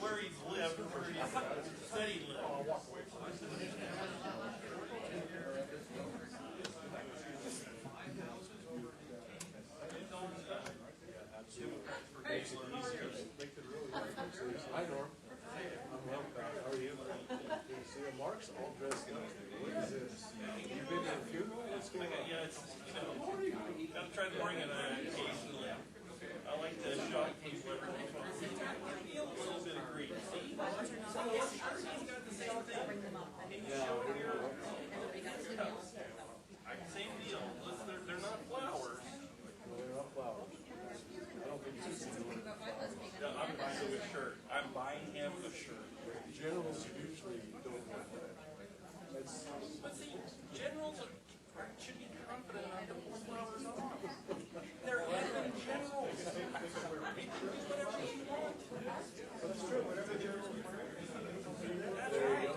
Where he's lived, where he said he lived. Hi, Norm. I'm well. How are you? See, Mark's all dressed up. What is this? You been to a funeral? What's going on? Yeah, it's, gotta try to bring it occasionally. I like to shock people every once in a while. Feel a little bit of grief. See? He's got the same thing. Same deal. Listen, they're not flowers. No, they're not flowers. I don't think it's No, I'm buying him a shirt. I'm buying him a shirt. generals usually don't have that. But see, generals should be confident enough to pull flowers off. They're heaven generals. Do whatever you want. That's true. Whatever generals That's right.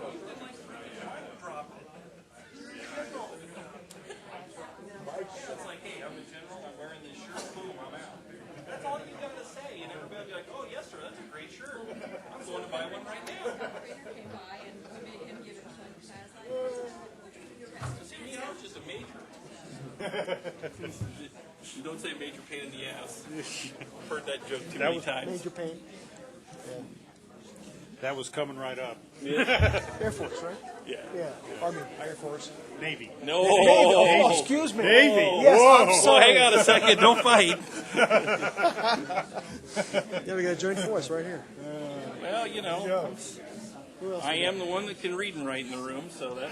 Drop it. You're a general. It's like, hey, I'm a general. I'm wearing this shirt. Boom, I'm out. That's all you gotta say, and everybody will be like, "Oh, yes, sir. That's a great shirt. I'm going to buy one right now." See, me, I was just a major. You don't say major pain in the ass. I've heard that joke too many times. Major pain. That was coming right up. Air Force, right? Yeah. Yeah. Army, Air Force. Navy. No. Oh, excuse me. Navy. Yes, I'm Well, sorry. hang on a second. Don't fight. Yeah, we got a joint force right here. Well, you know, Who else? I am the one that can read and write in the room, so that's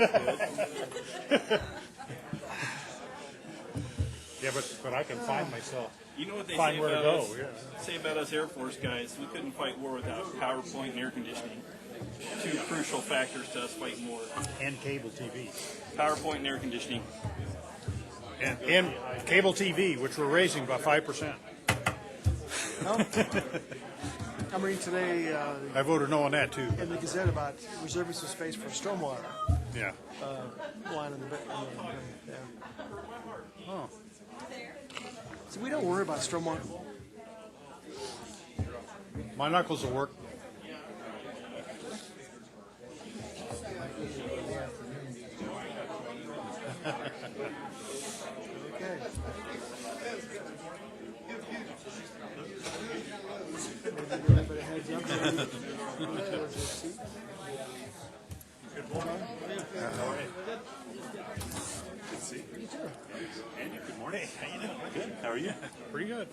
good. Yeah, but I can find myself. You know what they Find say where to about go, us? yeah. Say about us Air Force guys, we couldn't fight war without PowerPoint and air conditioning. Two crucial factors to us fighting war. And cable TV. PowerPoint and air conditioning. And cable TV, which we're raising by 5%. I'm reading today I voted no on that, too. in the Gazette about reserving some space for stormwater Yeah. line in the yeah. Oh. So we don't worry about stormwater. My knuckles will work. Okay. Maybe a little bit of heads up. Andy, good morning. How you doing? Good. How are you? Pretty good.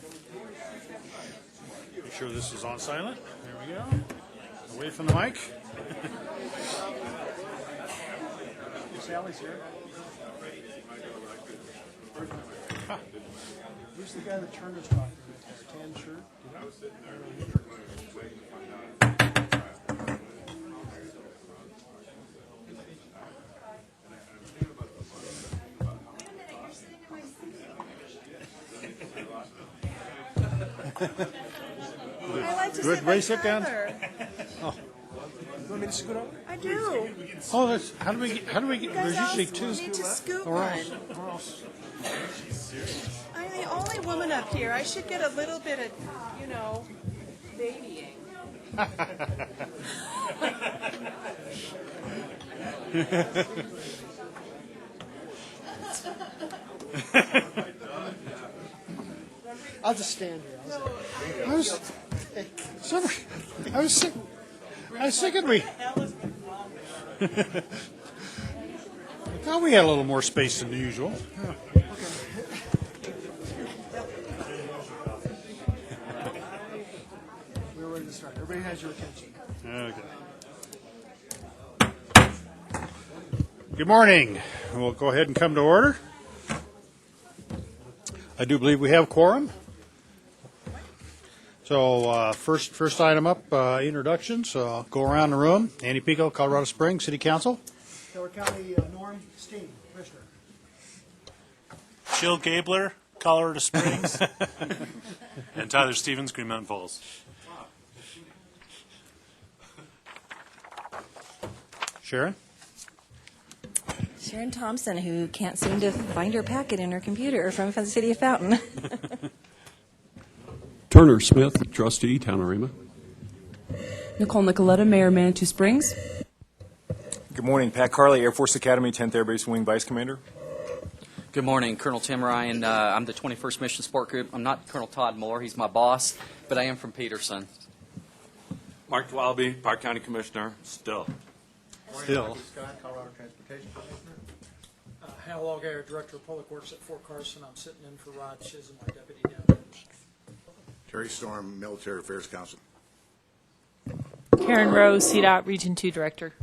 Make sure this is on silent. There we go. Away from the mic. Sally's here. Who's the guy that Turner's talking with? Tan shirt? I was sitting there waiting to find out. I like to Good. sit Way by sit down. Tyler. You want me to scoot over? I do. Oh, that's, how do we get, You guys there's all usually two. need to scoot Or one. else, or else. I'm the only woman up here. I should get a little bit of, babying. I'll just stand here. I was thinking we. I thought we had a little more space than usual. We're ready to start. Everybody has your attention. Okay. Good morning. We'll go ahead and come to order. I do believe we have quorum. So first item up, introductions. I'll go around the room. Andy Pico, Colorado Springs City Council. Delaware County, Norm Steen, Commissioner. Jill Gabler, Colorado Springs. And Tyler Stevens, Green Mountain Falls. Sharon? Sharon Thompson, who can't seem to find her packet in her computer from the city of Fountain. Turner Smith, trustee, Town of Rima. Nicole Nicoletta, Mayor, Manitou Springs. Good morning, Pat Carley, Air Force Academy, 10th Air Base Wing Vice Commander. Good morning, Colonel Tim Ryan. I'm the 21st Mission Support Group. I'm not Colonel Todd Moore. He's my boss, but I am from Peterson. Mark Dwelby, Park County Commissioner, still. Still. Scott, Colorado Transportation Commissioner. Hal Allgaier, Director of Public Works at Fort Carson. I'm sitting in for Rod Chisholm, our deputy down there. Terry Storm, Military Affairs Council. Karen Rose, CDOT Region 2 Director.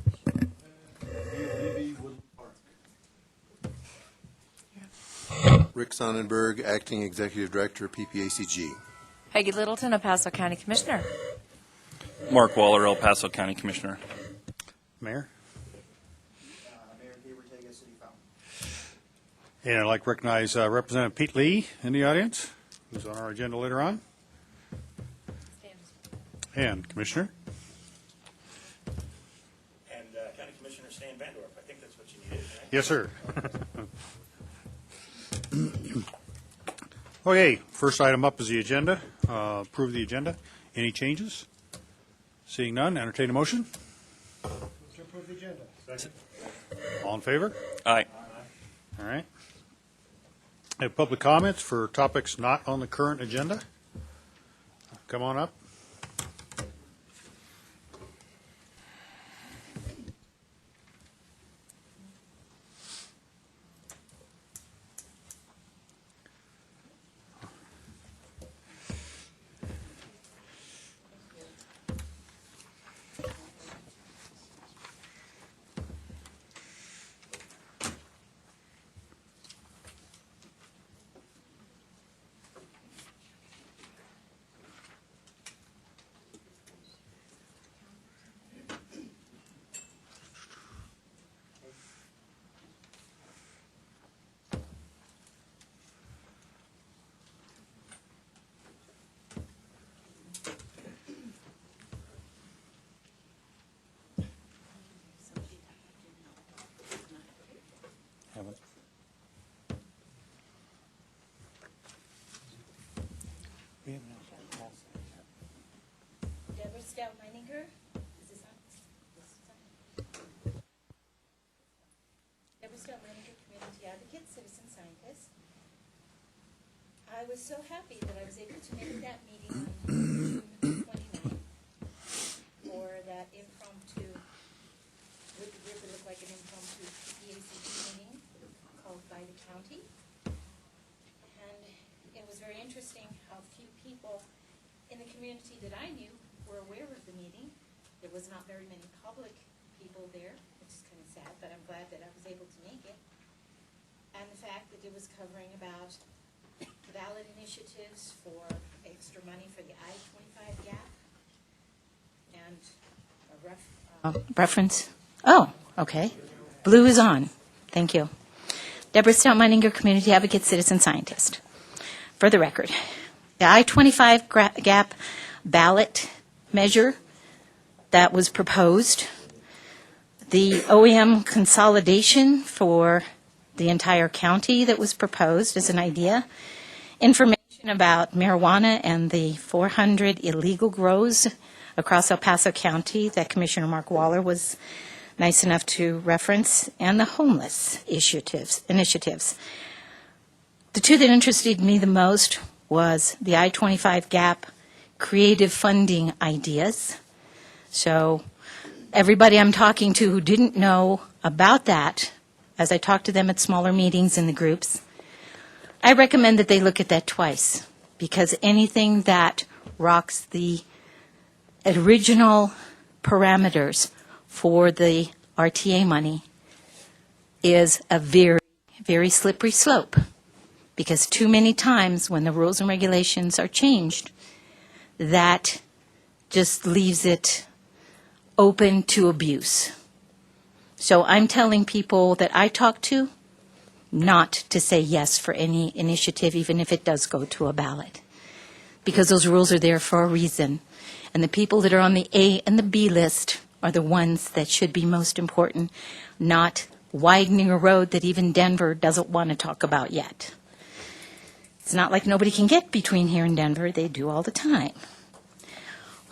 Rick Sonnenberg, Acting Executive Director, PPACG. Peggy Littleton, El Paso County Commissioner. Mark Waller, El Paso County Commissioner. Mayor? Mayor Gabriel Ortega, City Fountain. And I'd like to recognize Representative Pete Lee in the audience, who's on our agenda later on. And Commissioner? And County Commissioner Stan Vandorf. I think that's what you needed, right? Yes, sir. Okay, first item up is the agenda. Approve the agenda. Any changes? Seeing none, entertain a motion. To approve the agenda. All in favor? Aye. All right. Have public comments for topics not on the current agenda? Come on up. Deborah Stout-Meininger. Is this on? This is on. Deborah Stout-Meininger, community advocate, citizen scientist. I was so happy that I was able to make that meeting on June 29th for that impromptu, would the river look like an impromptu PPACG meeting called by the county. And it was very interesting how few people in the community that I knew were aware of the meeting. There was not very many public people there, which is kind of sad, but I'm glad that I was able to make it. And the fact that it was covering about ballot initiatives for extra money for the I-25 gap and a rough reference. Oh, okay. Blue is on. Thank you. Deborah Stout-Meininger, community advocate, citizen scientist. For the record, the I-25 gap ballot measure that was proposed, the OEM consolidation for the entire county that was proposed as an idea, information about marijuana and the 400 illegal grows across El Paso County that Commissioner Mark Waller was nice enough to reference, and the homeless initiatives. The two that interested me the most was the I-25 gap creative funding ideas. So everybody I'm talking to who didn't know about that, as I talked to them at smaller meetings in the groups, I recommend that they look at that twice, because anything that rocks the original parameters for the RTA money is a very, very slippery slope, because too many times when the rules and regulations are changed, that just leaves it open to abuse. So I'm telling people that I talk to not to say yes for any initiative, even if it does go to a ballot, because those rules are there for a reason. And the people that are on the A and the B list are the ones that should be most important, not widening a road that even Denver doesn't want to talk about yet. It's not like nobody can get between here and Denver. They do all the time.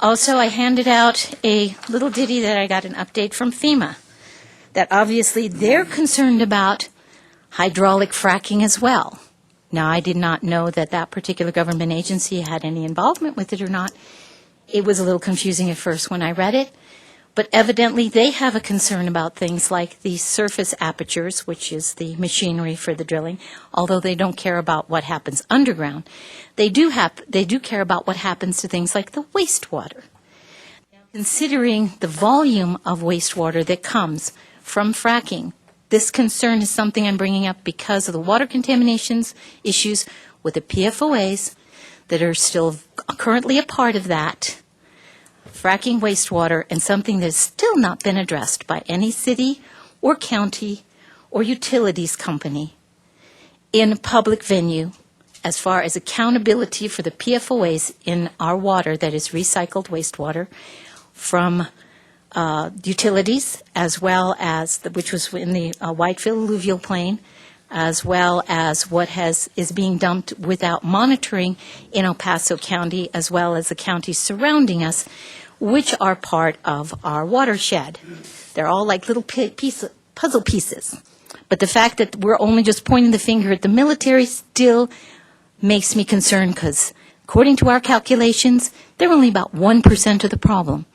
Also, I handed out a little ditty that I got an update from FEMA, that obviously they're concerned about hydraulic fracking as well. Now, I did not know that that particular government agency had any involvement with it or not. It was a little confusing at first when I read it, but evidently they have a concern about things like the surface apertures, which is the machinery for the drilling, although they don't care about what happens underground. They do care about what happens to things like the wastewater. Considering the volume of wastewater that comes from fracking, this concern is something I'm bringing up because of the water contaminations issues with the PFOAs that are still currently a part of that, fracking wastewater, and something that has still not been addressed by any city or county or utilities company in a public venue as far as accountability for the PFOAs in our water that is recycled wastewater from utilities, as well as, which was in the Whitefield alluvial plain, as well as what is being dumped without monitoring in El Paso County, as well as the counties surrounding us, which are part of our watershed. They're all like little puzzle pieces. But the fact that we're only just pointing the finger at the military still makes me concerned, because according to our calculations, they're only about 1% of the problem.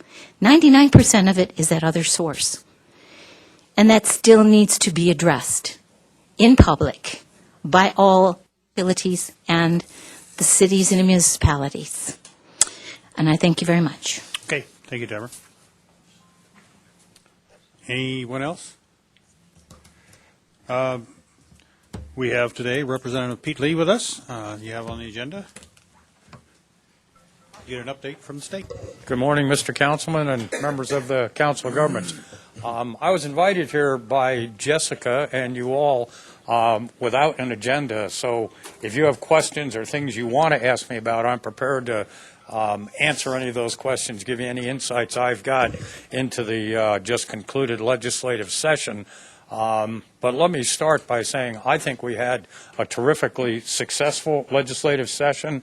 99% of it is that other source. And that still needs to be addressed in public by all utilities and the cities and municipalities. And I thank you very much. Okay, thank you, Deborah. Anyone else? We have today Representative Pete Lee with us. You have on the agenda. Get an update from the state. Good morning, Mr. Councilman and members of the Council of Governments. I was invited here by Jessica and you all without an agenda, so if you have questions or things you want to ask me about, I'm prepared to answer any of those questions, give you any insights I've got into the just concluded legislative session. But let me start by saying I think we had a terrifically successful legislative session.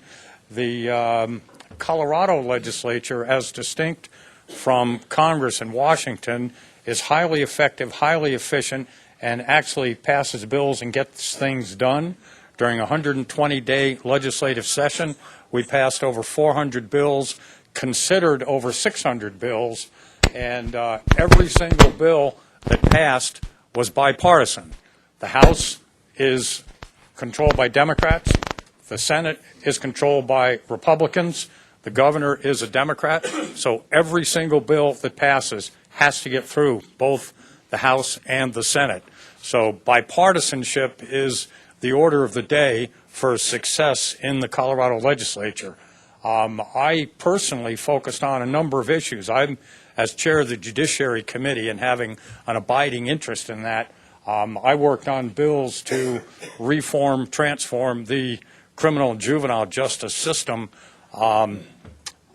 The Colorado legislature, as distinct from Congress in Washington, is highly effective, highly efficient, and actually passes bills and gets things done. During a 120-day legislative session, we passed over 400 bills, considered over 600 bills, and every single bill that passed was bipartisan. The House is controlled by Democrats. The Senate is controlled by Republicans. The governor is a Democrat. So every single bill that passes has to get through both the House and the Senate. So bipartisanship is the order of the day for success in the Colorado legislature. I personally focused on a number of issues. I'm, as chair of the Judiciary Committee and having an abiding interest in that, I worked on bills to reform, transform the criminal and juvenile justice system.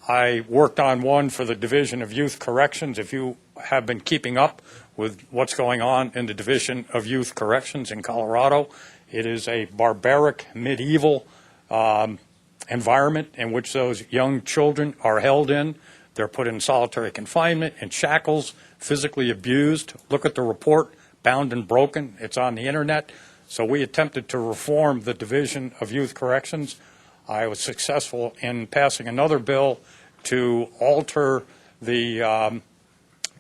I worked on one for the Division of Youth Corrections. If you have been keeping up with what's going on in the Division of Youth Corrections in Colorado, it is a barbaric, medieval environment in which those young children are held in. They're put in solitary confinement, in shackles, physically abused. Look at the report, Bound and Broken. It's on the internet. So we attempted to reform the Division of Youth Corrections. I was successful in passing another bill to alter the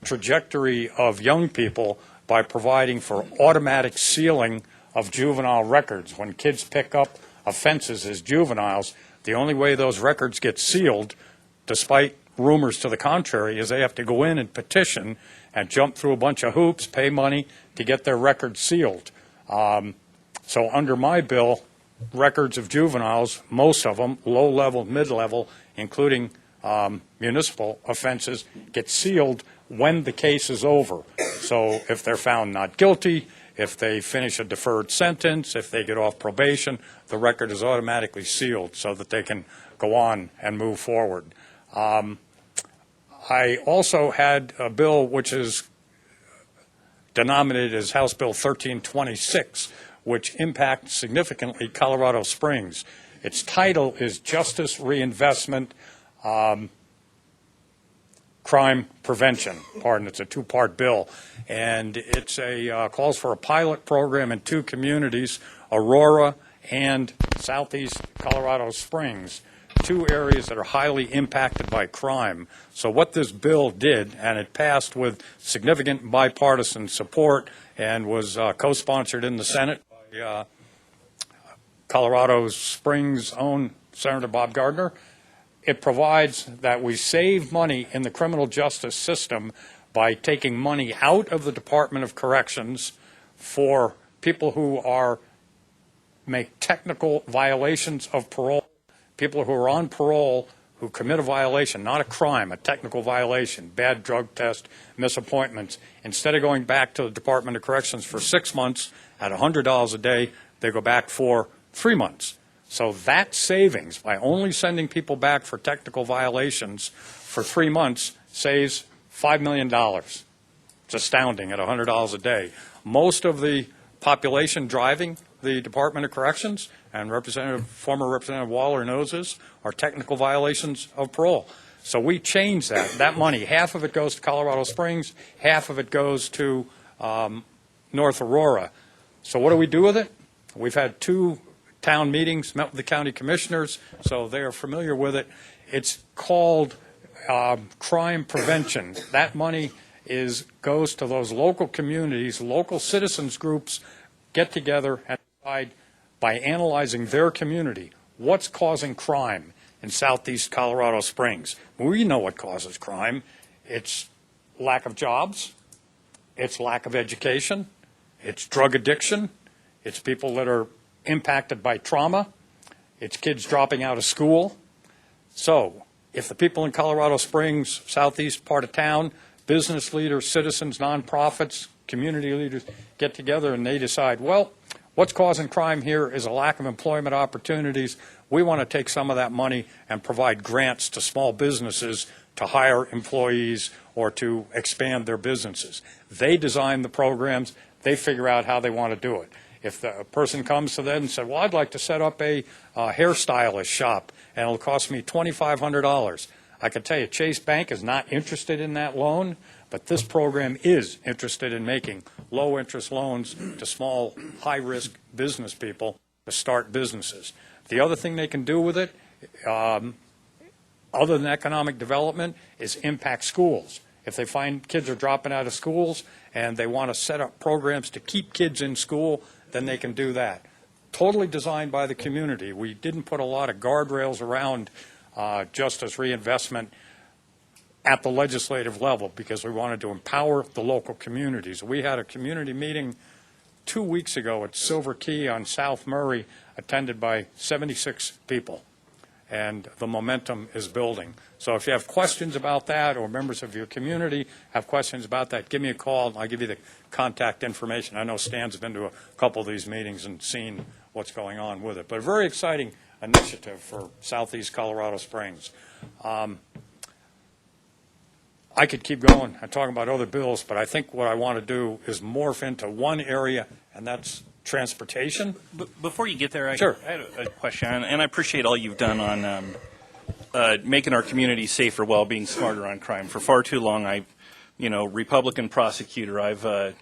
trajectory of young people by providing for automatic sealing of juvenile records. When kids pick up offenses as juveniles, the only way those records get sealed, despite rumors to the contrary, is they have to go in and petition and jump through a bunch of hoops, pay money to get their records sealed. So under my bill, records of juveniles, most of them, low-level, mid-level, including municipal offenses, get sealed when the case is over. So if they're found not guilty, if they finish a deferred sentence, if they get off probation, the record is automatically sealed so that they can go on and move forward. I also had a bill which is denominated as House Bill 1326, which impacts significantly Colorado Springs. Its title is Justice Reinvestment Crime Prevention. Pardon, it's a two-part bill, and it's calls for a pilot program in 2 communities, Aurora and Southeast Colorado Springs, 2 areas that are highly impacted by crime. So what this bill did, and it passed with significant bipartisan support and was co-sponsored in the Senate by Colorado Springs' own Senator Bob Gardner. It provides that we save money in the criminal justice system by taking money out of the Department of Corrections for people who make technical violations of parole, people who are on parole who commit a violation, not a crime, a technical violation, bad drug test, misappointments. Instead of going back to the Department of Corrections for 6 months at $100 a day, they go back for 3 months. So that savings, by only sending people back for technical violations for 3 months, saves $5 million. It's astounding at $100 a day. Most of the population driving the Department of Corrections, and former Representative Waller knows this, are technical violations of parole. So we changed that. That money, half of it goes to Colorado Springs, half of it goes to North Aurora. So what do we do with it? We've had 2 town meetings, met with the county commissioners, so they are familiar with it. It's called crime prevention. That money goes to those local communities, local citizens groups get together and decide by analyzing their community what's causing crime in southeast Colorado Springs. We know what causes crime. It's lack of jobs, it's lack of education, it's drug addiction, it's people that are impacted by trauma, it's kids dropping out of school. So if the people in Colorado Springs, southeast part of town, business leaders, citizens, nonprofits, community leaders get together and they decide, well, what's causing crime here is a lack of employment opportunities. We want to take some of that money and provide grants to small businesses to hire employees or to expand their businesses. They design the programs. They figure out how they want to do it. If the person comes to them and says, well, I'd like to set up a hairstylist shop and it'll cost me $2,500. I can tell you Chase Bank is not interested in that loan, but this program is interested in making low-interest loans to small, high-risk business people to start businesses. The other thing they can do with it, other than economic development, is impact schools. If they find kids are dropping out of schools and they want to set up programs to keep kids in school, then they can do that. Totally designed by the community. We didn't put a lot of guardrails around justice reinvestment at the legislative level because we wanted to empower the local communities. We had a community meeting 2 weeks ago at Silver Key on South Murray, attended by 76 people, and the momentum is building. So if you have questions about that or members of your community have questions about that, give me a call and I'll give you the contact information. I know Stan's been to a couple of these meetings and seen what's going on with it. But a very exciting initiative for southeast Colorado Springs. I could keep going and talking about other bills, but I think what I want to do is morph into one area, and that's transportation. Before you get there, I Sure. had a question, and I appreciate all you've done on making our community safer while being smarter on crime. For far too long, Republican prosecutor, I've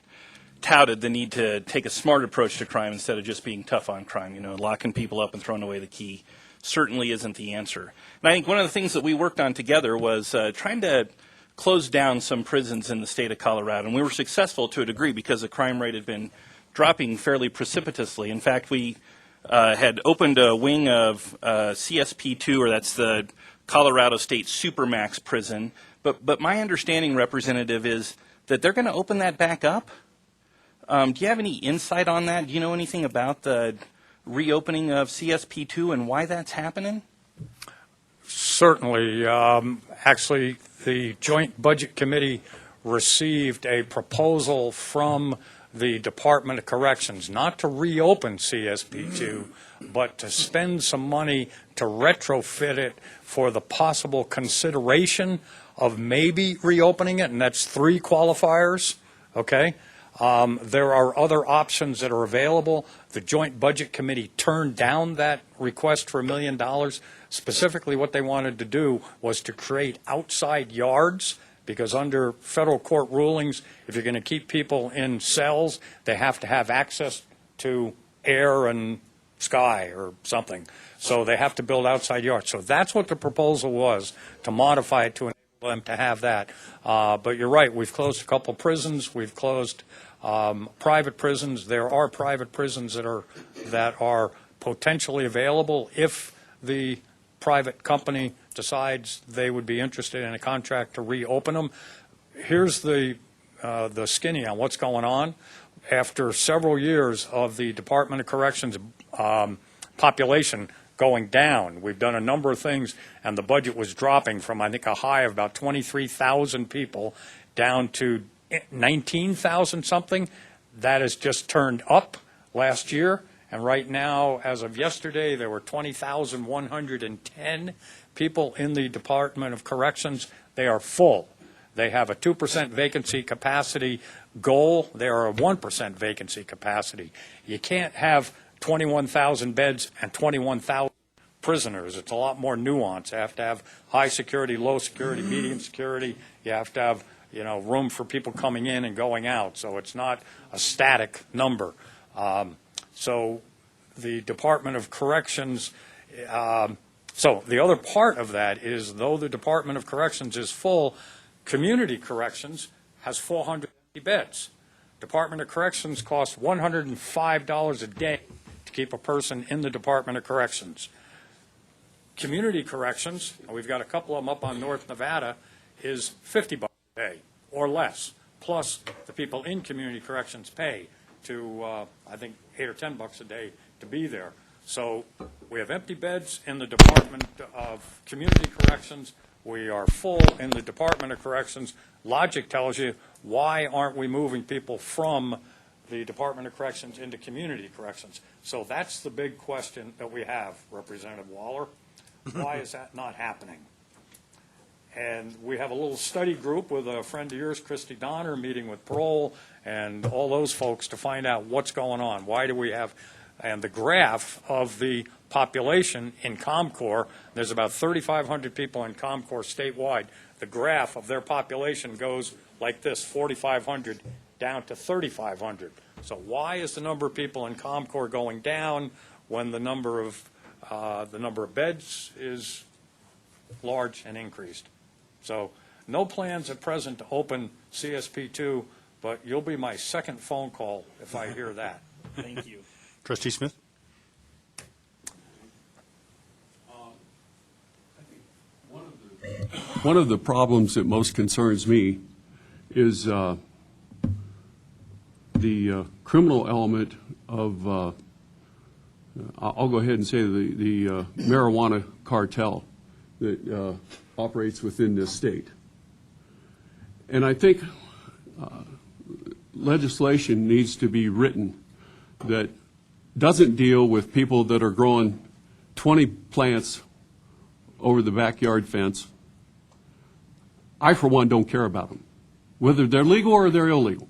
touted the need to take a smart approach to crime instead of just being tough on crime. Locking people up and throwing away the key certainly isn't the answer. And I think one of the things that we worked on together was trying to close down some prisons in the state of Colorado. And we were successful to a degree because the crime rate had been dropping fairly precipitously. In fact, we had opened a wing of CSP2, or that's the Colorado State Supermax prison. But my understanding, Representative, is that they're going to open that back up. Do you have any insight on that? Do you know anything about the reopening of CSP2 and why that's happening? Certainly. Actually, the Joint Budget Committee received a proposal from the Department of Corrections not to reopen CSP2, but to spend some money to retrofit it for the possible consideration of maybe reopening it, and that's 3 qualifiers, okay? There are other options that are available. The Joint Budget Committee turned down that request for $1 million. Specifically, what they wanted to do was to create outside yards, because under federal court rulings, if you're going to keep people in cells, they have to have access to air and sky or something. So they have to build outside yards. So that's what the proposal was, to modify it to enable them to have that. But you're right, we've closed a couple prisons. We've closed private prisons. There are private prisons that are potentially available if the private company decides they would be interested in a contract to reopen them. Here's the skinny on what's going on. After several years of the Department of Corrections population going down, we've done a number of things, and the budget was dropping from, I think, a high of about 23,000 people down to 19,000 something. That has just turned up last year, and right now, as of yesterday, there were 20,110 people in the Department of Corrections. They are full. They have a 2% vacancy capacity goal. They are a 1% vacancy capacity. You can't have 21,000 beds and 21,000 prisoners. It's a lot more nuanced. You have to have high security, low security, medium security. You have to have, room for people coming in and going out. So it's not a static number. So the Department of Corrections, so the other part of that is, though the Department of Corrections is full, Community Corrections has 400 beds. Department of Corrections costs $105 a day to keep a person in the Department of Corrections. Community Corrections, and we've got a couple of them up on North Nevada, is $50 a day or less, plus the people in Community Corrections pay to, I think, $8 or $10 a day to be there. So we have empty beds in the Department of Community Corrections. We are full in the Department of Corrections. Logic tells you, why aren't we moving people from the Department of Corrections into Community Corrections? So that's the big question that we have, Representative Waller. Why is that not happening? And we have a little study group with a friend of yours, Christy Donner, meeting with parole and all those folks to find out what's going on. Why do we have, and the graph of the population in ComCorps, there's about 3,500 people in ComCorps statewide. The graph of their population goes like this, 4,500 down to 3,500. So why is the number of people in ComCorps going down when the number of beds is large and increased? So no plans at present to open CSP2, but you'll be my second phone call if I hear that. Thank you. Trustee Smith? One of the problems that most concerns me is the criminal element of, I'll go ahead and say the marijuana cartel that operates within this state. And I think legislation needs to be written that doesn't deal with people that are growing 20 plants over the backyard fence. I, for one, don't care about them, whether they're legal or they're illegal.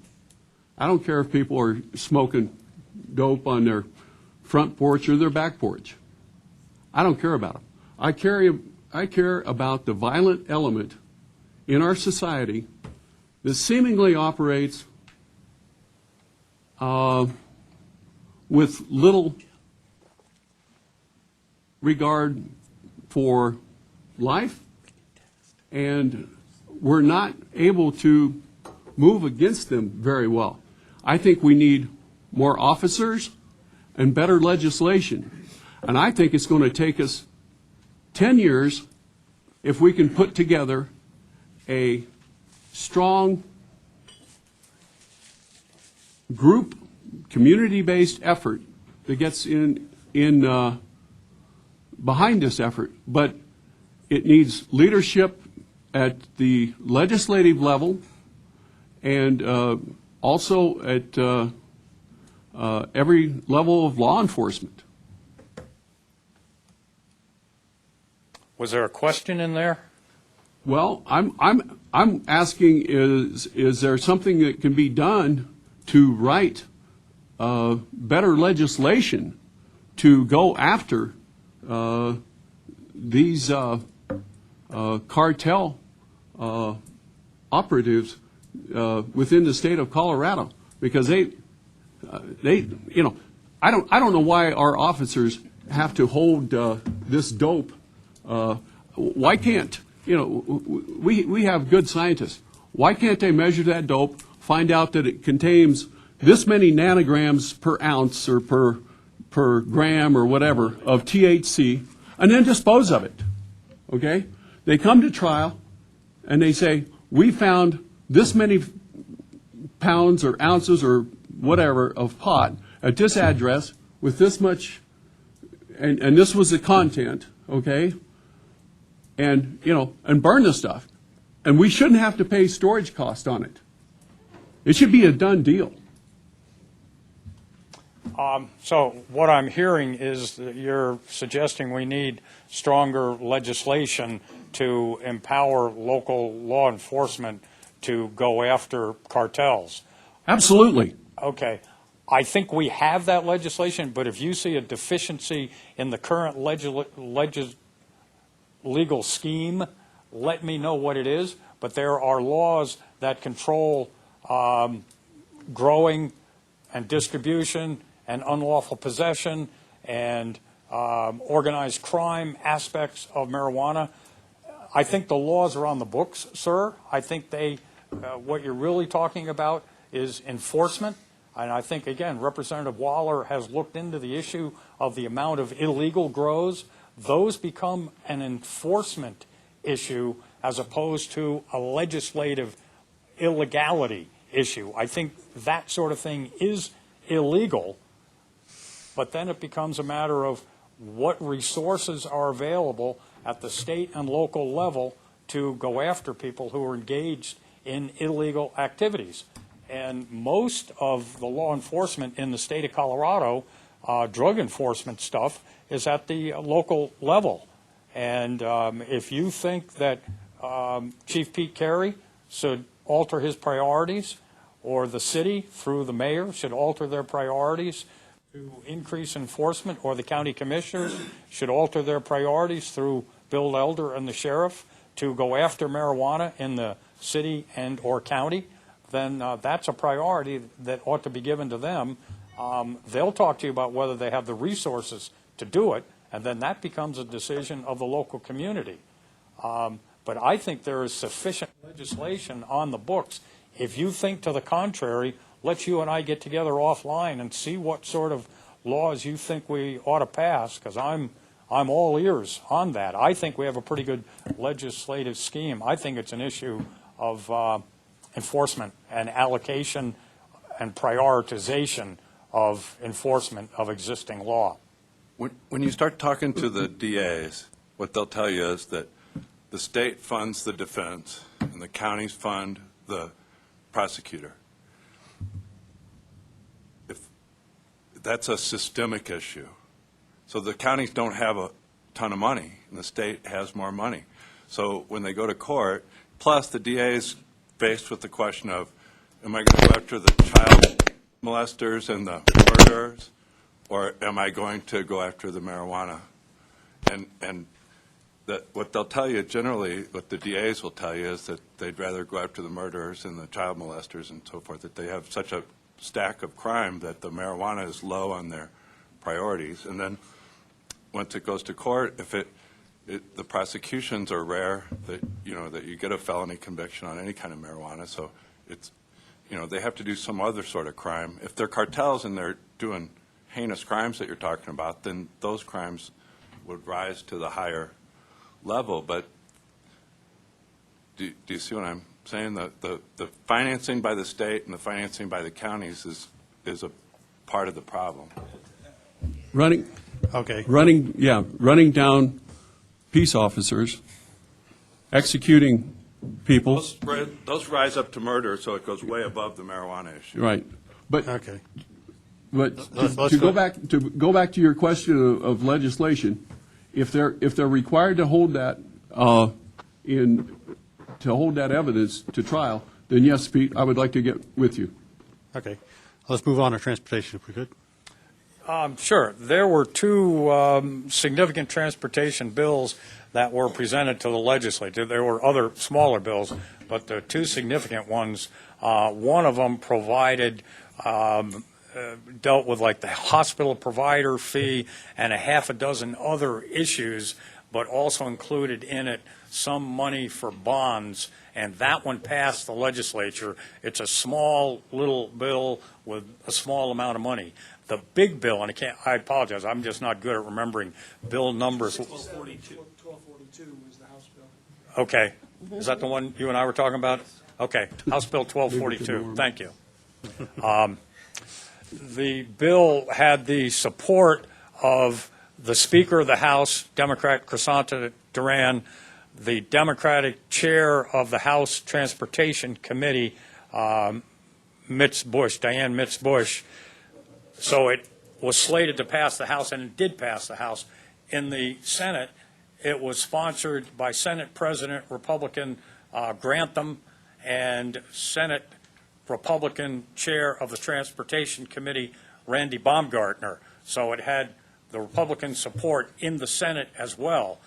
I don't care if people are smoking dope on their front porch or their back porch. I don't care about them. I care about the violent element in our society that seemingly operates with little regard for life, and we're not able to move against them very well. I think we need more officers and better legislation. And I think it's going to take us 10 years if we can put together a strong group, community-based effort that gets in behind this effort. But it needs leadership at the legislative level and also at every level of law enforcement. Was there a question in there? Well, I'm asking, is there something that can be done to write better legislation to go after these cartel operatives within the state of Colorado, because they you know, I don't know why our officers have to hold this dope. Why can't, you know, we have good scientists. Why can't they measure that dope, find out that it contains this many nanograms per ounce or per gram or whatever of THC, and then dispose of it? Okay? They come to trial and they say, we found this many pounds or ounces or whatever of pot at this address with this much, and this was the content, okay? And, you know, and burn the stuff. And we shouldn't have to pay storage cost on it. It should be a done deal. So what I'm hearing is that you're suggesting we need stronger legislation to empower local law enforcement to go after cartels. Absolutely. Okay. I think we have that legislation, but if you see a deficiency in the current legal scheme, let me know what it is. But there are laws that control growing and distribution and unlawful possession and organized crime aspects of marijuana. I think the laws are on the books, sir. I think what you're really talking about is enforcement. And I think, again, Representative Waller has looked into the issue of the amount of illegal grows. Those become an enforcement issue as opposed to a legislative illegality issue. I think that sort of thing is illegal, but then it becomes a matter of what resources are available at the state and local level to go after people who are engaged in illegal activities. And most of the law enforcement in the state of Colorado, drug enforcement stuff, is at the local level. And if you think that Chief Pete Carey should alter his priorities, or the city through the mayor should alter their priorities to increase enforcement, or the county commissioners should alter their priorities through Bill Elder and the sheriff to go after marijuana in the city and or county, then that's a priority that ought to be given to them. They'll talk to you about whether they have the resources to do it, and then that becomes a decision of the local community. But I think there is sufficient legislation on the books. If you think to the contrary, let you and I get together offline and see what sort of laws you think we ought to pass, because I'm all ears on that. I think we have a pretty good legislative scheme. I think it's an issue of enforcement and allocation and prioritization of enforcement of existing law. When you start talking to the DAs, what they'll tell you is that the state funds the defense and the counties fund the prosecutor. If that's a systemic issue. So the counties don't have a ton of money, and the state has more money. So when they go to court, plus the DA's faced with the question of, am I going to go after the child molesters and the murderers, or am I going to go after the marijuana? And what they'll tell you generally, what the DAs will tell you is that they'd rather go after the murderers and the child molesters and so forth, that they have such a stack of crime that the marijuana is low on their priorities. And then once it goes to court, if the prosecutions are rare, that you get a felony conviction on any kind of marijuana, so it's, they have to do some other sort of crime. If they're cartels and they're doing heinous crimes that you're talking about, then those crimes would rise to the higher level. But do you see what I'm saying? The financing by the state and the financing by the counties is a part of the problem. Running down peace officers, executing people. Those rise up to murder, so it goes way above the marijuana issue. Right, but Okay. But Let's to go back to your question of legislation, if they're required to hold that evidence to trial, then yes, Pete, I would like to get with you. Okay. Let's move on to transportation if we could. Sure. There were two significant transportation bills that were presented to the legislature. There were other smaller bills, but the two significant ones, one of them provided, dealt with like the hospital provider fee and a half a dozen other issues, but also included in it some money for bonds, and that one passed the legislature. It's a small little bill with a small amount of money. The big bill, and I apologize, I'm just not good at remembering bill numbers. 1242 was the House bill. Okay. Is that the one you and I were talking about? Okay. House Bill 1242. Thank you. The bill had the support of the Speaker of the House, Democrat Crisanta Duran, the Democratic Chair of the House Transportation Committee, Diane Mitz Bush. So it was slated to pass the House, and it did pass the House. In the Senate, it was sponsored by Senate President Republican Grantham and Senate Republican Chair of the Transportation Committee, Randy Baumgartner. So it had the Republican support in the Senate as well.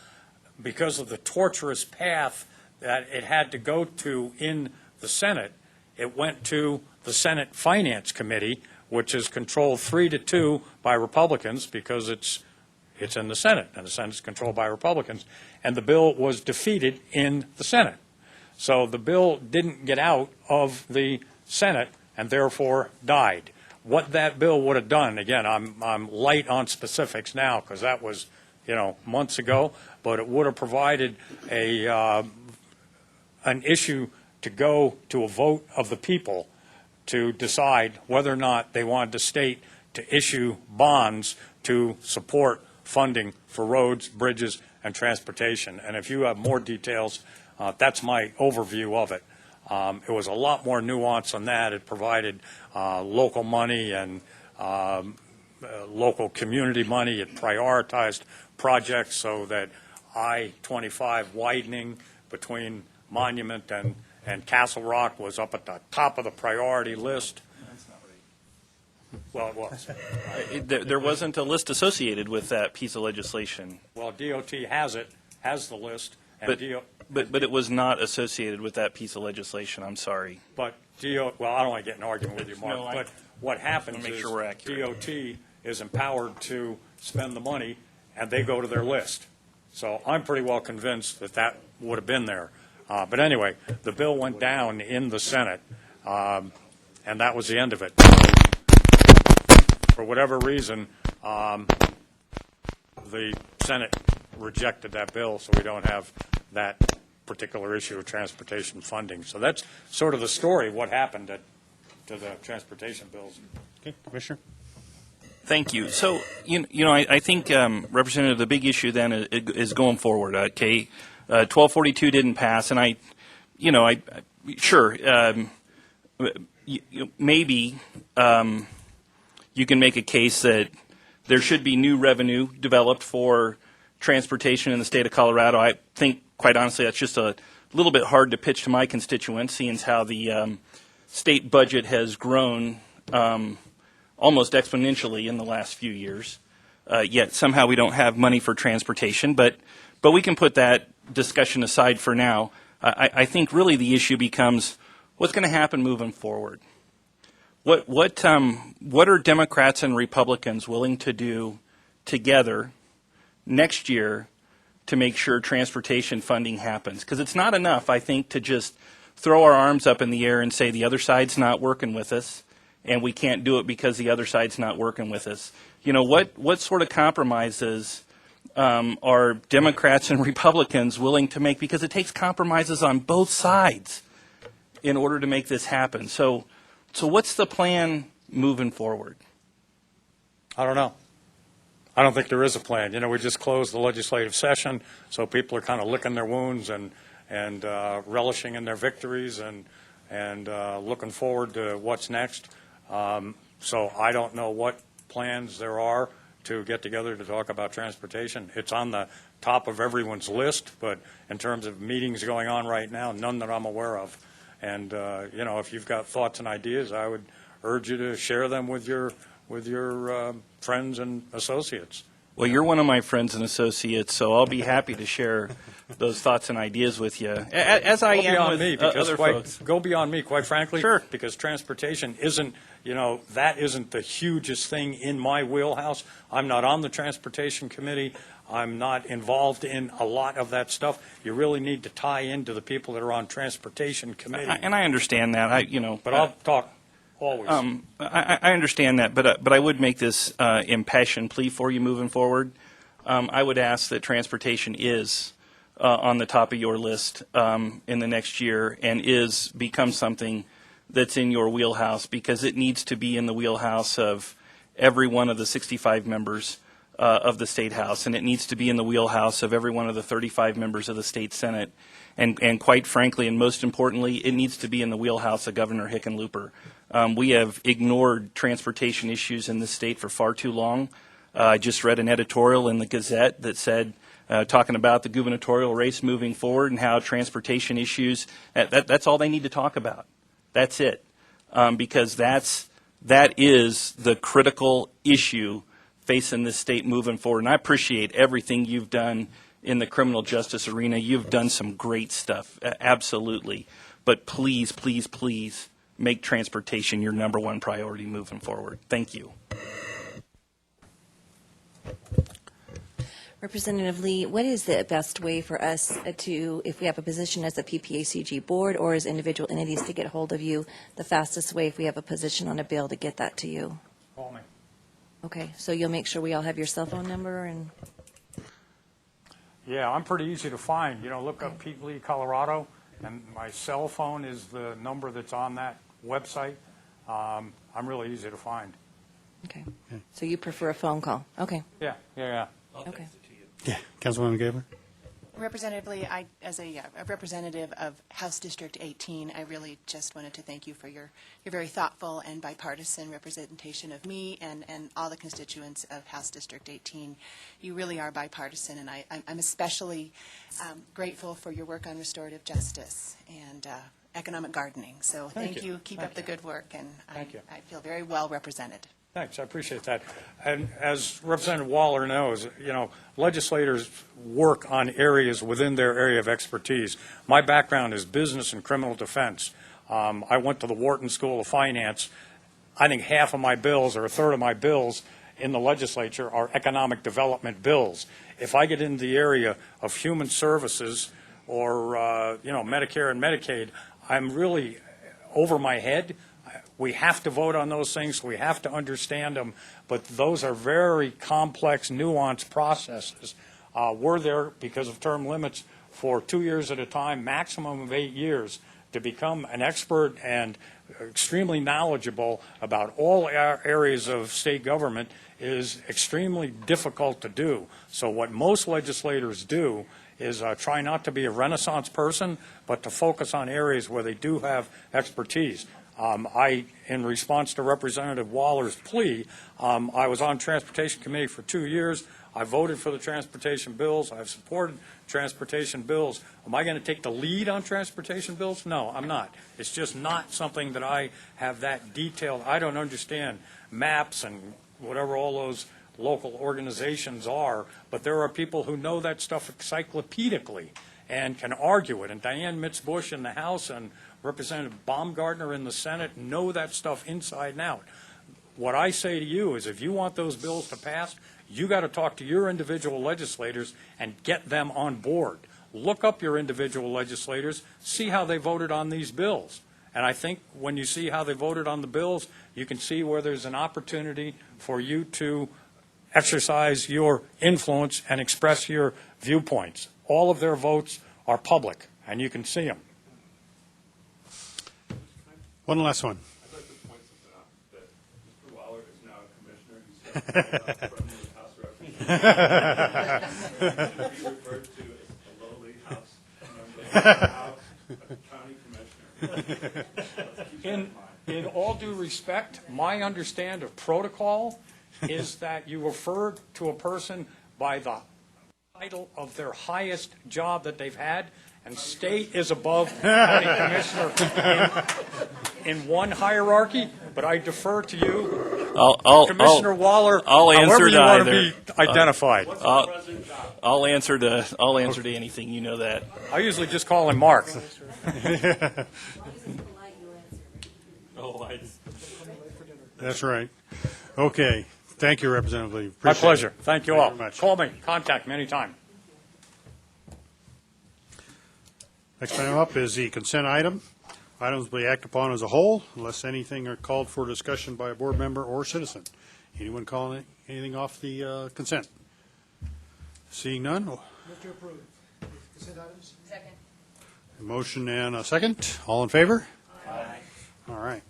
Because of the torturous path that it had to go to in the Senate, it went to the Senate Finance Committee, which is controlled 3-2 by Republicans because it's in the Senate, and the Senate's controlled by Republicans. And the bill was defeated in the Senate. So the bill didn't get out of the Senate and therefore died. What that bill would have done, again, I'm light on specifics now because that was, months ago, but it would have provided an issue to go to a vote of the people to decide whether or not they wanted the state to issue bonds to support funding for roads, bridges, and transportation. And if you have more details, that's my overview of it. It was a lot more nuance than that. It provided local money and local community money. It prioritized projects so that I-25 widening between Monument and Castle Rock was up at the top of the priority list. Well, it was. There wasn't a list associated with that piece of legislation. Well, DOT has the list. And But it was not associated with that piece of legislation. I'm sorry. But well, I don't want to get in an argument with you, Mark. No, but what happens make is sure we're accurate. DOT is empowered to spend the money, and they go to their list. So I'm pretty well convinced that that would have been there. But anyway, the bill went down in the Senate, and that was the end of it. For whatever reason, the Senate rejected that bill, so we don't have that particular issue of transportation funding. So that's sort of the story of what happened to the transportation bills. Okay, Commissioner? Thank you. So, I think, Representative, the big issue then is going forward. Okay, 1242 didn't pass, and maybe you can make a case that there should be new revenue developed for transportation in the state of Colorado. I think, quite honestly, that's just a little bit hard to pitch to my constituents, seeing as how the state budget has grown almost exponentially in the last few years. Yet somehow we don't have money for transportation, but we can put that discussion aside for now. I think really the issue becomes what's going to happen moving forward. What are Democrats and Republicans willing to do together next year to make sure transportation funding happens? Because it's not enough, I think, to just throw our arms up in the air and say the other side's not working with us, and we can't do it because the other side's not working with us. What sort of compromises are Democrats and Republicans willing to make? Because it takes compromises on both sides in order to make this happen. So what's the plan moving forward? I don't know. I don't think there is a plan. We just closed the legislative session, so people are kind of licking their wounds and relishing in their victories and looking forward to what's next. So I don't know what plans there are to get together to talk about transportation. It's on the top of everyone's list, but in terms of meetings going on right now, none that I'm aware of. And, if you've got thoughts and ideas, I would urge you to share them with your friends and associates. Well, you're one of my friends and associates, so I'll be happy to share those thoughts and ideas with you, as I am with other folks. Go beyond me, quite frankly. Sure. Because transportation isn't, that isn't the hugest thing in my wheelhouse. I'm not on the transportation committee. I'm not involved in a lot of that stuff. You really need to tie into the people that are on transportation committee. And I understand that. But I'll talk always. I understand that, but I would make this impassioned plea for you moving forward. I would ask that transportation is on the top of your list in the next year and become something that's in your wheelhouse, because it needs to be in the wheelhouse of every one of the 65 members of the State House, and it needs to be in the wheelhouse of every one of the 35 members of the State Senate. And quite frankly, and most importantly, it needs to be in the wheelhouse of Governor Hickenlooper. We have ignored transportation issues in this state for far too long. I just read an editorial in the Gazette that said, talking about the gubernatorial race moving forward and how transportation issues, that's all they need to talk about. That's it. Because that is the critical issue facing this state moving forward. And I appreciate everything you've done in the criminal justice arena. You've done some great stuff, absolutely. But please, please, please make transportation your number one priority moving forward. Thank you. Representative Lee, what is the best way for us to, if we have a position as a PPACG board or as individual entities, to get hold of you, the fastest way if we have a position on a bill to get that to you? Call me. Okay, so you'll make sure we all have your cell phone number and... Yeah, I'm pretty easy to find. Look up Pete Lee, Colorado, and my cell phone is the number that's on that website. I'm really easy to find. Okay. So you prefer a phone call? Okay. Yeah. Okay. Yeah, Councilwoman Gaber. Representative Lee, as a representative of House District 18, I really just wanted to thank you for your very thoughtful and bipartisan representation of me and all the constituents of House District 18. You really are bipartisan, and I'm especially grateful for your work on restorative justice and economic gardening. So thank you. Keep up the good work, and I feel very well represented. Thanks, I appreciate that. And as Representative Waller knows, legislators work on areas within their area of expertise. My background is business and criminal defense. I went to the Wharton School of Finance. I think half of my bills, or a third of my bills in the legislature, are economic development bills. If I get into the area of human services or, Medicare and Medicaid, I'm really over my head. We have to vote on those things. We have to understand them. But those are very complex, nuanced processes. We're there because of term limits for 2 years at a time, maximum of 8 years, to become an expert and extremely knowledgeable about all areas of state government is extremely difficult to do. So what most legislators do is try not to be a Renaissance person, but to focus on areas where they do have expertise. In response to Representative Waller's plea, I was on Transportation Committee for 2 years. I voted for the transportation bills. I've supported transportation bills. Am I going to take the lead on transportation bills? No, I'm not. It's just not something that I have that detailed. I don't understand maps and whatever all those local organizations are, but there are people who know that stuff encyclopedically and can argue it. And Diane Mitz-Bush in the House and Representative Baumgartner in the Senate know that stuff inside and out. What I say to you is, if you want those bills to pass, you got to talk to your individual legislators and get them on board. Look up your individual legislators, see how they voted on these bills. And I think when you see how they voted on the bills, you can see where there's an opportunity for you to exercise your influence and express your viewpoints. All of their votes are public, and you can see them. One last one. I'd like to point something out, that Mr. Waller is now a commissioner. He's from the House Representatives. He should be referred to as a lowly House member, a county commissioner. In all due respect, my understanding of protocol is that you refer to a person by the title of their highest job that they've had, and state is above county commissioner in one hierarchy. but I defer to you. Commissioner Waller, I'll answer however to you want to either. be identified. I'll answer to anything. You know that. I usually just call him Mark. That's right. Okay. Thank you, Representative Lee. My Appreciate pleasure. it. Thank you Very all. much. Call me. Contact me anytime. Next item up is the consent item. Items will be acted upon as a whole unless anything are called for discussion by a board member or citizen. Anyone calling anything off the consent? Seeing none, Move to approve. Consent items? Second. a motion and a second. All in favor? Aye. All right.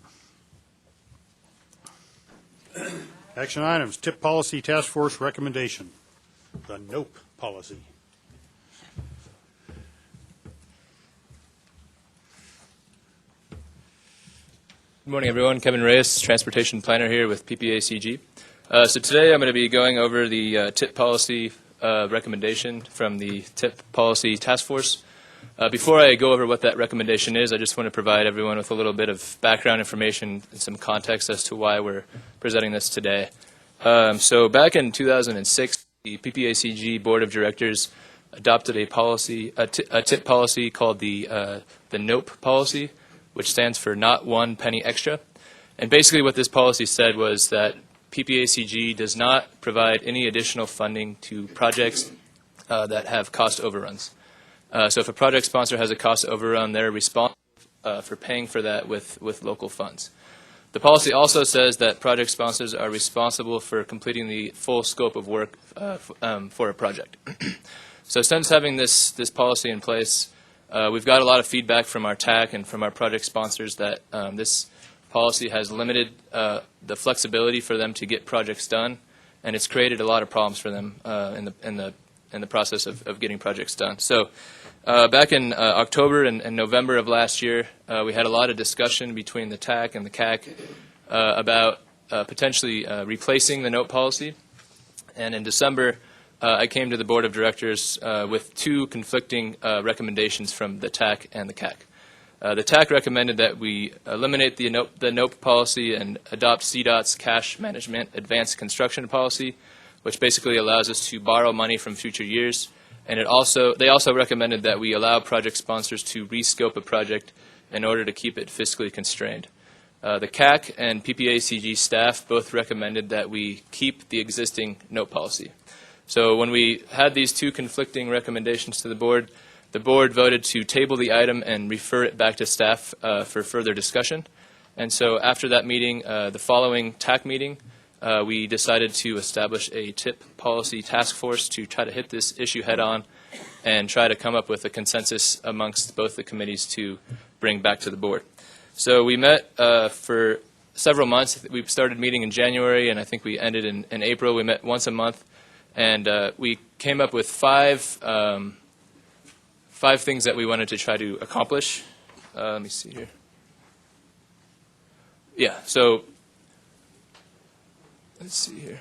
Action items, TIP Policy Task Force recommendation, the NOPE policy. Good morning, everyone. Kevin Reyes, Transportation Planner here with PPACG. So today I'm going to be going over the TIP policy recommendation from the TIP Policy Task Force. Before I go over what that recommendation is, I just want to provide everyone with a little bit of background information and some context as to why we're presenting this today. So back in 2006, the PPACG Board of Directors adopted a policy, a TIP policy called the NOPE policy, which stands for Not One Penny Extra. And basically what this policy said was that PPACG does not provide any additional funding to projects that have cost overruns. So if a project sponsor has a cost overrun, they're responsible for paying for that with local funds. The policy also says that project sponsors are responsible for completing the full scope of work for a project. So since having this policy in place, we've got a lot of feedback from our TAC and from our project sponsors that this policy has limited the flexibility for them to get projects done, and it's created a lot of problems for them in the process of getting projects done. So back in October and November of last year, we had a lot of discussion between the TAC and the CAC about potentially replacing the NOTE policy. And in December, I came to the Board of Directors with two conflicting recommendations from the TAC and the CAC. The TAC recommended that we eliminate the NOPE policy and adopt CDOT's cash management advanced construction policy, which basically allows us to borrow money from future years. And they also recommended that we allow project sponsors to rescope a project in order to keep it fiscally constrained. The CAC and PPACG staff both recommended that we keep the existing NOTE policy. So when we had these two conflicting recommendations to the board voted to table the item and refer it back to staff for further discussion. And so after that meeting, the following TAC meeting, we decided to establish a TIP policy task force to try to hit this issue head on and try to come up with a consensus amongst both the committees to bring back to the board. So we met for several months. We started meeting in January, and I think we ended in April. We met once a month, and we came up with five things that we wanted to try to accomplish. Let me see here. Yeah, so let's see here.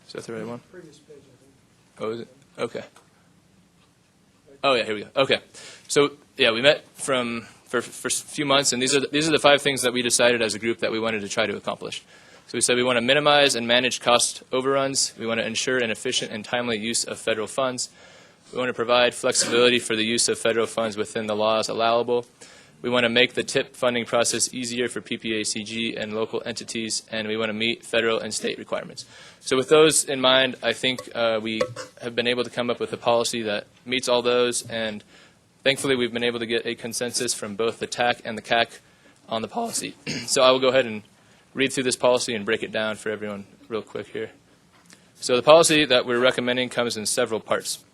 Is that the right one? Oh, is it? Okay. Oh, yeah, here we go. Okay. So, yeah, we met for a few months, and these are the 5 things that we decided as a group that we wanted to try to accomplish. So we said we want to minimize and manage cost overruns. We want to ensure an efficient and timely use of federal funds. We want to provide flexibility for the use of federal funds within the laws allowable. We want to make the TIP funding process easier for PPACG and local entities, and we want to meet federal and state requirements. So with those in mind, I think we have been able to come up with a policy that meets all those, and thankfully we've been able to get a consensus from both the TAC and the CAC on the policy. So I will go ahead and read through this policy and break it down for everyone real quick here. So the policy that we're recommending comes in several parts.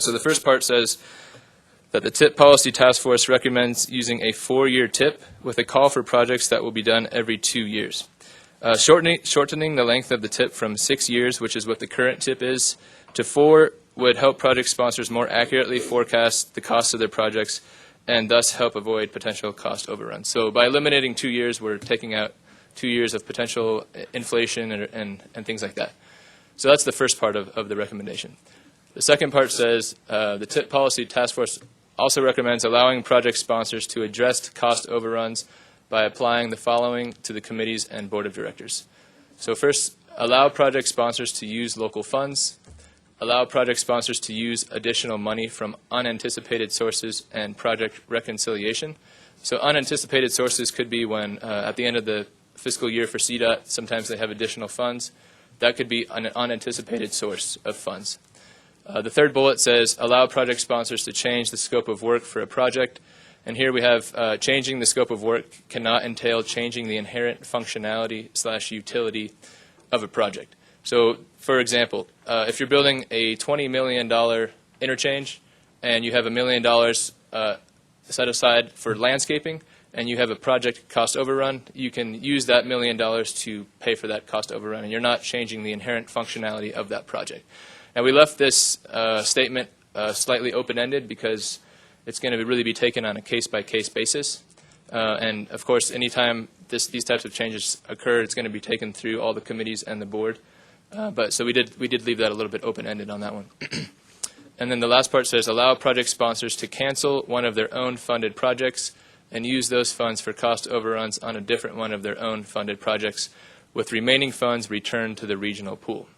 So the first part says that the TIP Policy Task Force recommends using a 4-year TIP with a call for projects that will be done every 2 years. Shortening the length of the TIP from 6 years, which is what the current TIP is, to 4 would help project sponsors more accurately forecast the cost of their projects and thus help avoid potential cost overruns. So by eliminating 2 years, we're taking out 2 years of potential inflation and things like that. So that's the first part of the recommendation. The second part says the TIP Policy Task Force also recommends allowing project sponsors to address cost overruns by applying the following to the committees and board of directors. So first, allow project sponsors to use local funds, allow project sponsors to use additional money from unanticipated sources and project reconciliation. So unanticipated sources could be when at the end of the fiscal year for CDOT, sometimes they have additional funds. That could be an unanticipated source of funds. The third bullet says, allow project sponsors to change the scope of work for a project. And here we have changing the scope of work cannot entail changing the inherent functionality / utility of a project. So, for example, if you're building a $20 million interchange and you have $1 million set aside for landscaping and you have a project cost overrun, you can use that $1 million to pay for that cost overrun, and you're not changing the inherent functionality of that project. Now, we left this statement slightly open-ended because it's going to really be taken on a case-by-case basis. And, of course, anytime these types of changes occur, it's going to be taken through all the committees and the board. So we did leave that a little bit open-ended on that one. And then the last part says, allow project sponsors to cancel one of their own funded projects and use those funds for cost overruns on a different one of their own funded projects, with remaining funds returned to the regional pool.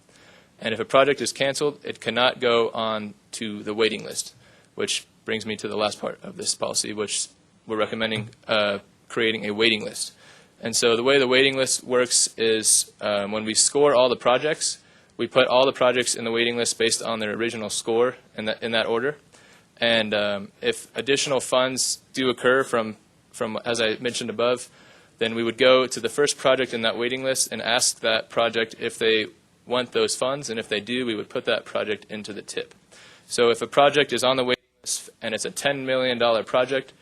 And if a project is canceled, it cannot go on to the waiting list, which brings me to the last part of this policy, which we're recommending creating a waiting list. And so the way the waiting list works is when we score all the projects, we put all the projects in the waiting list based on their original score in that order. And if additional funds do occur from, as I mentioned above, then we would go to the first project in that waiting list and ask that project if they want those funds, and if they do, we would put that project into the TIP. So if a project is on the waiting list and it's a $10 million project,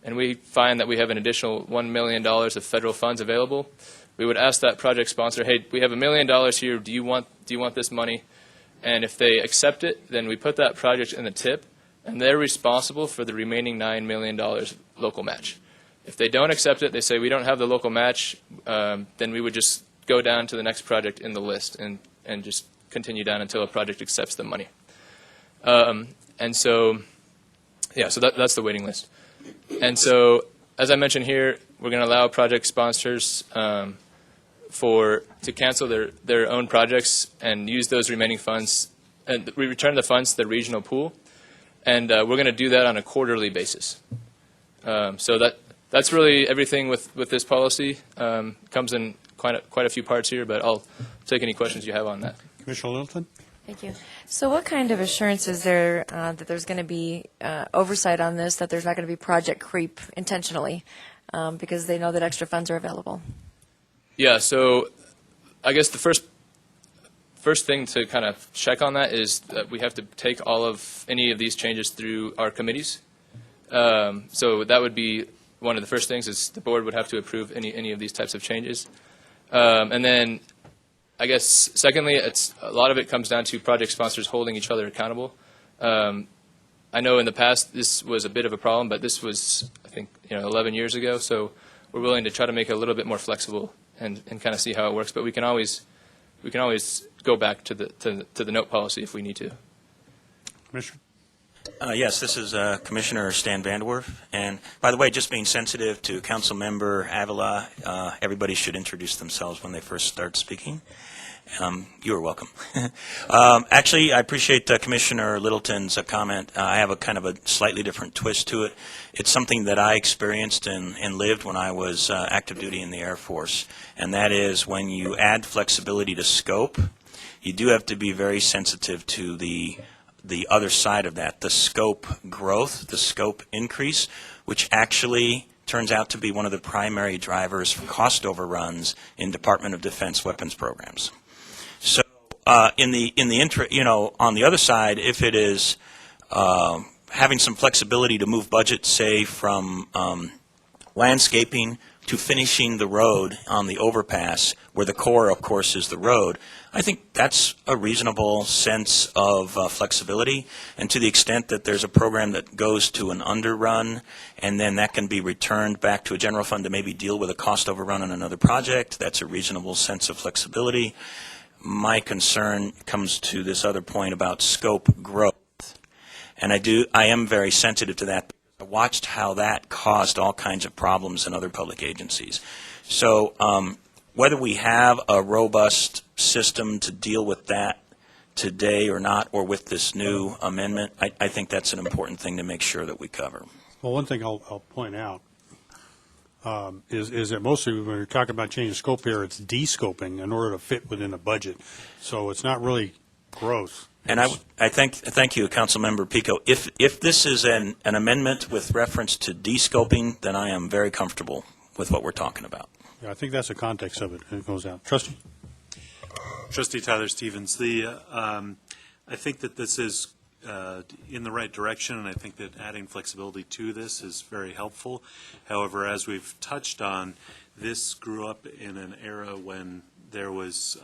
and we find that we have an additional $1 million of federal funds available, we would ask that project sponsor, hey, we have $1 million here, do you want this money? And if they accept it, then we put that project in the TIP, and they're responsible for the remaining $9 million local match. If they don't accept it, they say we don't have the local match, then we would just go down to the next project in the list and just continue down until a project accepts the money. And so, yeah, so that's the waiting list. And so, as I mentioned here, we're going to allow project sponsors to cancel their own projects and use those remaining funds, and we return the funds to the regional pool. And we're going to do that on a quarterly basis. So that's really everything with this policy. Comes in quite a few parts here, but I'll take any questions you have on that. Commissioner Littleton? Thank you. So what kind of assurance is there that there's going to be oversight on this, that there's not going to be project creep intentionally because they know that extra funds are available? Yeah, so I guess the first thing to kind of check on that is that we have to take any of these changes through our committees. So that would be one of the first things, is the board would have to approve any of these types of changes. And then I guess secondly, a lot of it comes down to project sponsors holding each other accountable. I know in the past this was a bit of a problem, but this was, I think, 11 years ago. So we're willing to try to make it a little bit more flexible and kind of see how it works. But we can always go back to the note policy if we need to. Commissioner? Yes, this is Commissioner Stan Vanderwerf. And by the way, just being sensitive to Council Member Avila, everybody should introduce themselves when they first start speaking. You are welcome. Actually, I appreciate Commissioner Littleton's comment. I have a kind of a slightly different twist to it. It's something that I experienced and lived when I was active duty in the Air Force, and that is when you add flexibility to scope, you do have to be very sensitive to the other side of that, the scope growth, the scope increase, which actually turns out to be one of the primary drivers for cost overruns in Department of Defense weapons programs. So on the other side, if it is having some flexibility to move budget, say, from landscaping to finishing the road on the overpass, where the core, of course, is the road, I think that's a reasonable sense of flexibility. And to the extent that there's a program that goes to an underrun, and then that can be returned back to a general fund to maybe deal with a cost overrun on another project, that's a reasonable sense of flexibility. My concern comes to this other point about scope growth. And I am very sensitive to that. watched how that caused all kinds of problems in other public agencies. So whether we have a robust system to deal with that today or not, or with this new amendment, I think that's an important thing to make sure that we cover. Well, one thing I'll point out is that mostly when we're talking about changing scope here, it's de-scoping in order to fit within a budget. So it's not really growth. And I thank you, Councilmember Pico. If this is an amendment with reference to de-scoping, then I am very comfortable with what we're talking about. Yeah, I think that's the context of it. It goes out. Trustee? Trustee Tyler Stevens, I think that this is in the right direction, and I think that adding flexibility to this is very helpful. However, as we've touched on, this grew up in an era when there was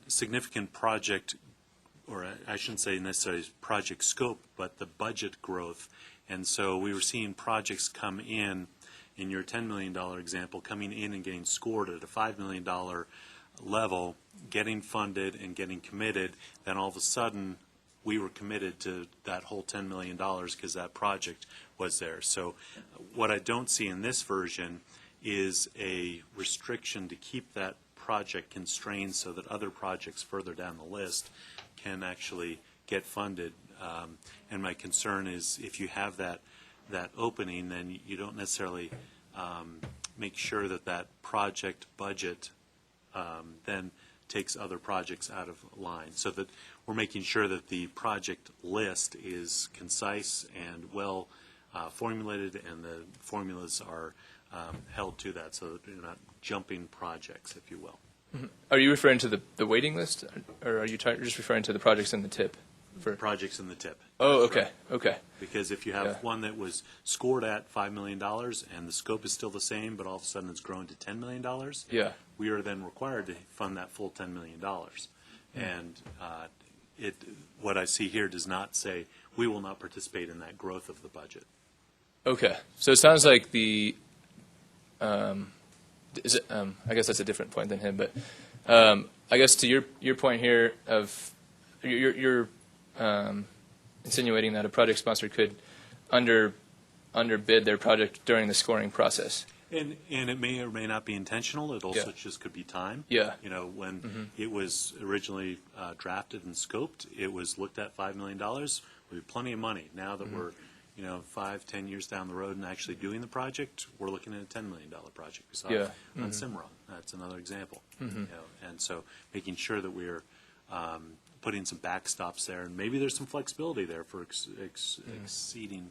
significant project, or I shouldn't say necessarily project scope, but the budget growth. And so we were seeing projects come in your $10 million example, coming in and getting scored at a $5 million level, getting funded and getting committed. Then all of a sudden, we were committed to that whole $10 million because that project was there. So what I don't see in this version is a restriction to keep that project constrained so that other projects further down the list can actually get funded. And my concern is if you have that opening, then you don't necessarily make sure that that project budget then takes other projects out of line, so that we're making sure that the project list is concise and well formulated, and the formulas are held to that, so that you're not jumping projects, if you will. Mm-hmm. Are you referring to the waiting list, or are you just referring to the projects in the TIP? For projects in the TIP. Oh, okay, okay. Because if you have one that was scored at $5 million and the scope is still the same, but all of a sudden it's grown to $10 million, we are then required to fund that full $10 million. And what I see here does not say we will not participate in that growth of the budget. Okay, so it sounds like I guess that's a different point than him, but I guess to your point here of you're insinuating that a project sponsor could underbid their project during the scoring process. And it may or may not be intentional. It also just could be time. Yeah. You know, when it was originally drafted and scoped, it was looked at $5 million. We have plenty of money. Now that we're 5-10 years down the road and actually doing the project, we're looking at a $10 million project. We saw it on Cimarron. That's another example. You know, and so making sure that we're putting some backstops there, and maybe there's some flexibility there for exceeding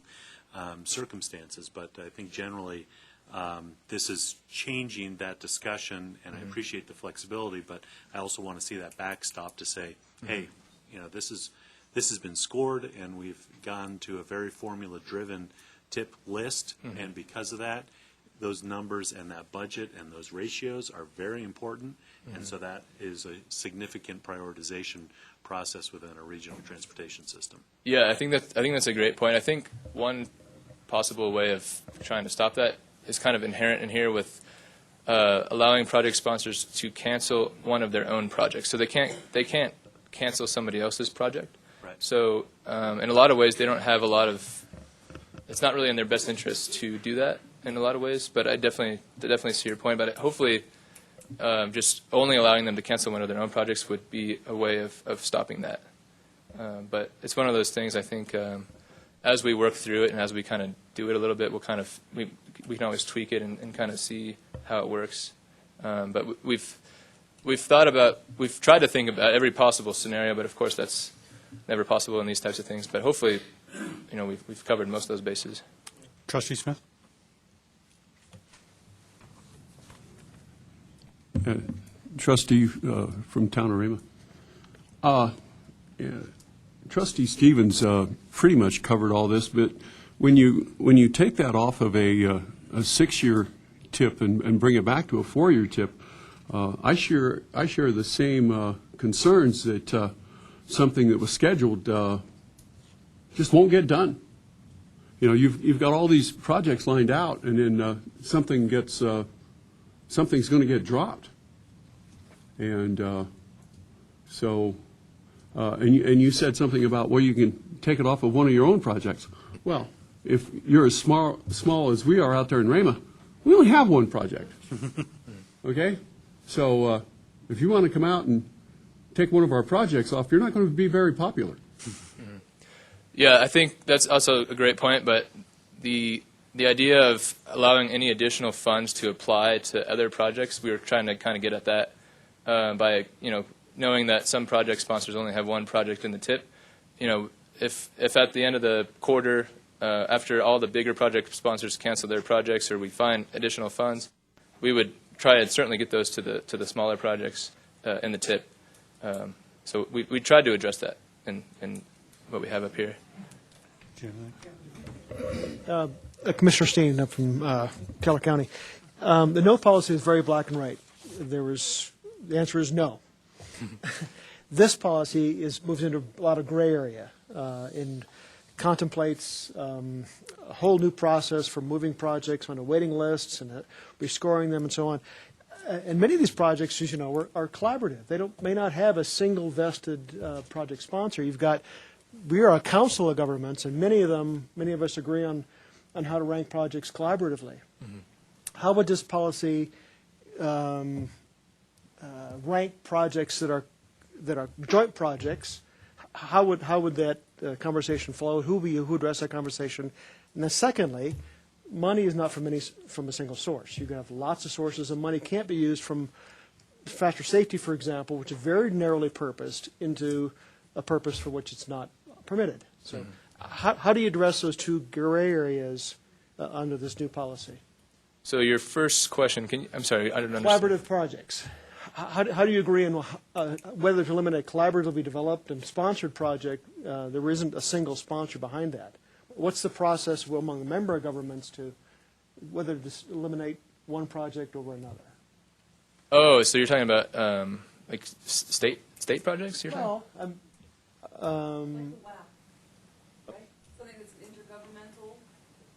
circumstances. But I think generally this is changing that discussion, and I appreciate the flexibility, but I also want to see that backstop to say, hey, this has been scored, and we've gone to a very formula-driven TIP list, and because of that, those numbers and that budget and those ratios are very important, and so that is a significant prioritization process within a regional transportation system. Yeah, I think that's a great point. I think one possible way of trying to stop that is kind of inherent in here with allowing project sponsors to cancel one of their own projects. So they can't cancel somebody else's project. Right. So in a lot of ways, they don't have a lot of. It's not really in their best interest to do that in a lot of ways. But I definitely see your point. But hopefully, just only allowing them to cancel one of their own projects would be a way of stopping that. But it's one of those things. I think as we work through it and as we kind of do it a little bit, we can always tweak it and kind of see how it works. But we've tried to think about every possible scenario, but of course that's never possible in these types of things. But hopefully, we've covered most of those bases. Trustee Smith? Trustee from Town of Rama. Trustee Stevens pretty much covered all this, but when you take that off of a 6-year tip and bring it back to a 4-year tip, I share the same concerns that something that was scheduled just won't get done. You've got all these projects lined out, and then something's going to get dropped, and and you said something about, well, you can take it off of one of your own projects. Well, if you're as small as we are out there in Rama, we only have one project. Okay? So if you want to come out and take one of our projects off, you're not going to be very popular. Yeah, I think that's also a great point, but the idea of allowing any additional funds to apply to other projects, we were trying to kind of get at that by, knowing that some project sponsors only have one project in the tip. If at the end of the quarter, after all the bigger project sponsors cancel their projects or we find additional funds, we would try and certainly get those to the smaller projects in the tip. So we tried to address that in what we have up here. Commissioner Steen up from Keller County. The no policy is very black and white. The answer is no. This policy moves into a lot of gray area and contemplates a whole new process for moving projects onto waiting lists and rescoring them and so on. And many of these projects, as you know, are collaborative. They may not have a single vested project sponsor. We are a council of governments, and many of us agree on how to rank projects collaboratively. Mm-hmm. How would this policy rank projects that are joint projects? How would that conversation flow? Who address that conversation? And then secondly, money is not from a single source. You can have lots of sources, and money can't be used from faster safety, for example, which is very narrowly purposed, into a purpose for which it's not permitted. So how do you address those two gray areas under this new policy? So your first question, I'm sorry, I don't understand. Collaborative projects. How do you agree on whether to eliminate a collaboratively developed and sponsored project? There isn't a single sponsor behind that. What's the process among the member governments to whether to eliminate one project over another? Oh, so you're talking about like state projects? You're well, talking? Something that's intergovernmental.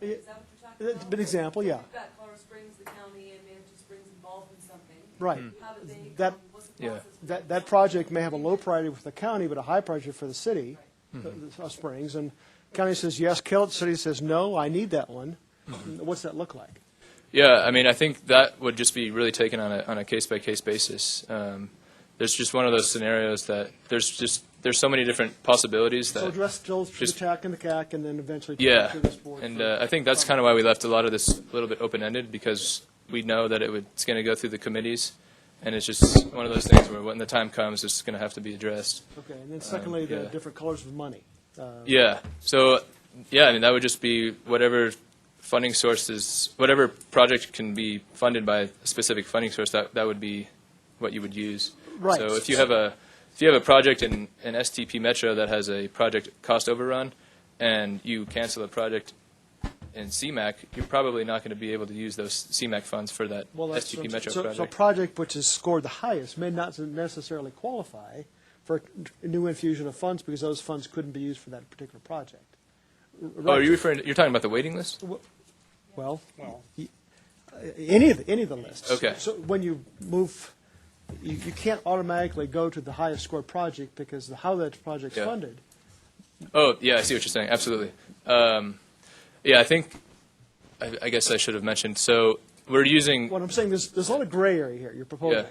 Is that what you're talking about? It's an example, yeah. You've got Colorado Springs, the county, and Manatee Springs involved in something. Right. How do they? What's the Yeah. process? That project may have a low priority for the county, but a high priority for the city, Springs. And the county says yes, kill it. The city says no, I need that one. What's that look like? Yeah, I mean, I think that would just be really taken on a case-by-case basis. There's just one of those scenarios that there's so many different possibilities that. So address through the TAC and the CAC, and then eventually Yeah, to this board. and I think that's kind of why we left a lot of this a little bit open-ended, because we know that it's going to go through the committees, and it's just one of those things where when the time comes, it's going to have to be addressed. Okay, and then secondly, the different colors of money. Yeah. So, I mean, that would just be whatever funding sources, whatever project can be funded by a specific funding source, that would be what you would use. Right. So if you have a project in STP Metro that has a project cost overrun, and you cancel a project in CMAQ, you're probably not going to be able to use those CMAQ funds for that STP Metro project. So a project which has scored the highest may not necessarily qualify for a new infusion of funds because those funds couldn't be used for that particular project. Right. Oh, are you referring? You're talking about the waiting list? Well, any of the lists. Okay. So when you move, you can't automatically go to the highest scored project because how that project's funded. Oh, yeah, I see what you're saying. Absolutely. Yeah, I think, I guess I should have mentioned. So we're using. What I'm saying, there's a lot of gray area here you're proposing.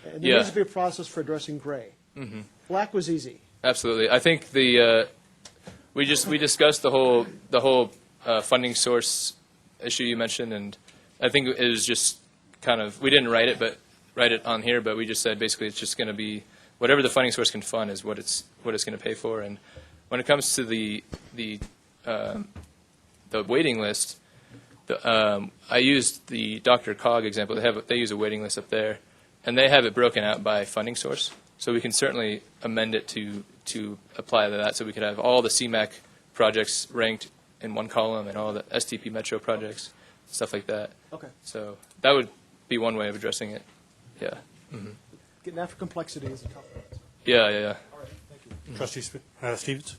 Yeah. And there needs to be a process for addressing gray. Mm-hmm. Black was easy. Absolutely. I think we discussed the whole funding source issue you mentioned, and I think it was just kind of, we didn't write it on here, but we just said basically it's just going to be whatever the funding source can fund is what it's going to pay for. And when it comes to the waiting list, I used the Dr. Cog example. They use a waiting list up there, and they have it broken out by funding source. So we can certainly amend it to apply to that. So we could have all the CMAQ projects ranked in one column and all the STP Metro projects, stuff like that. Okay. So that would be one way of addressing it. Yeah. Mm-hmm. Getting after complexity is a tough one. Yeah. All right, thank you. Trustee Stevens?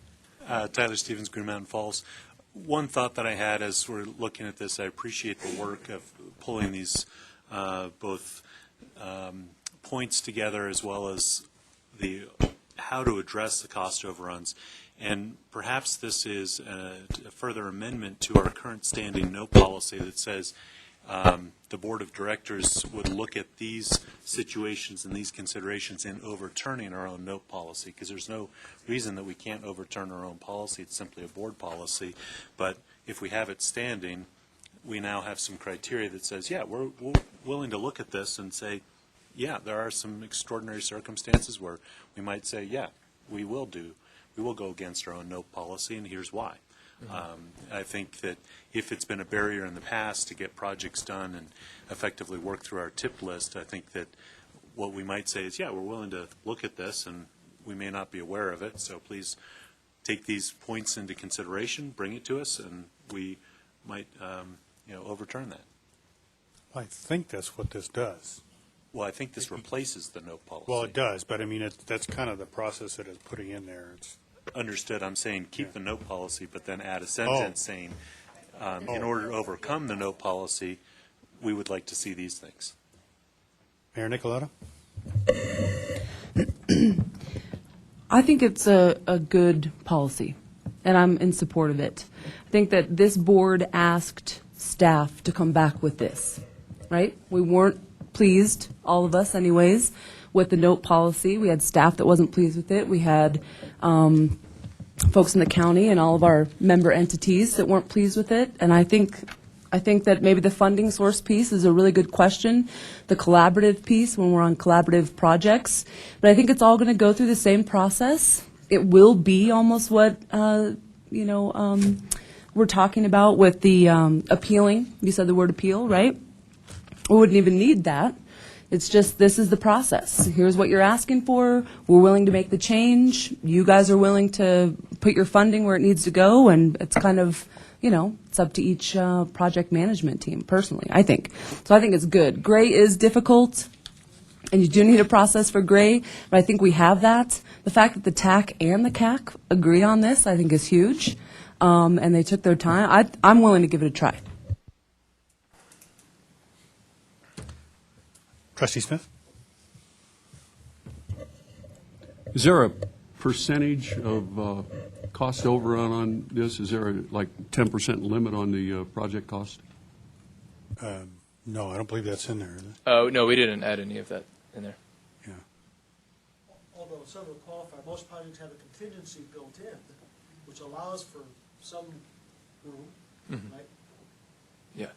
Tyler Stevens, Green Mountain Falls. One thought that I had as we're looking at this, I appreciate the work of pulling these both points together as well as how to address the cost overruns. And perhaps this is a further amendment to our current standing no policy that says the Board of Directors would look at these situations and these considerations in overturning our own note policy, because there's no reason that we can't overturn our own policy. It's simply a board policy. But if we have it standing, we now have some criteria that says, yeah, we're willing to look at this and say, yeah, there are some extraordinary circumstances where we might say, yeah, we will go against our own note policy, and here's why. I think that if it's been a barrier in the past to get projects done and effectively work through our tip list, I think that what we might say is, yeah, we're willing to look at this, and we may not be aware of it, so please take these points into consideration, bring it to us, and we might overturn that. I think that's what this does. Well, I think this replaces the note policy. Well, it does, but I mean, that's kind of the process that it's putting in there. It's Understood. I'm saying keep the note policy, but then add a sentence saying, in order to overcome the note policy, we would like to see these things. Mayor Nicoletta? I think it's a good policy, and I'm in support of it. I think that this board asked staff to come back with this, right? We weren't pleased, all of us anyways, with the note policy. We had staff that wasn't pleased with it. We had folks in the county and all of our member entities that weren't pleased with it. And I think that maybe the funding source piece is a really good question, the collaborative piece when we're on collaborative projects. But I think it's all going to go through the same process. It will be almost what, we're talking about with the appealing. You said the word appeal, right? We wouldn't even need that. It's just, this is the process. Here's what you're asking for. We're willing to make the change. You guys are willing to put your funding where it needs to go, and it's kind of, it's up to each project management team, personally, I think. So I think it's good. Gray is difficult, and you do need a process for gray, but I think we have that. The fact that the TAC and the CAC agreed on this, I think, is huge, and they took their time. I'm willing to give it a try. Trustee Smith? Is there a percentage of cost overrun on this? Is there a 10% limit on the project cost? No, I don't believe that's in there, is it? Oh, no, we didn't add any of that in there. Although some will qualify, most projects have a contingency built in, which allows for some room, right? Yeah.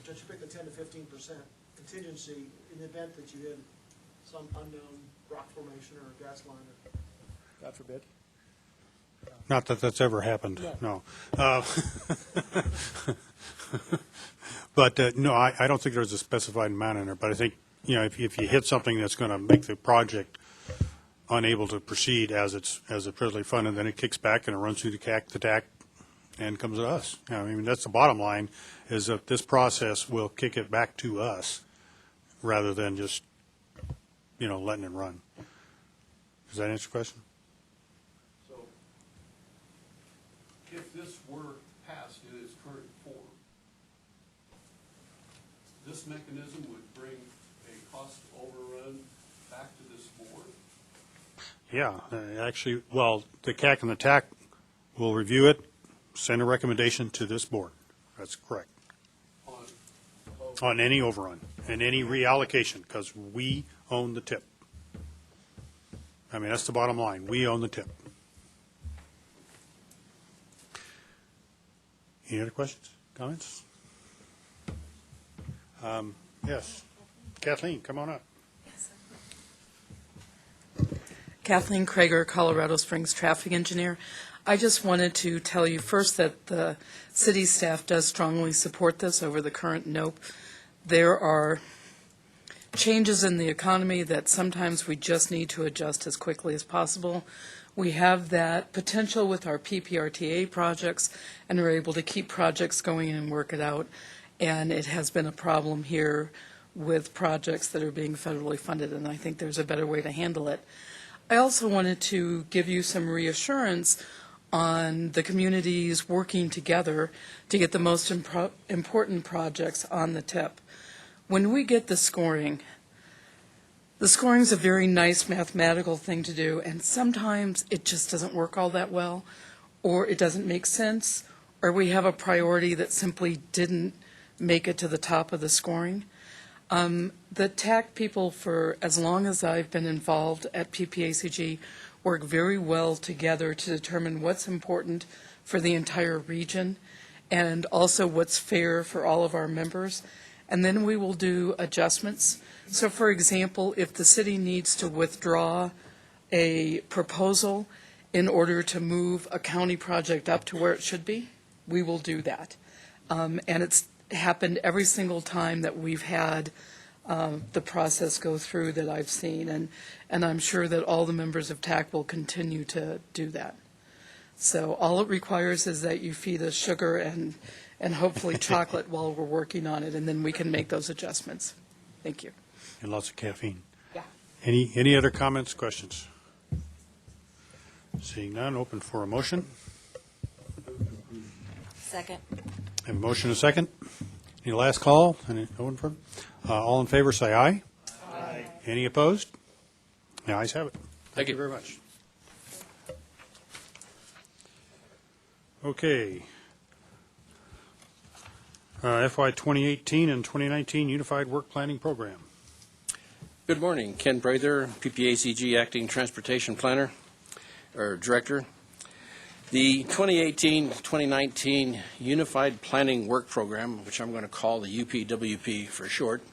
Just you pick the 10 to 15% contingency in the event that you hit some unknown rock formation or a gas line, or, God forbid. Not that that's ever happened, no. But, no, I don't think there's a specified amount in there, but I think, if you hit something that's going to make the project unable to proceed as it's presently funded, then it kicks back and it runs through the CAC, the TAC, and comes to us. I mean, that's the bottom line, is that this process will kick it back to us rather than just, letting it run. Does that answer your question? So if this were passed in its current form, this mechanism would bring a cost overrun back to this board? Yeah, actually, well, the CAC and the TAC will review it, send a recommendation to this board. That's correct. On any overrun and any reallocation, because we own the tip. I mean, that's the bottom line. We own the tip. Any other questions, comments? Yes. Kathleen, come on up. Kathleen Krager, Colorado Springs traffic engineer. I just wanted to tell you first that the city staff does strongly support this over the current NOPE. There are changes in the economy that sometimes we just need to adjust as quickly as possible. We have that potential with our PPRTA projects, and we're able to keep projects going and work it out. And it has been a problem here with projects that are being federally funded, and I think there's a better way to handle it. I also wanted to give you some reassurance on the communities working together to get the most important projects on the tip. When we get the scoring The scoring is a very nice mathematical thing to do, and sometimes it just doesn't work all that well, or it doesn't make sense, or we have a priority that simply didn't make it to the top of the scoring. The TAC people, for as long as I've been involved at PPACG, work very well together to determine what's important for the entire region and also what's fair for all of our members. And then we will do adjustments. So, for example, if the city needs to withdraw a proposal in order to move a county project up to where it should be, we will do that. And it's happened every single time that we've had the process go through that I've seen, and I'm sure that all the members of TAC will continue to do that. So all it requires is that you feed us sugar and hopefully chocolate while we're working on it, and then we can make those adjustments. Thank you. And lots of caffeine. Yeah. Any other comments, questions? Seeing none, open for a motion. Second. Have a motion and a second. Any last call? All in favor, say aye. Aye. Any opposed? The ayes have it. Thank you very much. Okay. FY 2018 and 2019 Unified Work Planning Program. Good morning. Ken Prather, PPACG Acting Transportation Planner, or Director. The 2018-2019 Unified Planning Work Program, which I'm going to call the UPWP for short,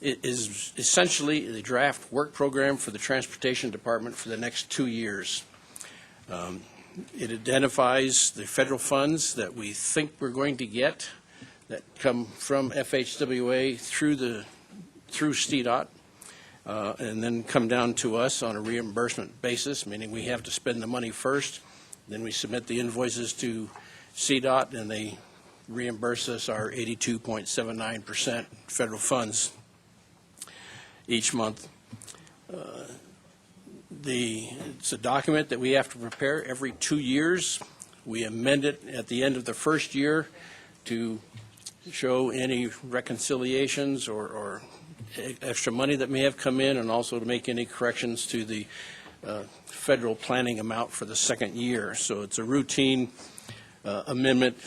is essentially the draft work program for the Transportation Department for the next 2 years. It identifies the federal funds that we think we're going to get that come from FHWA through CDOT, and then come down to us on a reimbursement basis, meaning we have to spend the money first, then we submit the invoices to CDOT, and they reimburse us our 82.79% federal funds each month. It's a document that we have to prepare every 2 years. We amend it at the end of the first year to show any reconciliations or extra money that may have come in, and also to make any corrections to the federal planning amount for the second year. So it's a routine amendment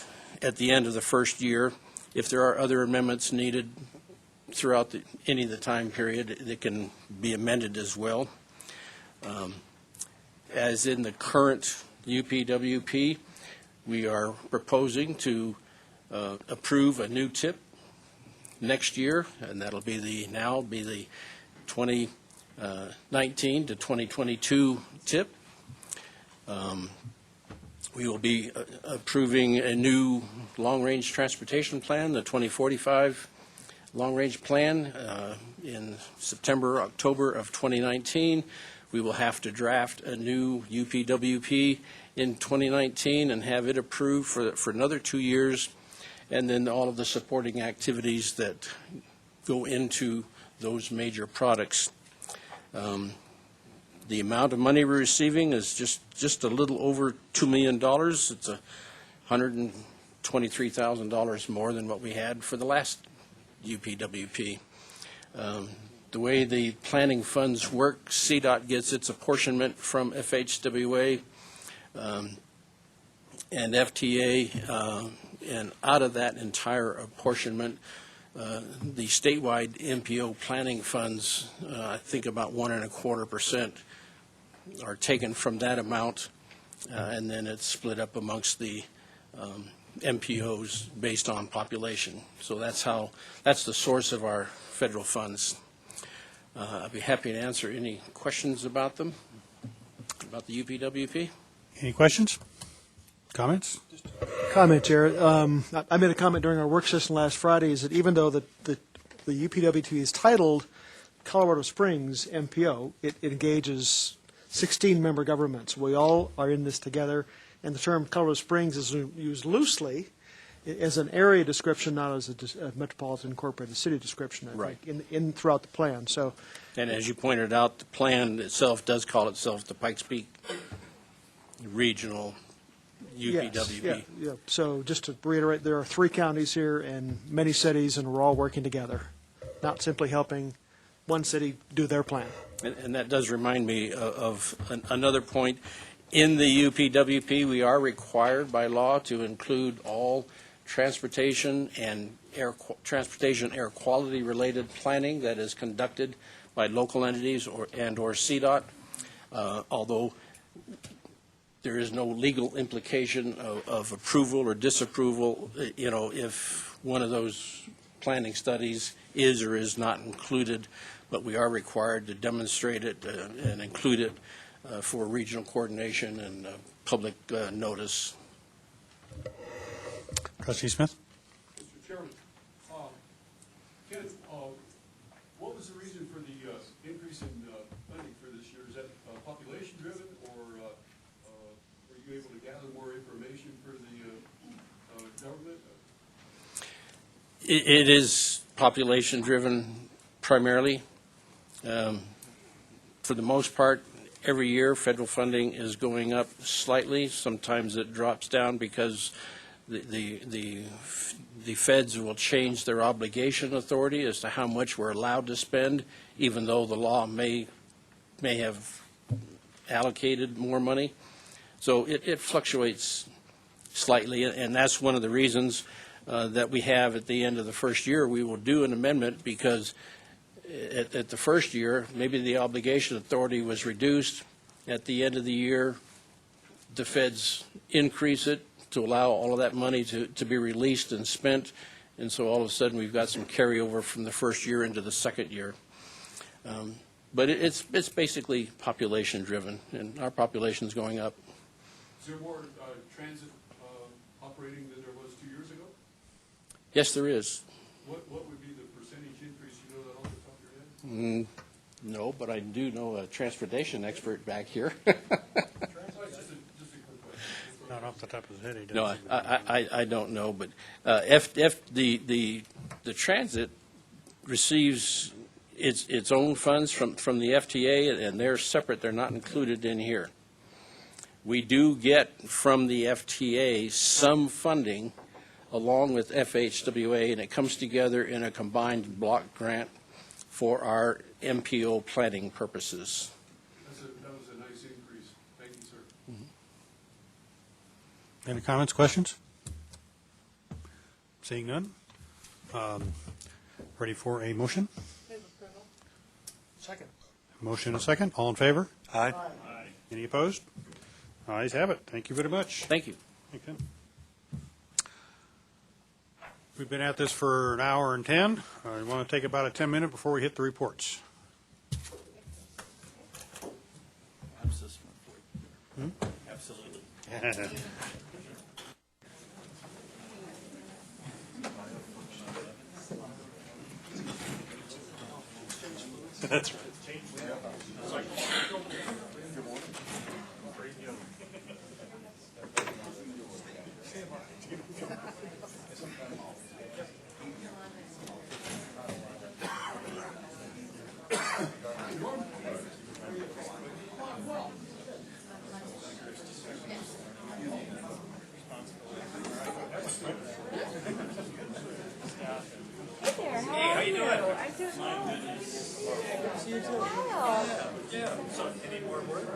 at the end of the first year. If there are other amendments needed throughout any of the time period, they can be amended as well. As in the current UPWP, we are proposing to approve a new tip next year, and that'll be the 2019 to 2022 tip. We will be approving a new long-range transportation plan, the 2045 long-range plan, in September, October of 2019. We will have to draft a new UPWP in 2019 and have it approved for another 2 years, and then all of the supporting activities that go into those major products. The amount of money we're receiving is just a little over $2 million. It's $123,000 more than what we had for the last UPWP. The way the planning funds work, CDOT gets its apportionment from FHWA and FTA, and out of that entire apportionment, the statewide MPO planning funds, I think about 1.25% are taken from that amount, and then it's split up amongst the MPOs based on population. So that's the source of our federal funds. I'd be happy to answer any questions about them, about the UPWP. Any questions? Comments? Comment, Chair. I made a comment during our work session last Friday, is that even though the UPWP is titled Colorado Springs MPO, it engages 16 member governments. We all are in this together, and the term Colorado Springs is used loosely as an area description, not as a metropolitan incorporated city description, I think, in throughout the plan. So, and as you pointed out, the plan itself does call itself the Pikes Peak Regional UPWP. Yes, yeah. So just to reiterate, there are 3 counties here and many cities, and we're all working together, not simply helping one city do their plan. And that does remind me of another point. In the UPWP, we are required by law to include all transportation and air quality related planning that is conducted by local entities or CDOT. Although there is no legal implication of approval or disapproval, if one of those planning studies is or is not included, but we are required to demonstrate it and include it for regional coordination and public notice. Trustee Smith? Mr. Chairman, Ken, what was the reason for the increase in funding for this year? Is that population driven, or were you able to gather more information for the government? It is population driven primarily. For the most part, every year federal funding is going up slightly. Sometimes it drops down because the feds will change their obligation authority as to how much we're allowed to spend, even though the law may have allocated more money. So it fluctuates slightly, and that's one of the reasons that we have at the end of the first year, we will do an amendment, because at the first year, maybe the obligation authority was reduced. At the end of the year, the feds increase it to allow all of that money to be released and spent. And so all of a sudden, we've got some carryover from the first year into the second year. But it's basically population driven, and our population is going up. Is there more transit operating than there was 2 years ago? Yes, there is. What would be the percentage increase? You know that off the top of your head? No, but I do know a transportation expert back here. Not off the top of his head, he does. No, I don't know, but if the transit receives its own funds from the FTA, and they're separate, they're not included in here. We do get from the FTA some funding along with FHWA, and it comes together in a combined block grant for our MPO planning purposes. That was a nice increase. Thank you, sir. Any comments, questions? Seeing none. Ready for a motion? Second. Motion and a second. All in favor? Aye. Any opposed? Ayes have it. Thank you very much. Thank you. Okay. We've been at this for an hour and 10. I want to take about a 10-minute before we hit the reports. Absolutely. That's right. Hey, how you doing? I'm doing well. You too. Wow. Yeah. So, any more work?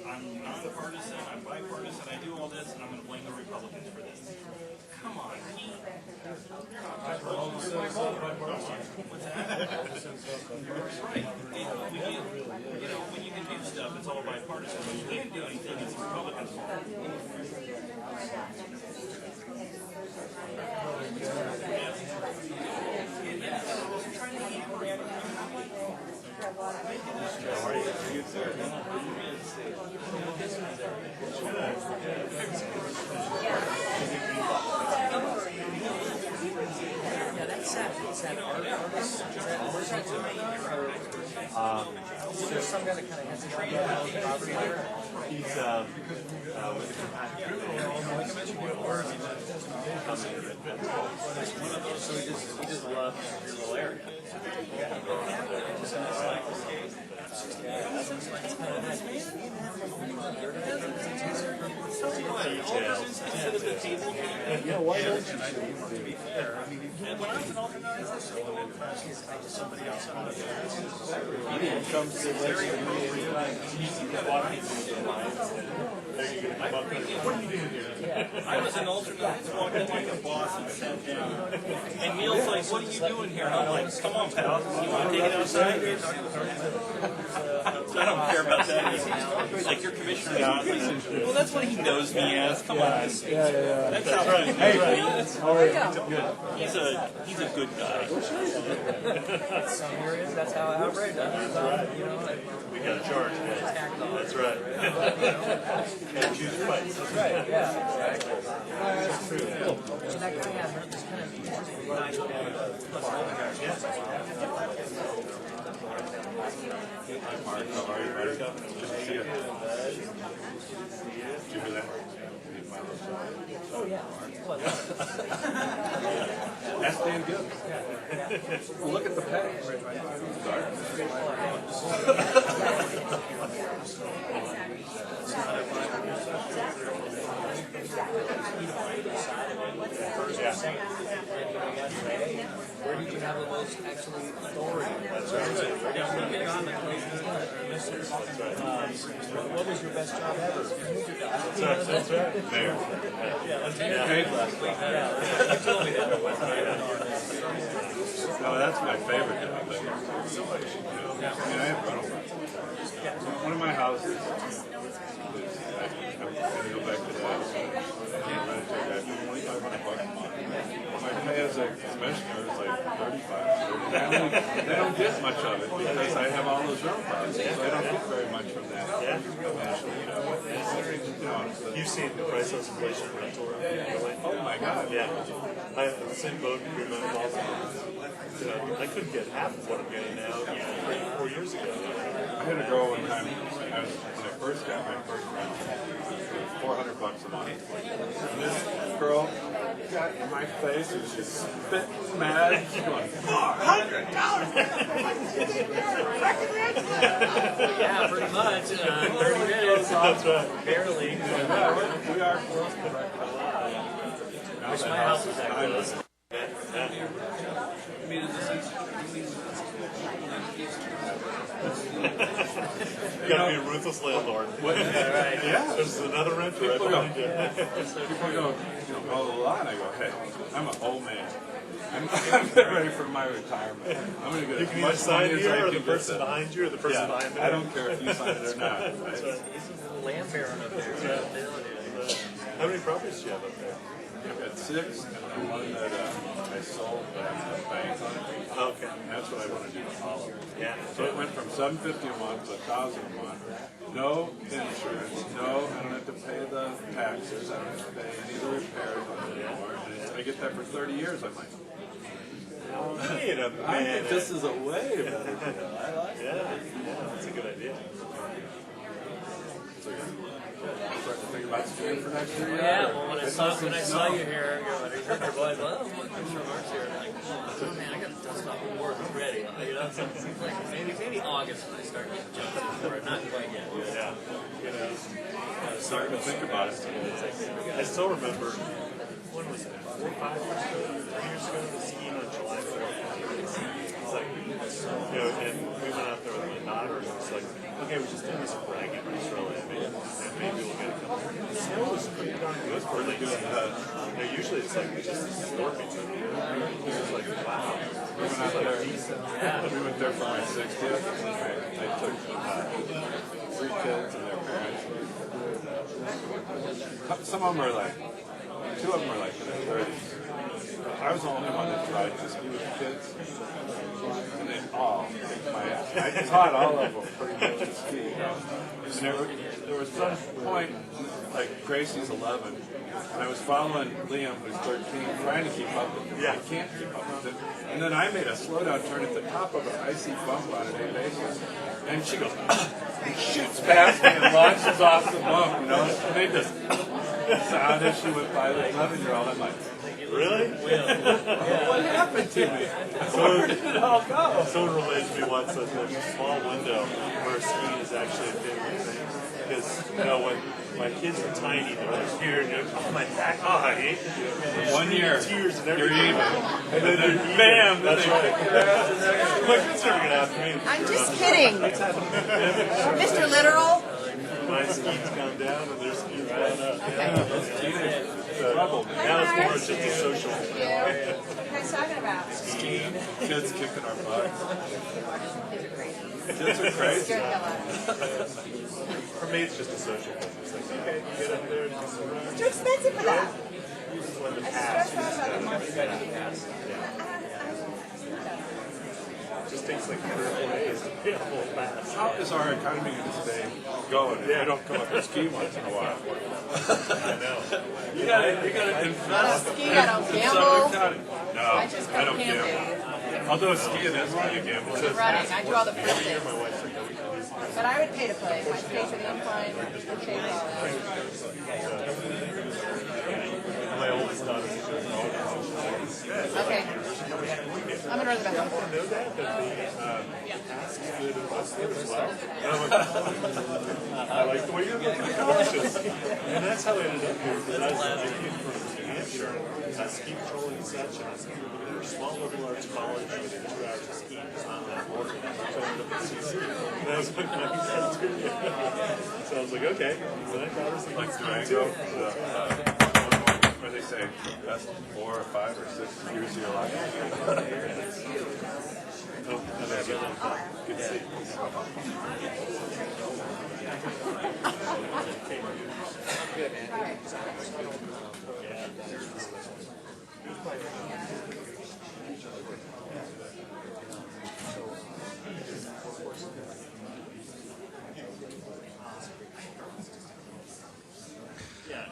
I'm nonpartisan, I'm bipartisan, I do all this, and I'm going to blame the Republicans for this. Come on. What's that? Right. When you can do stuff, it's all bipartisan. When you can't do anything, it's Republicans' fault. There's some guy that kind of has to try He's so he just loves your little area. Yeah, why don't you? To be fair, I mean, when I was an organizer, somebody else comes to the very easy to walk into the lines. What are you doing here? I was an alternate. I just walked in like a boss and sat down. And Neil's like, "What are you doing here?" And I'm like, "Come on, pal. You want to take it outside?" I don't care about that. He's like, "You're commissioner now." Well, that's what he knows me as. Come on. Yeah. That's right. Hey, he's a good guy. So here he is. That's how I operate. You know, we got to charge. That's right. Can't choose fights. That's right. Yeah. Exactly. That's true. So that guy had this kind of nice Hi, Mark. How are you, buddy? Good to see you. Give me that. Oh, yeah. That's damn good. Well, look at the pay. Where did you have the most actually authority? That's right. What was your best job ever? That's right. Mayor. Yeah, paid last week. Yeah, you told me that. No, that's my favorite job. I mean, I have rental property. One of my houses, I'm going to go back to that. I rent it to a guy for $2,500 a month. My pay as a commissioner is like $35. They don't get much of it because I have all those rental properties, so I don't get very much from that. You've seen the price of inflation in rental really? Oh my God. Yeah. I have the same boat in your also. I couldn't get half of what I'm getting now 4 years ago. I had a girl one time, when I first got my first rental, it was $400 a month. And this girl got in my face and she's spitting mad. She's going, $400! Yeah, pretty much. 30 minutes. That's right. Barely. We are close to record. Wish my house was that close. You gotta be a ruthless landlord. Right. Yeah. There's another renter right behind you. People go, blah, blah, blah, and I go, hey, I'm an old man. I'm getting ready for my retirement. I'm going to get You as can much either sign money as here I or can the get person that. behind you or the person behind me. I don't care if you sign it or not. Right? That's right. He's a land baron up there. How many properties do you have up there? I've got 6, and the one that I sold the bank on it. Okay. And that's what I want to do to follow. Yeah. So it went from $750 a month to $1,000 a month. No insurance. No, I don't have to pay the taxes. I don't have to pay any of the repairs on it anymore. And I get that for 30 years. I'm like, Wait a minute. I think this is a way better deal. I like it. Yeah, that's a good idea. Starting to think about staying for next year. Yeah, well, when I saw you here, I heard your voice, well, Commissioner Mark's here, and like, oh man, I got to dust off the work already. You know, so it seems like maybe August when I start getting jumped for it. Not quite yet. Yeah. You know, Starting to think about it. I still remember, when was it, 4 or 5 years ago, the skiing on July 4th. It's like, you know, and we went out there with my daughter, and it's like, okay, we're just doing this for bragging rights, really. I mean, and maybe we'll get a couple. The snow was pretty darn good for really good. Usually it's like just slurping. It was like, wow. We went out there. We went there for my 60th. I took 3 kids some of them are like, 2 of them are like in their 30s. I was the only one that tried to ski with the kids. And they all kicked my ass. I taught all of them pretty much to ski. And there was some point, like Gracie's 11, and I was following Liam, who's 13, trying to keep up with him. I can't keep up with him. And then I made a slowdown turn at the top of an icy bump on an A basis. And she goes, and shoots past me and launches off the bump, you know? And made this sound as she went by the 11-year-old. I'm like, really? What happened to me? Where did it all go? Someone related to me once that there's a small window where skiing is actually a family thing. Because, you know, when my kids were tiny, they were like here, and oh, my back, oh, I hate it. 1 year. Tears and You're everything. even. And then they're even. Bam! That's right. My kids are going to have me. I'm just kidding. Mr. Literal. My ski's gone down and their ski's gone up. Trouble. Now it's more just a social. What are you guys talking about? Skiing. Kids kicking our butts. Kids Kids are crazy. Scared the hell out of me. For me, it's just a social thing. It's like, okay, you get up there and do some runs. It's too expensive for that. When the I pass, stress out about the money. just takes like 3 or 4 days to pay a whole pass. How is our economy going to stay going if you don't come up and ski once in a while? I know. You gotta invest Ski, in I don't gamble. Southern County. No, I just I go don't camping. gamble. Although skiing is kind of gamble. Running, I do all the fun Every year things. my wife's like, oh, we should do something. But I would pay to play. I'd pay for the incline, the shade all that. My oldest daughter is just Okay. I'm gonna run the back. know that the task is good at wrestling as well. I like the way you're looking cautious. And that's how I ended up here, because I came from New Hampshire, I ski patrolling and such, and I ski with a small liberal arts college within 2 hours of skiing. It's not that hard. So I ended up at CC. And that was my criteria. So I was like, okay. So that daughter's like skiing too. Where they say best 4 or 5 or 6 years of your life. Oh, and I get it. Good to see.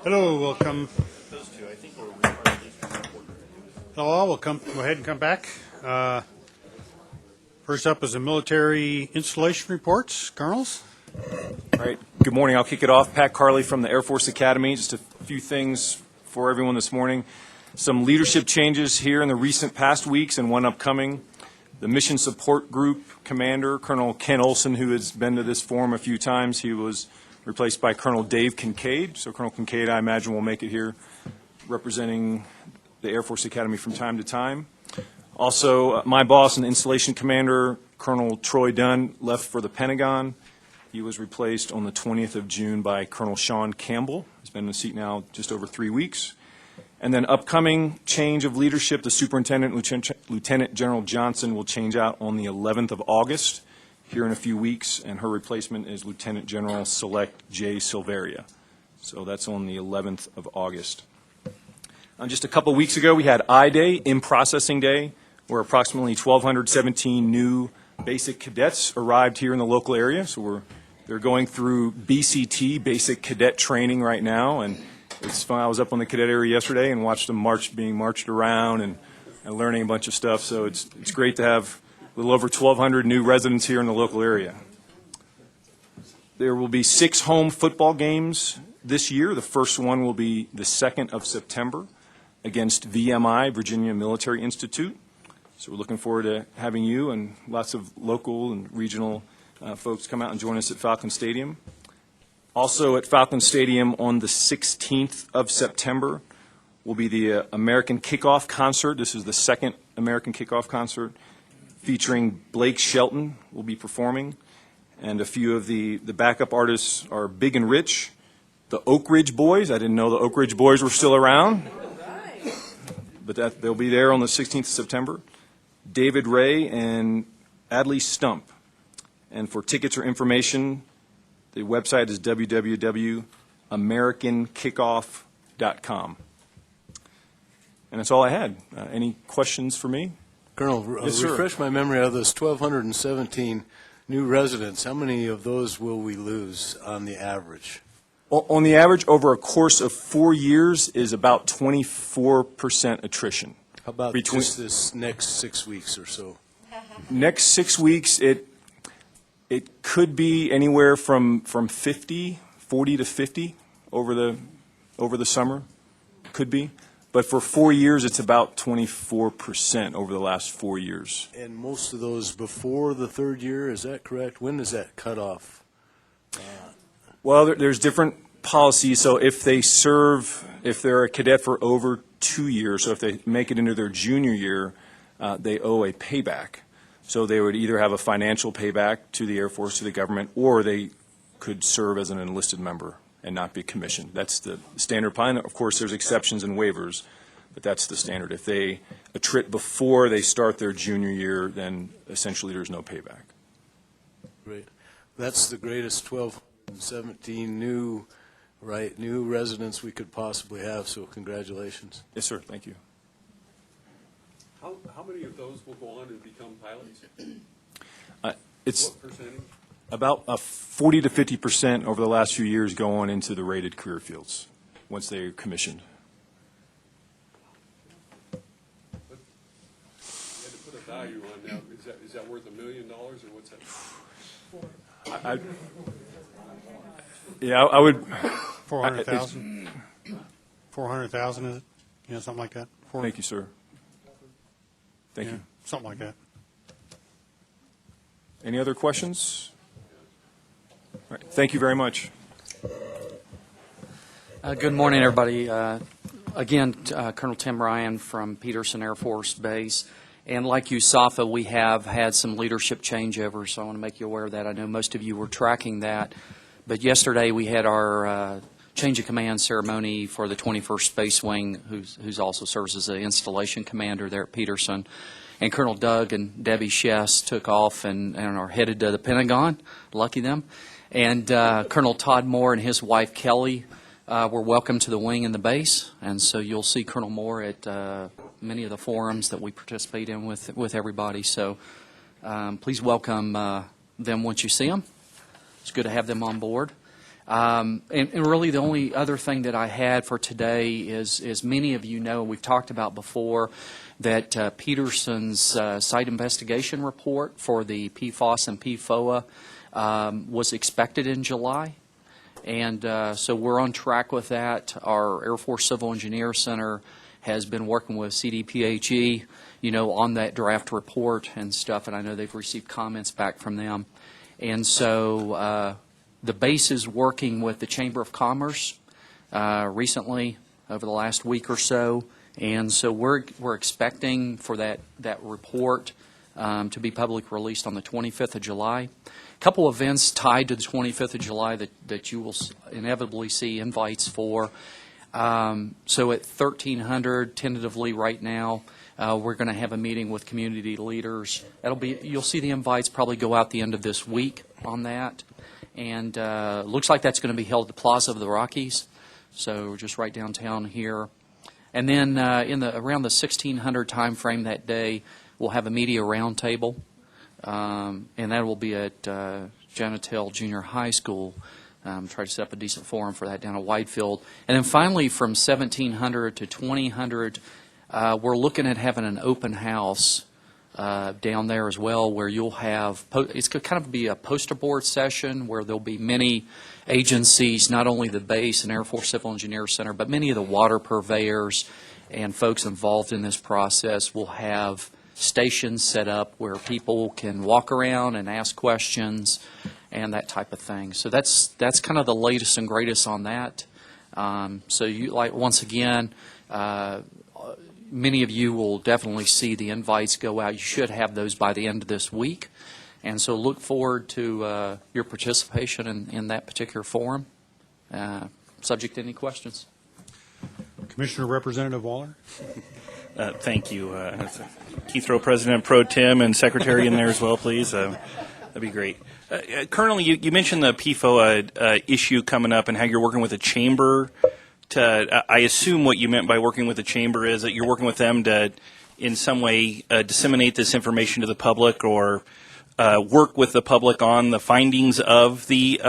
Hello, welcome. Those two, I think we're part of this report. Hello, we'll go ahead and come back. First up is the military installation reports. Colonels? All right. Good morning. I'll kick it off. Pat Carley from the Air Force Academy. Just a few things for everyone this morning. Some leadership changes here in the recent past weeks and one upcoming. The Mission Support Group Commander, Colonel Ken Olson, who has been to this forum a few times, he was replaced by Colonel Dave Kincaid. So Colonel Kincaid, I imagine, will make it here representing the Air Force Academy from time to time. Also, my boss and installation commander, Colonel Troy Dunn, left for the Pentagon. He was replaced on the 20th of June by Colonel Sean Campbell. He's been in the seat now just over 3 weeks. And then upcoming change of leadership, the Superintendent, Lieutenant General Johnson, will change out on the 11th of August, here in a few weeks, and her replacement is Lieutenant General Select Jay Silveria. So that's on the 11th of August. Just a couple weeks ago, we had I-Day, In-Processing Day, where approximately 1,217 new basic cadets arrived here in the local area. So they're going through BCT, Basic Cadet Training, right now, and it's fun. I was up on the cadet area yesterday and watched them being marched around and learning a bunch of stuff. So it's great to have a little over 1,200 new residents here in the local area. There will be 6 home football games this year. The first one will be the 2nd of September against VMI, Virginia Military Institute. So we're looking forward to having you and lots of local and regional folks come out and join us at Falcon Stadium. Also at Falcon Stadium on the 16th of September will be the American Kickoff Concert. This is the 2nd American Kickoff Concert featuring Blake Shelton will be performing. And a few of the backup artists are Big and Rich, the Oak Ridge Boys. I didn't know the Oak Ridge Boys were still around. But they'll be there on the 16th of September. David Ray and Adley Stump. And for tickets or information, the website is www.americankickoff.com. PPACG.com. And that's all I had. Any questions for me? Colonel, Yes, sir. refresh my memory of those 1,217 new residents. How many of those will we lose on the average? On the average, over a course of 4 years, is about 24% attrition. How about Between- just this next 6 weeks or so? Next 6 weeks, it could be anywhere from 40 to 50 over the summer, could be. But for 4 years, it's about 24% over the last 4 years. And most of those before the third year, is that correct? When does that cut off? Well, there's different policies. So if they're a cadet for over 2 years, so if they make it into their junior year, they owe a payback. So they would either have a financial payback to the Air Force, to the government, or they could serve as an enlisted member and not be commissioned. That's the standard plan. Of course, there's exceptions and waivers, but that's the standard. If they attrit before they start their junior year, then essentially there's no payback. Great. That's the greatest 1,217 new residents we could possibly have, so congratulations. Yes, sir. Thank you. How many of those will go on and become pilots? It's What percentage? about 40 to 50% over the last few years go on into the rated career fields once they're commissioned. You had to put a value on that. Is that worth $1 million or what's that? I would. 400,000? 400,000, is it? Yeah, something like that? Thank you, sir. Thank you. Something like that. Any other questions? All right. Thank you very much. Good morning, everybody. Again, Colonel Tim Ryan from Peterson Air Force Base. And like you, SAFA, we have had some leadership changeovers, so I want to make you aware of that. I know most of you were tracking that. But yesterday we had our change of command ceremony for the 21st Space Wing, who's also serves as the installation commander there at Peterson. And Colonel Doug and Debbie Shess took off and are headed to the Pentagon. Lucky them. And Colonel Todd Moore and his wife Kelly were welcomed to the wing and the base. And so you'll see Colonel Moore at many of the forums that we participate in with everybody. So please welcome them once you see them. It's good to have them on board. And really the only other thing that I had for today is many of you know, we've talked about before, that Peterson's site investigation report for the PFOS and PFOA was expected in July. And so we're on track with that. Our Air Force Civil Engineer Center has been working with PPACG, on that draft report and stuff, and I know they've received comments back from them. And so the base is working with the Chamber of Commerce recently, over the last week or so, and so we're expecting for that report to be publicly released on the 25th of July. A couple events tied to the 25th of July that you will inevitably see invites for. So at 1300, tentatively right now, we're going to have a meeting with community leaders. You'll see the invites probably go out the end of this week on that. And looks like that's going to be held at the Plaza of the Rockies, so just right downtown here. And then around the 1600 time frame that day, we'll have a media roundtable, and that will be at Janitel Junior High School. Try to set up a decent forum for that down at Whitefield. And then finally, from 1700 to 2000, we're looking at having an open house down there as well, where you'll have, it's going to kind of be a poster board session where there'll be many agencies, not only the base and Air Force Civil Engineer Center, but many of the water purveyors and folks involved in this process will have stations set up where people can walk around and ask questions and that type of thing. So that's kind of the latest and greatest on that. So once again, many of you will definitely see the invites go out. You should have those by the end of this week. And so look forward to your participation in that particular forum. Subject to any questions. Commissioner Representative Waller. Thank you. Keith Rowe, President Pro Tem, and Secretary in there as well, please. That'd be great. Colonel, you mentioned the PFOA issue coming up and how you're working with the Chamber I assume what you meant by working with the chamber is that you're working with them to, in some way, disseminate this information to the public or work with the public on the findings of the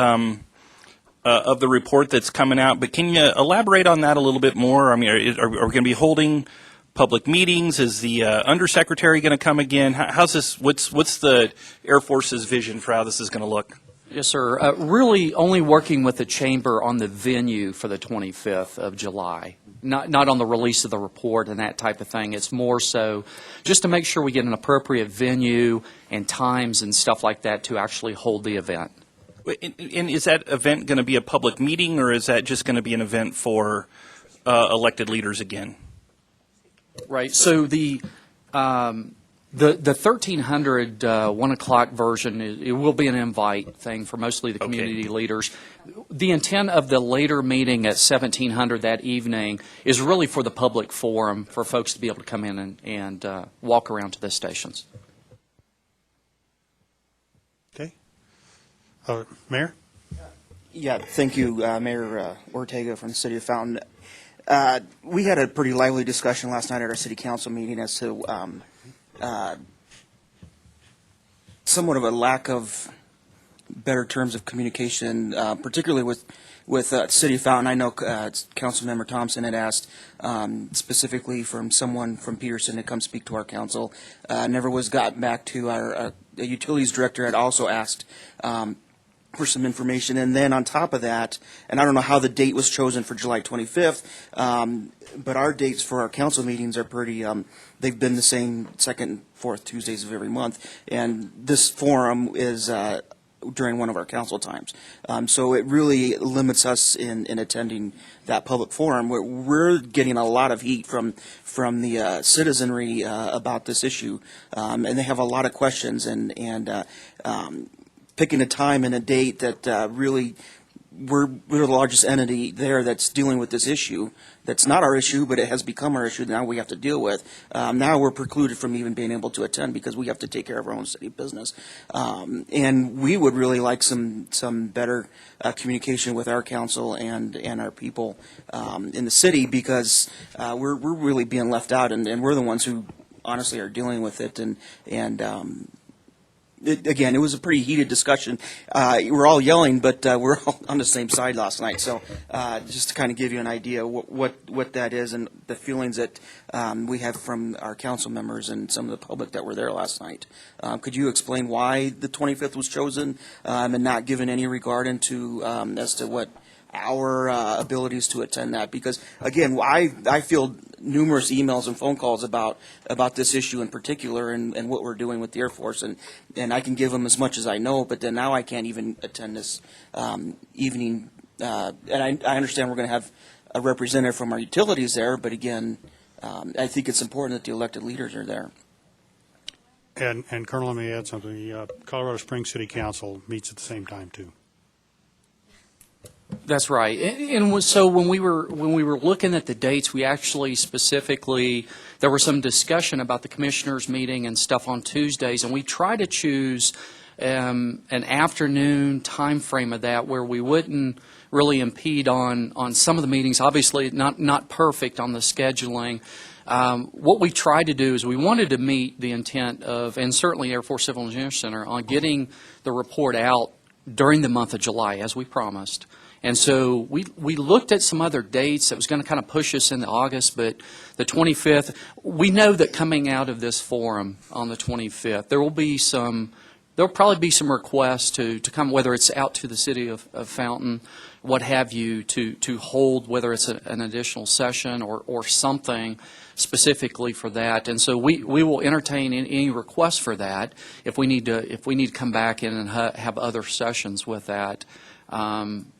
report that's coming out. But can you elaborate on that a little bit more? I mean, are we going to be holding public meetings? Is the undersecretary going to come again? How's this? What's the Air Force's vision for how this is going to look? Yes, sir. Really only working with the chamber on the venue for the 25th of July, not on the release of the report and that type of thing. It's more so just to make sure we get an appropriate venue and times and stuff like that to actually hold the event. And is that event going to be a public meeting, or is that just going to be an event for elected leaders again? Right. So the 1300 1 o'clock version, it will be an invite thing for mostly the community leaders. The intent of the later meeting at 1700 that evening is really for the public forum, for folks to be able to come in and walk around to the stations. Okay. Mayor? Yeah, thank you, Mayor Ortega from the City of Fountain. We had a pretty lively discussion last night at our city council meeting as to somewhat of a lack of better terms of communication, particularly with City of Fountain. I know Councilmember Thompson had asked specifically from someone from Peterson to come speak to our council. Never was gotten back to our utilities director had also asked for some information. And then on top of that, and I don't know how the date was chosen for July 25th, but our dates for our council meetings are pretty, they've been the same second and fourth Tuesdays of every month. And this forum is during one of our council times. So it really limits us in attending that public forum. We're getting a lot of heat from the citizenry about this issue, and they have a lot of questions, and picking a time and a date that really we're the largest entity there that's dealing with this issue. That's not our issue, but it has become our issue now we have to deal with. Now we're precluded from even being able to attend because we have to take care of our own city business. And we would really like some better communication with our council and our people in the city, because we're really being left out, and we're the ones who honestly are dealing with it. Again, it was a pretty heated discussion. We're all yelling, but we're all on the same side last night. So just to kind of give you an idea what that is and the feelings that we have from our council members and some of the public that were there last night. Could you explain why the 25th was chosen and not given any regard into as to what our abilities to attend that? Because again, I feel numerous emails and phone calls about this issue in particular and what we're doing with the Air Force, and I can give them as much as I know, but then now I can't even attend this evening. And I understand we're going to have a representative from our utilities there, but again, I think it's important that the elected leaders are there. And Colonel, let me add something. The Colorado Springs City Council meets at the same time too. That's right. And so when we were looking at the dates, we actually specifically, there was some discussion about the commissioners meeting and stuff on Tuesdays, and we tried to choose an afternoon time frame of that where we wouldn't really impede on some of the meetings. Obviously, not perfect on the scheduling. What we tried to do is we wanted to meet the intent of, and certainly Air Force Civil Engineers Center, on getting the report out during the month of July, as we promised. And so we looked at some other dates that was going to kind of push us into August, but the 25th, we know that coming out of this forum on the 25th, there'll probably be some requests to come, whether it's out to the city of Fountain, what have you, to hold, whether it's an additional session or something specifically for that. And so we will entertain any requests for that if we need to come back in and have other sessions with that.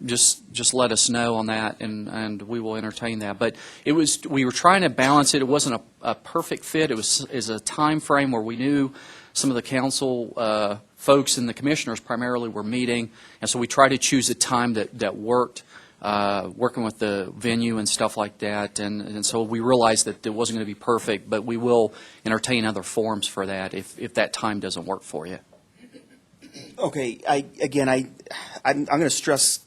Just let us know on that, and we will entertain that. But we were trying to balance it. It wasn't a perfect fit. It was a time frame where we knew some of the council folks and the commissioners primarily were meeting, and so we tried to choose a time that worked, working with the venue and stuff like that. And so we realized that it wasn't going to be perfect, but we will entertain other forms for that if that time doesn't work for you. Okay, I'm going to stress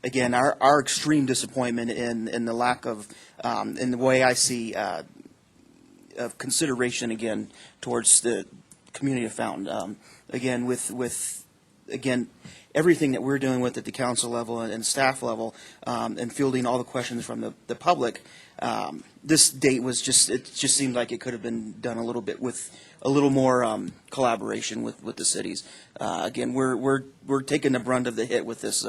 again, our extreme disappointment in the lack of, in the way I see of consideration again towards the community of Fountain. Again, with everything that we're dealing with at the council level and staff level, and fielding all the questions from the public, this date was it just seemed like it could have been done a little bit with a little more collaboration with the cities. Again, we're taking the brunt of the hit with this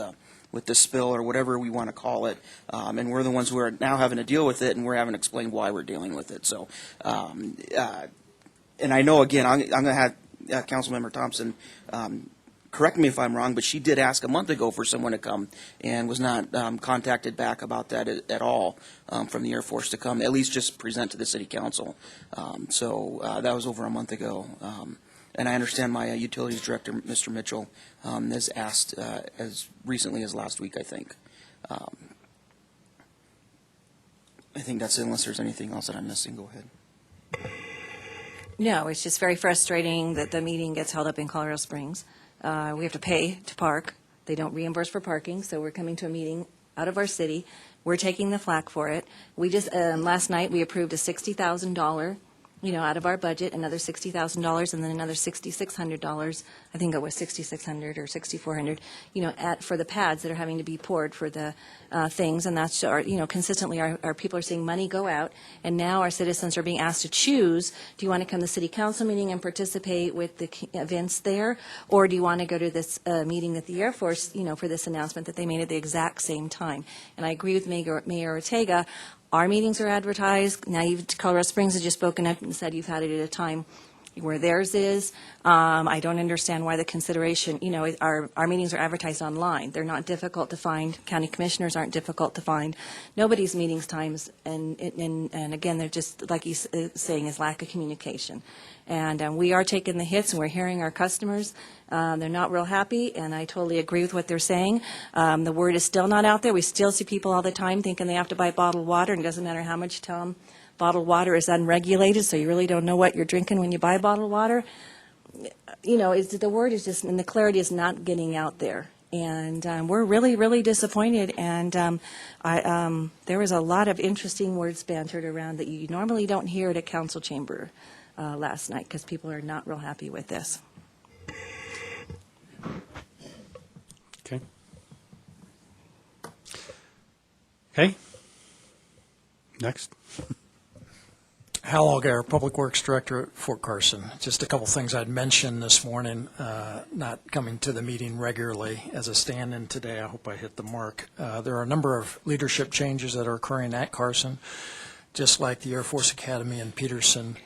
spill or whatever we want to call it, and we're the ones who are now having to deal with it, and we're having to explain why we're dealing with it. So, and I know again, I'm going to have Councilmember Thompson correct me if I'm wrong, but she did ask a month ago for someone to come and was not contacted back about that at all from the Air Force to come, at least just present to the City Council. So that was over a month ago. And I understand my Utilities Director, Mr. Mitchell, has asked as recently as last week, I think. I think that's it, unless there's anything else that I'm missing. Go ahead. No, it's just very frustrating that the meeting gets held up in Colorado Springs. We have to pay to park. They don't reimburse for parking, so we're coming to a meeting out of our city. We're taking the flak for it. We just, last night, we approved a $60,000, out of our budget, another $60,000, and then another $6,600. I think it was $6,600 or $6,400, for the pads that are having to be poured for the things. And that's, consistently our people are seeing money go out. And now our citizens are being asked to choose, do you want to come to the city council meeting and participate with the events there? Or do you want to go to this meeting at the Air Force, for this announcement that they made at the exact same time? And I agree with Mayor Ortega. Our meetings are advertised. Now, Colorado Springs has just spoken up and said you've had it at a time where theirs is. I don't understand why the consideration, our meetings are advertised online. They're not difficult to find. County commissioners aren't difficult to find. Nobody's meetings times, and again, they're just, like he's saying, is lack of communication. And we are taking the hits, and we're hearing our customers. They're not real happy, and I totally agree with what they're saying. The word is still not out there. We still see people all the time thinking they have to buy bottled water, and it doesn't matter how much you tell them. Bottled water is unregulated, so you really don't know what you're drinking when you buy bottled water. The word is just, and the clarity is not getting out there. And we're really, really disappointed. And there was a lot of interesting words bantered around that you normally don't hear at a council chamber last night, because people are not real happy with this. Okay. Okay. Next. Hal Allgaier, Public Works Director at Fort Carson. Just a couple things I'd mentioned this morning, not coming to the meeting regularly as a stand-in today. I hope I hit the mark. There are a number of leadership changes that are occurring at Carson, just like the Air Force Academy in Peterson.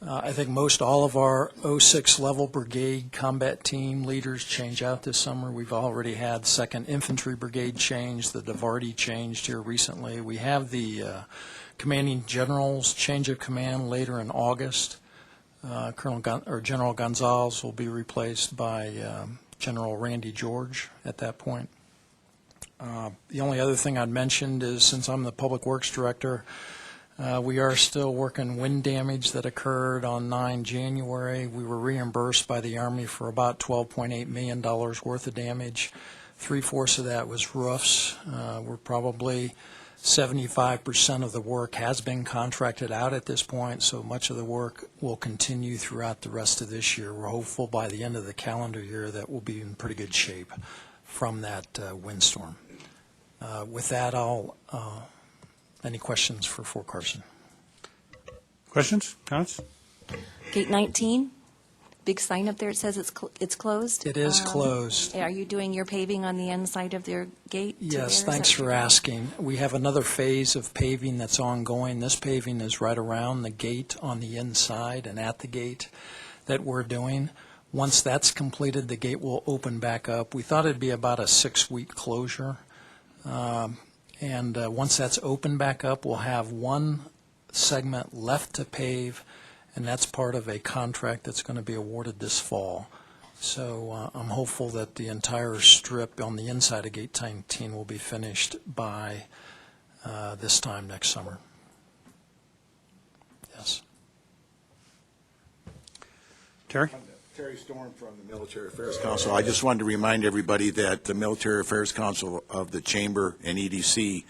I think most all of our 06 level brigade combat team leaders change out this summer. We've already had 2nd Infantry Brigade change. The DeVarty changed here recently. We have the commanding general's change of command later in August. General Gonzalez will be replaced by General Randy George at that point. The only other thing I'd mentioned is, since I'm the Public Works Director, we are still working wind damage that occurred on 9 January. We were reimbursed by the Army for about $12.8 million worth of damage. 3/4 of that was roofs. We're probably 75% of the work has been contracted out at this point, so much of the work will continue throughout the rest of this year. We're hopeful by the end of the calendar year that we'll be in pretty good shape from that windstorm. With that, any questions for Fort Carson? Questions? Comments? Gate 19, big sign up there, it says it's closed. It is closed. Are you doing your paving on the inside of their gate? Yes, thanks for asking. We have another phase of paving that's ongoing. This paving is right around the gate on the inside and at the gate that we're doing. Once that's completed, the gate will open back up. We thought it'd be about a 6-week closure. And once that's opened back up, we'll have one segment left to pave, and that's part of a contract that's going to be awarded this fall. So I'm hopeful that the entire strip on the inside of Gate 19 will be finished by this time next summer. Yes. Terry? Terry Storm from the Military Affairs Council. I just wanted to remind everybody that the Military Affairs Council of the Chamber and EDC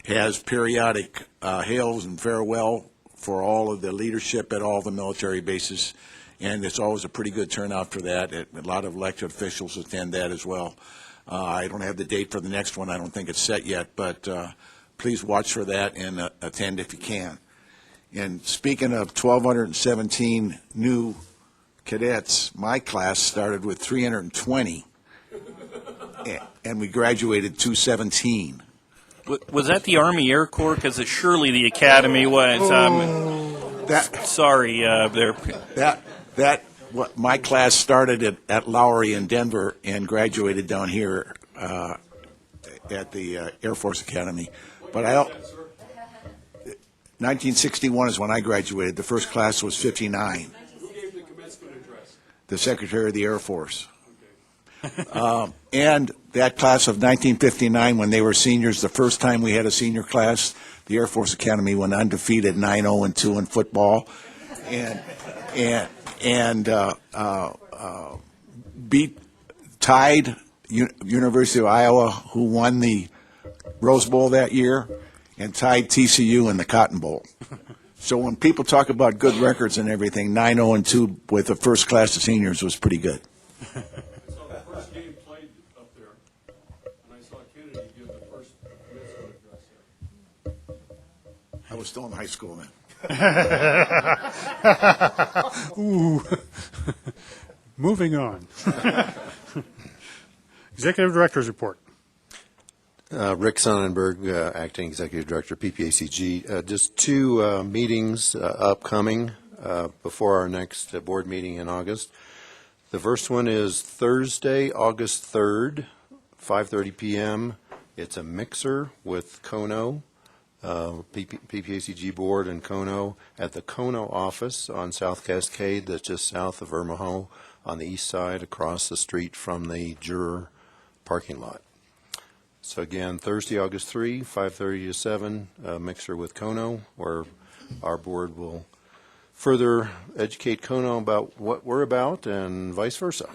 has periodic hails and farewell for all of the leadership at all the military bases, and it's always a pretty good turnout for that. A lot of elected officials attend that as well. I don't have the date for the next one. I don't think it's set yet, but please watch for that and attend if you can. And speaking of 1,217 new cadets, my class started with 320, and we graduated 217. Was that the Army Air Corps? Because surely the Academy was. Sorry, there. My class started at Lowry in Denver and graduated down here at the Air Force Academy. But 1961 is when I graduated. The first class was 59. Who gave the commencement address? The Secretary of the Air Force. And that class of 1959, when they were seniors, the first time we had a senior class, the Air Force Academy went undefeated 9-0-2 in football, and tied University of Iowa, who won the Rose Bowl that year, and tied TCU in the Cotton Bowl. So when people talk about good records and everything, 9-0-2 with the first class of seniors was pretty good. I saw the first game played up there, and I saw Kennedy give the first commencement address there. I was still in high school then. Ooh. Moving on. Executive Director's Report. Rick Sonnenberg, Acting Executive Director, PPACG. Just two meetings upcoming before our next board meeting in August. The first one is Thursday, August 3rd, 5:30 p.m. It's a mixer with Kono, PPACG Board and Kono at the Kono office on South Cascade, that's just south of Ermaho on the east side across the street from the juror parking lot. So again, Thursday, August 3, 5:30 to 7, mixer with Kono, where our board will further educate Kono about what we're about and vice versa.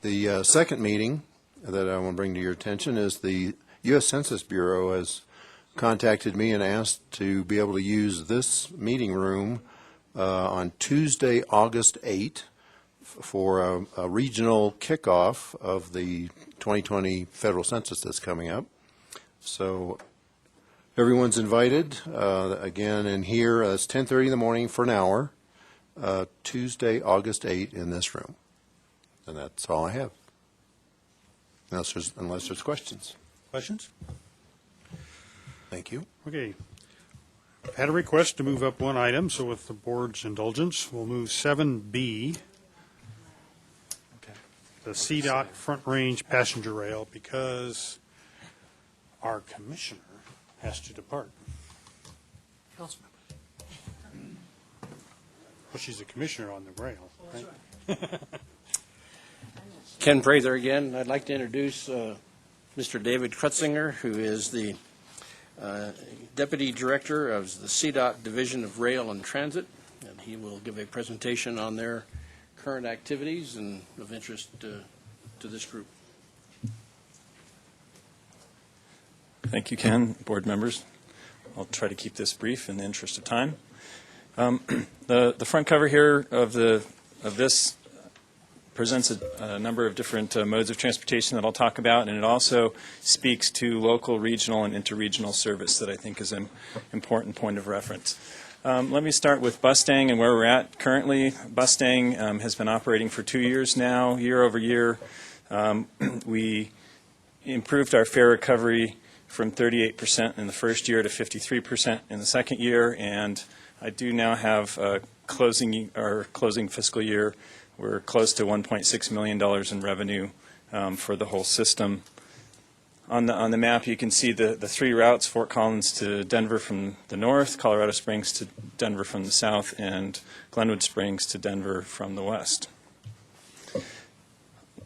The second meeting that I want to bring to your attention is the U.S. Census Bureau has contacted me and asked to be able to use this meeting room on Tuesday, August 8, for a regional kickoff of the 2020 federal census that's coming up. So everyone's invited. Again, in here, it's 10:30 in the morning for an hour, Tuesday, August 8 in this room. And that's all I have, unless there's questions. Questions? Thank you. Okay. I've had a request to move up one item, so with the board's indulgence, we'll move 7B, the CDOT Front Range Passenger Rail, because our commissioner has to depart. Well, she's a commissioner on the rail, right? Ken Prather again. I'd like to introduce Mr. David Krutzinger, who is the Deputy Director of the CDOT Division of Rail and Transit, and he will give a presentation on their current activities and of interest to this group. Thank you, Ken, board members. I'll try to keep this brief in the interest of time. The front cover here of this presents a number of different modes of transportation that I'll talk about, and it also speaks to local, regional, and interregional service that I think is an important point of reference. Let me start with Bustang and where we're at currently. Bustang has been operating for 2 years now, year over year. We improved our fare recovery from 38% in the first year to 53% in the second year, and I do now have closing fiscal year. We're close to $1.6 million in revenue for the whole system. On the map, you can see the three routes: Fort Collins to Denver from the north, Colorado Springs to Denver from the south, and Glenwood Springs to Denver from the west.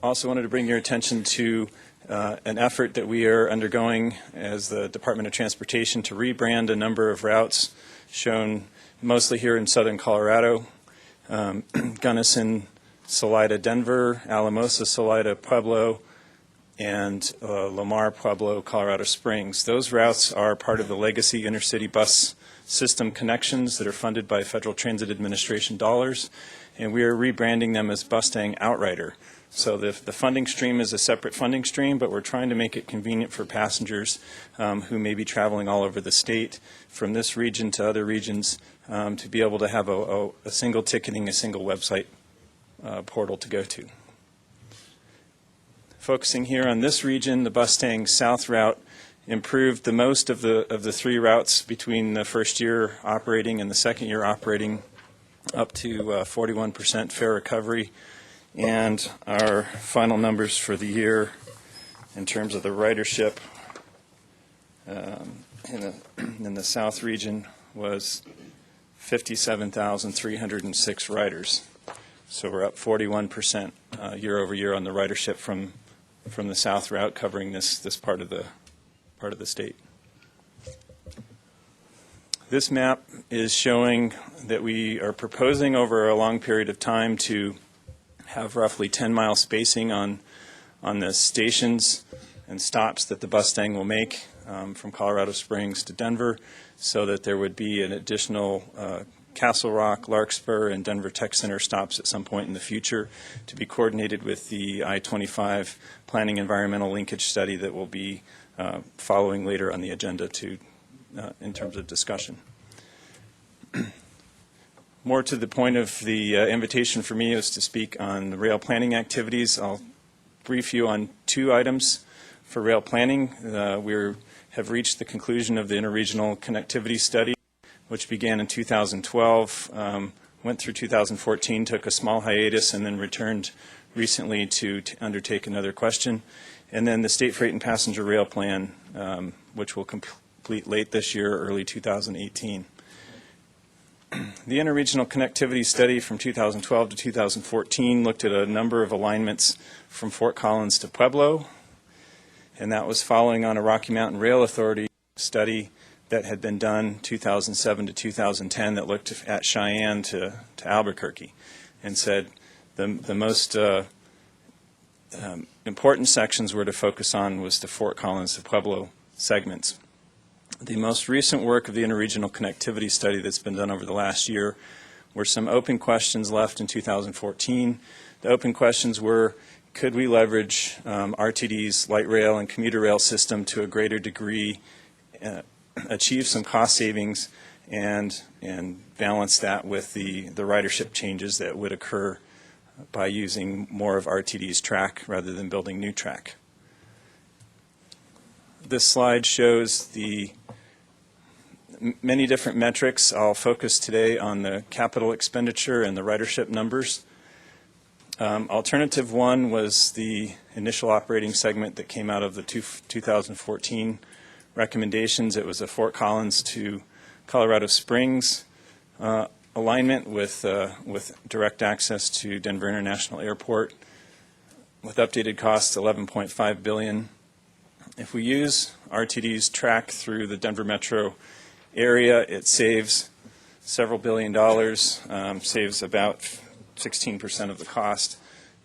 Also wanted to bring your attention to an effort that we are undergoing as the Department of Transportation to rebrand a number of routes shown mostly here in southern Colorado. Gunnison Salida, Denver, Alamosa, Salida, Pueblo, and Lamar, Pueblo, Colorado Springs. Those routes are part of the legacy intercity bus system connections that are funded by Federal Transit Administration dollars, and we are rebranding them as Bustang Outrider. So the funding stream is a separate funding stream, but we're trying to make it convenient for passengers who may be traveling all over the state from this region to other regions to be able to have a single ticketing, a single website portal to go to. Focusing here on this region, the Bustang South route improved the most of the three routes between the first year operating and the second year operating, up to 41% fare recovery. And our final numbers for the year in terms of the ridership in the South region was 57,306 riders. So we're up 41% year over year on the ridership from the South route, covering this part of the state. This map is showing that we are proposing over a long period of time to have roughly 10-mile spacing on the stations and stops that the Bustang will make from Colorado Springs to Denver, so that there would be an additional Castle Rock, Larkspur, and Denver Tech Center stops at some point in the future to be coordinated with the I-25 planning environmental linkage study that will be following later on the agenda in terms of discussion. More to the point of the invitation for me is to speak on the rail planning activities. I'll brief you on two items for rail planning. We have reached the conclusion of the interregional connectivity study, which began in 2012, went through 2014, took a small hiatus, and then returned recently to undertake another question. And then the State Freight and Passenger Rail Plan, which will complete late this year, early 2018. The interregional connectivity study from 2012 to 2014 looked at a number of alignments from Fort Collins to Pueblo, and that was following on a Rocky Mountain Rail Authority study that had been done 2007 to 2010 that looked at Cheyenne to Albuquerque, and said the most important sections were to focus on was the Fort Collins to Pueblo segments. The most recent work of the interregional connectivity study that's been done over the last year were some open questions left in 2014. The open questions were, could we leverage RTD's light rail and commuter rail system to a greater degree, achieve some cost savings, and balance that with the ridership changes that would occur by using more of RTD's track rather than building new track. This slide shows the many different metrics. I'll focus today on the capital expenditure and the ridership numbers. Alternative one was the initial operating segment that came out of the 2014 recommendations. It was a Fort Collins to Colorado Springs alignment with direct access to Denver International Airport, with updated costs $11.5 billion. If we use RTD's track through the Denver metro area, it saves several $billion, saves about 16% of the cost,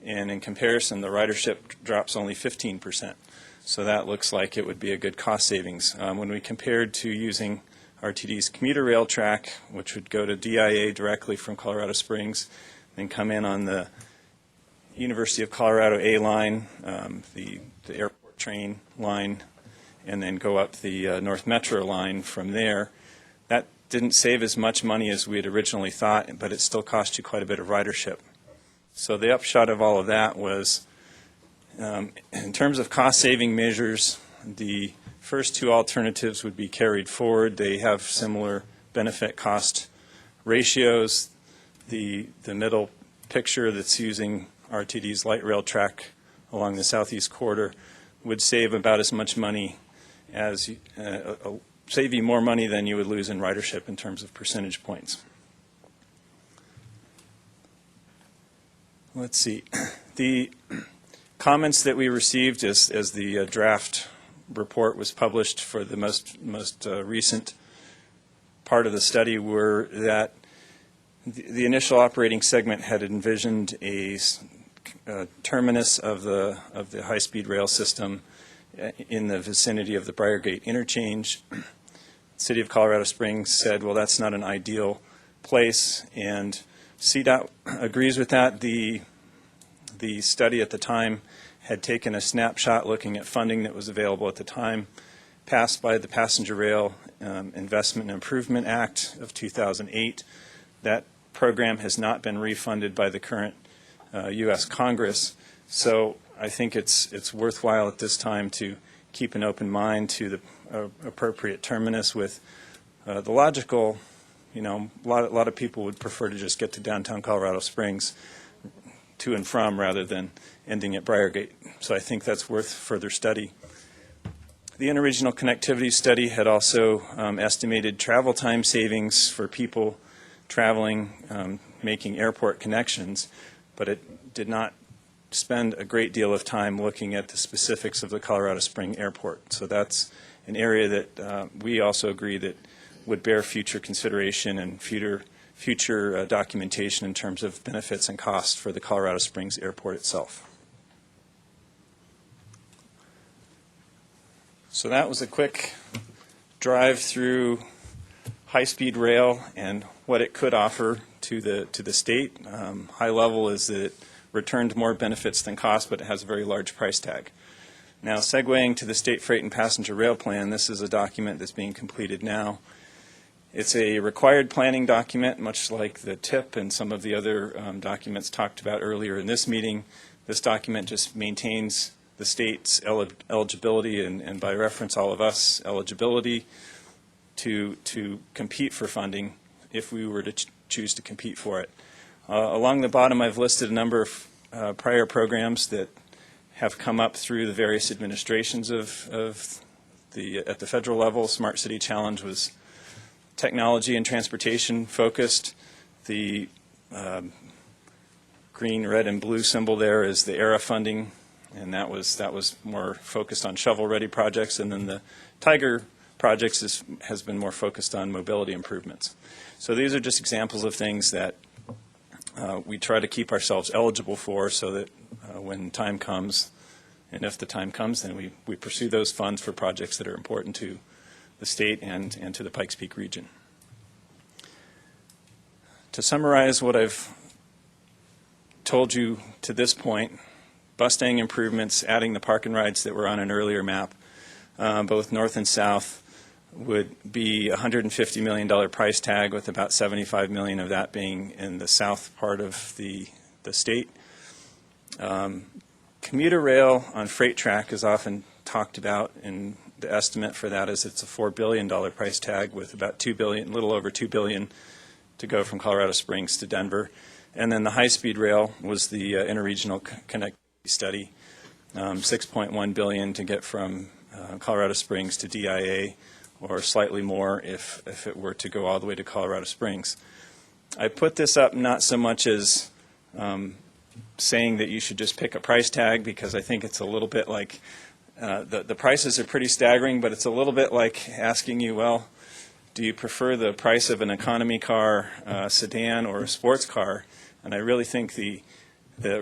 and in comparison, the ridership drops only 15%. So that looks like it would be a good cost savings. When we compared to using RTD's commuter rail track, which would go to DIA directly from Colorado Springs, then come in on the University of Colorado A line, the airport train line, and then go up the North Metro line from there. That didn't save as much money as we had originally thought, but it still cost you quite a bit of ridership. So the upshot of all of that was, in terms of cost-saving measures, the first two alternatives would be carried forward. They have similar benefit-cost ratios. The middle picture that's using RTD's light rail track along the southeast corridor would save about as much money as save you more money than you would lose in ridership in terms of percentage points. Let's see. The comments that we received as the draft report was published for the most recent part of the study were that The initial operating segment had envisioned a terminus of the high-speed rail system in the vicinity of the Briargate interchange. The City of Colorado Springs said, well, that's not an ideal place, and CDOT agrees with that. The study at the time had taken a snapshot looking at funding that was available at the time, passed by the Passenger Rail Investment and Improvement Act of 2008. That program has not been refunded by the current U.S. Congress. So I think it's worthwhile at this time to keep an open mind to the appropriate terminus with the logical, a lot of people would prefer to just get to downtown Colorado Springs to and from rather than ending at Briargate. So I think that's worth further study. The interregional connectivity study had also estimated travel time savings for people traveling, making airport connections, but it did not spend a great deal of time looking at the specifics of the Colorado Springs Airport. So that's an area that we also agree that would bear future consideration and future documentation in terms of benefits and costs for the Colorado Springs Airport itself. So that was a quick drive through high-speed rail and what it could offer to the state. High level is that it returned more benefits than cost, but it has a very large price tag. Now, segueing to the State Freight and Passenger Rail Plan, this is a document that's being completed now. It's a required planning document, much like the TIP and some of the other documents talked about earlier in this meeting. This document just maintains the state's eligibility, and by reference all of us, eligibility to compete for funding if we were to choose to compete for it. Along the bottom, I've listed a number of prior programs that have come up through the various administrations at the federal level. Smart City Challenge was technology and transportation focused. The green, red, and blue symbol there is the ERA funding, and that was more focused on shovel-ready projects. And then the Tiger projects has been more focused on mobility improvements. So these are just examples of things that we try to keep ourselves eligible for, so that when time comes, and if the time comes, then we pursue those funds for projects that are important to the state and to the Pikes Peak region. To summarize what I've told you to this point, Bustang improvements, adding the park and rides that were on an earlier map, both north and south, would be a $150 million price tag, with about $75 million of that being in the south part of the state. Commuter rail on freight track is often talked about, and the estimate for that is it's a $4 billion price tag, with about $2 billion, a little over $2 billion to go from Colorado Springs to Denver. And then the high-speed rail was the interregional connectivity study, $6.1 billion to get from Colorado Springs to DIA, or slightly more if it were to go all the way to Colorado Springs. I put this up not so much as saying that you should just pick a price tag, because I think it's a little bit like the prices are pretty staggering, but it's a little bit like asking you, well, do you prefer the price of an economy car, sedan, or a sports car? And I really think the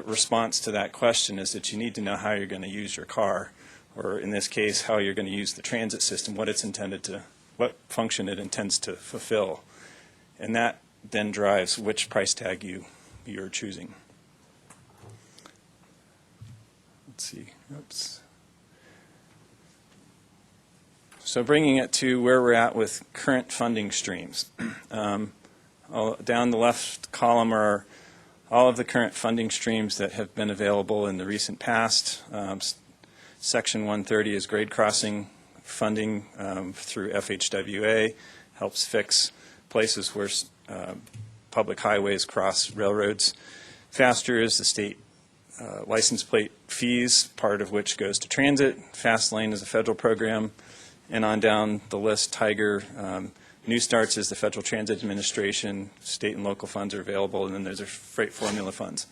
response to that question is that you need to know how you're going to use your car, or in this case, how you're going to use the transit system, what function it intends to fulfill. And that then drives which price tag you're choosing. Let's see. Oops. So bringing it to where we're at with current funding streams. Down the left column are all of the current funding streams that have been available in the recent past. Section 130 is grade crossing funding through FHWA, helps fix places where public highways cross railroads. Faster is the state license plate fees, part of which goes to transit. Fast Lane is a federal program. And on down the list, Tiger, New Starts is the Federal Transit Administration. State and local funds are available, and then there's freight formula funds.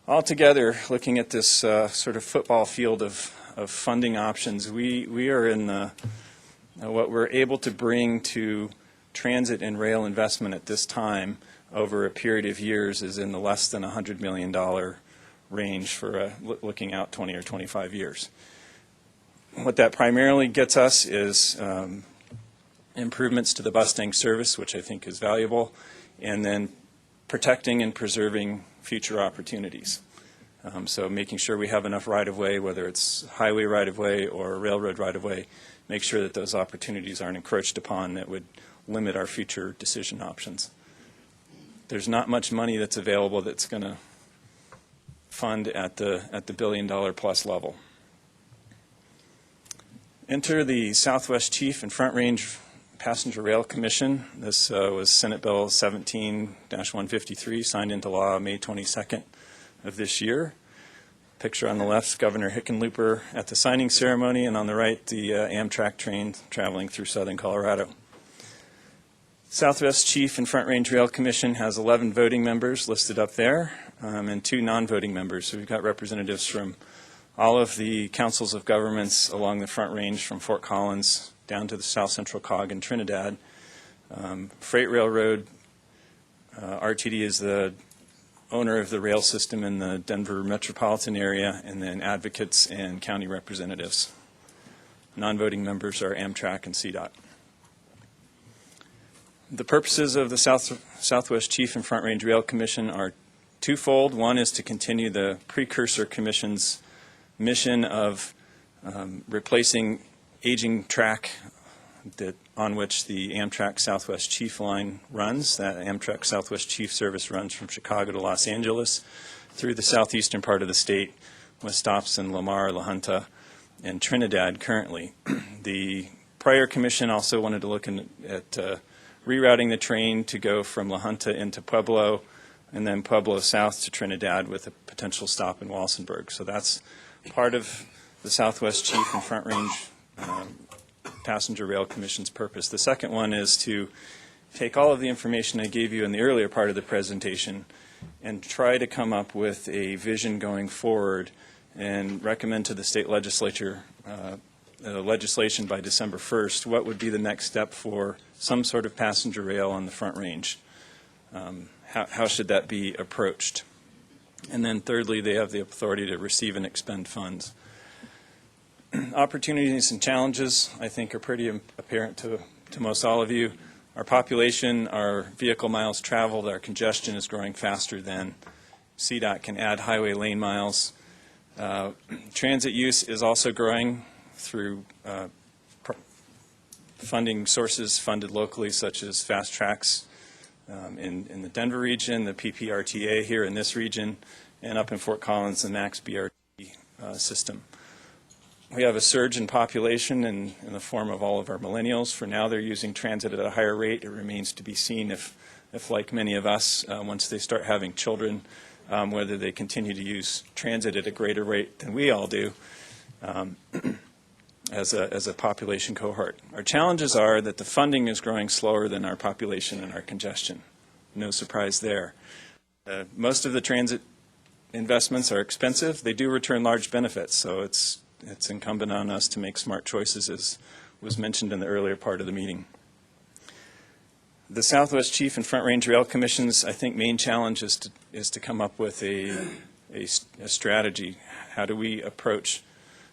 Altogether, looking at this sort of football field of funding options, we are in what we're able to bring to transit and rail investment at this time over a period of years is in the less than $100 million range for looking out 20 or 25 years. What that primarily gets us is improvements to the Mustang service, which I think is valuable, and then protecting and preserving future opportunities. So making sure we have enough right-of-way, whether it's highway right-of-way or railroad right-of-way, make sure that those opportunities aren't encroached upon that would limit our future decision options. There's not much money that's available that's going to fund at the billion-dollar-plus level. Enter the Southwest Chief and Front Range Passenger Rail Commission. This was Senate Bill 17-153, signed into law May 22nd of this year. Picture on the left, Governor Hickenlooper at the signing ceremony, and on the right, the Amtrak train traveling through southern Colorado. Southwest Chief and Front Range Rail Commission has 11 voting members listed up there, and 2 non-voting members. So we've got representatives from all of the councils of governments along the Front Range, from Fort Collins down to the South Central COG in Trinidad. Freight Railroad, RTD is the owner of the rail system in the Denver metropolitan area, and then advocates and county representatives. Non-voting members are Amtrak and CDOT. The purposes of the Southwest Chief and Front Range Rail Commission are twofold. One is to continue the precursor commission's mission of replacing aging track on which the Amtrak Southwest Chief line runs. That Amtrak Southwest Chief service runs from Chicago to Los Angeles through the southeastern part of the state, with stops in Lamar, La Junta, and Trinidad currently. The prior commission also wanted to look at rerouting the train to go from La Junta into Pueblo, and then Pueblo south to Trinidad with a potential stop in Walsenburg. So that's part of the Southwest Chief and Front Range Passenger Rail Commission's purpose. The second one is to take all of the information I gave you in the earlier part of the presentation and try to come up with a vision going forward and recommend to the state legislature legislation by December 1st what would be the next step for some sort of passenger rail on the Front Range. How should that be approached? And then thirdly, they have the authority to receive and expend funds. Opportunities and challenges, I think, are pretty apparent to most all of you. Our population, our vehicle miles traveled, our congestion is growing faster than CDOT can add highway lane miles. Transit use is also growing through funding sources funded locally, such as Fast Tracks in the Denver region, the PPRTA here in this region, and up in Fort Collins, the Max BRT system. We have a surge in population in the form of all of our millennials. For now, they're using transit at a higher rate. It remains to be seen if like many of us, once they start having children, whether they continue to use transit at a greater rate than we all do as a population cohort. Our challenges are that the funding is growing slower than our population and our congestion. No surprise there. Most of the transit investments are expensive. They do return large benefits, so it's incumbent on us to make smart choices, as was mentioned in the earlier part of the meeting. The Southwest Chief and Front Range Rail Commission's, I think, main challenge is to come up with a strategy. How do we approach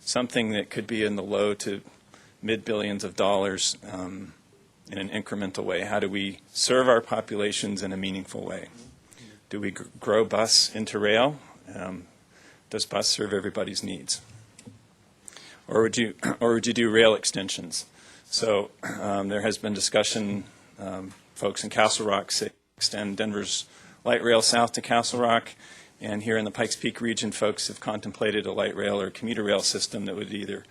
something that could be in the low to mid-billions of dollars in an incremental way? How do we serve our populations in a meaningful way? Do we grow bus into rail? Does bus serve everybody's needs? Or would you do rail extensions? So there has been discussion. Folks in Castle Rock say extend Denver's light rail south to Castle Rock, and here in the Pikes Peak region, folks have contemplated a light rail or commuter rail system that would either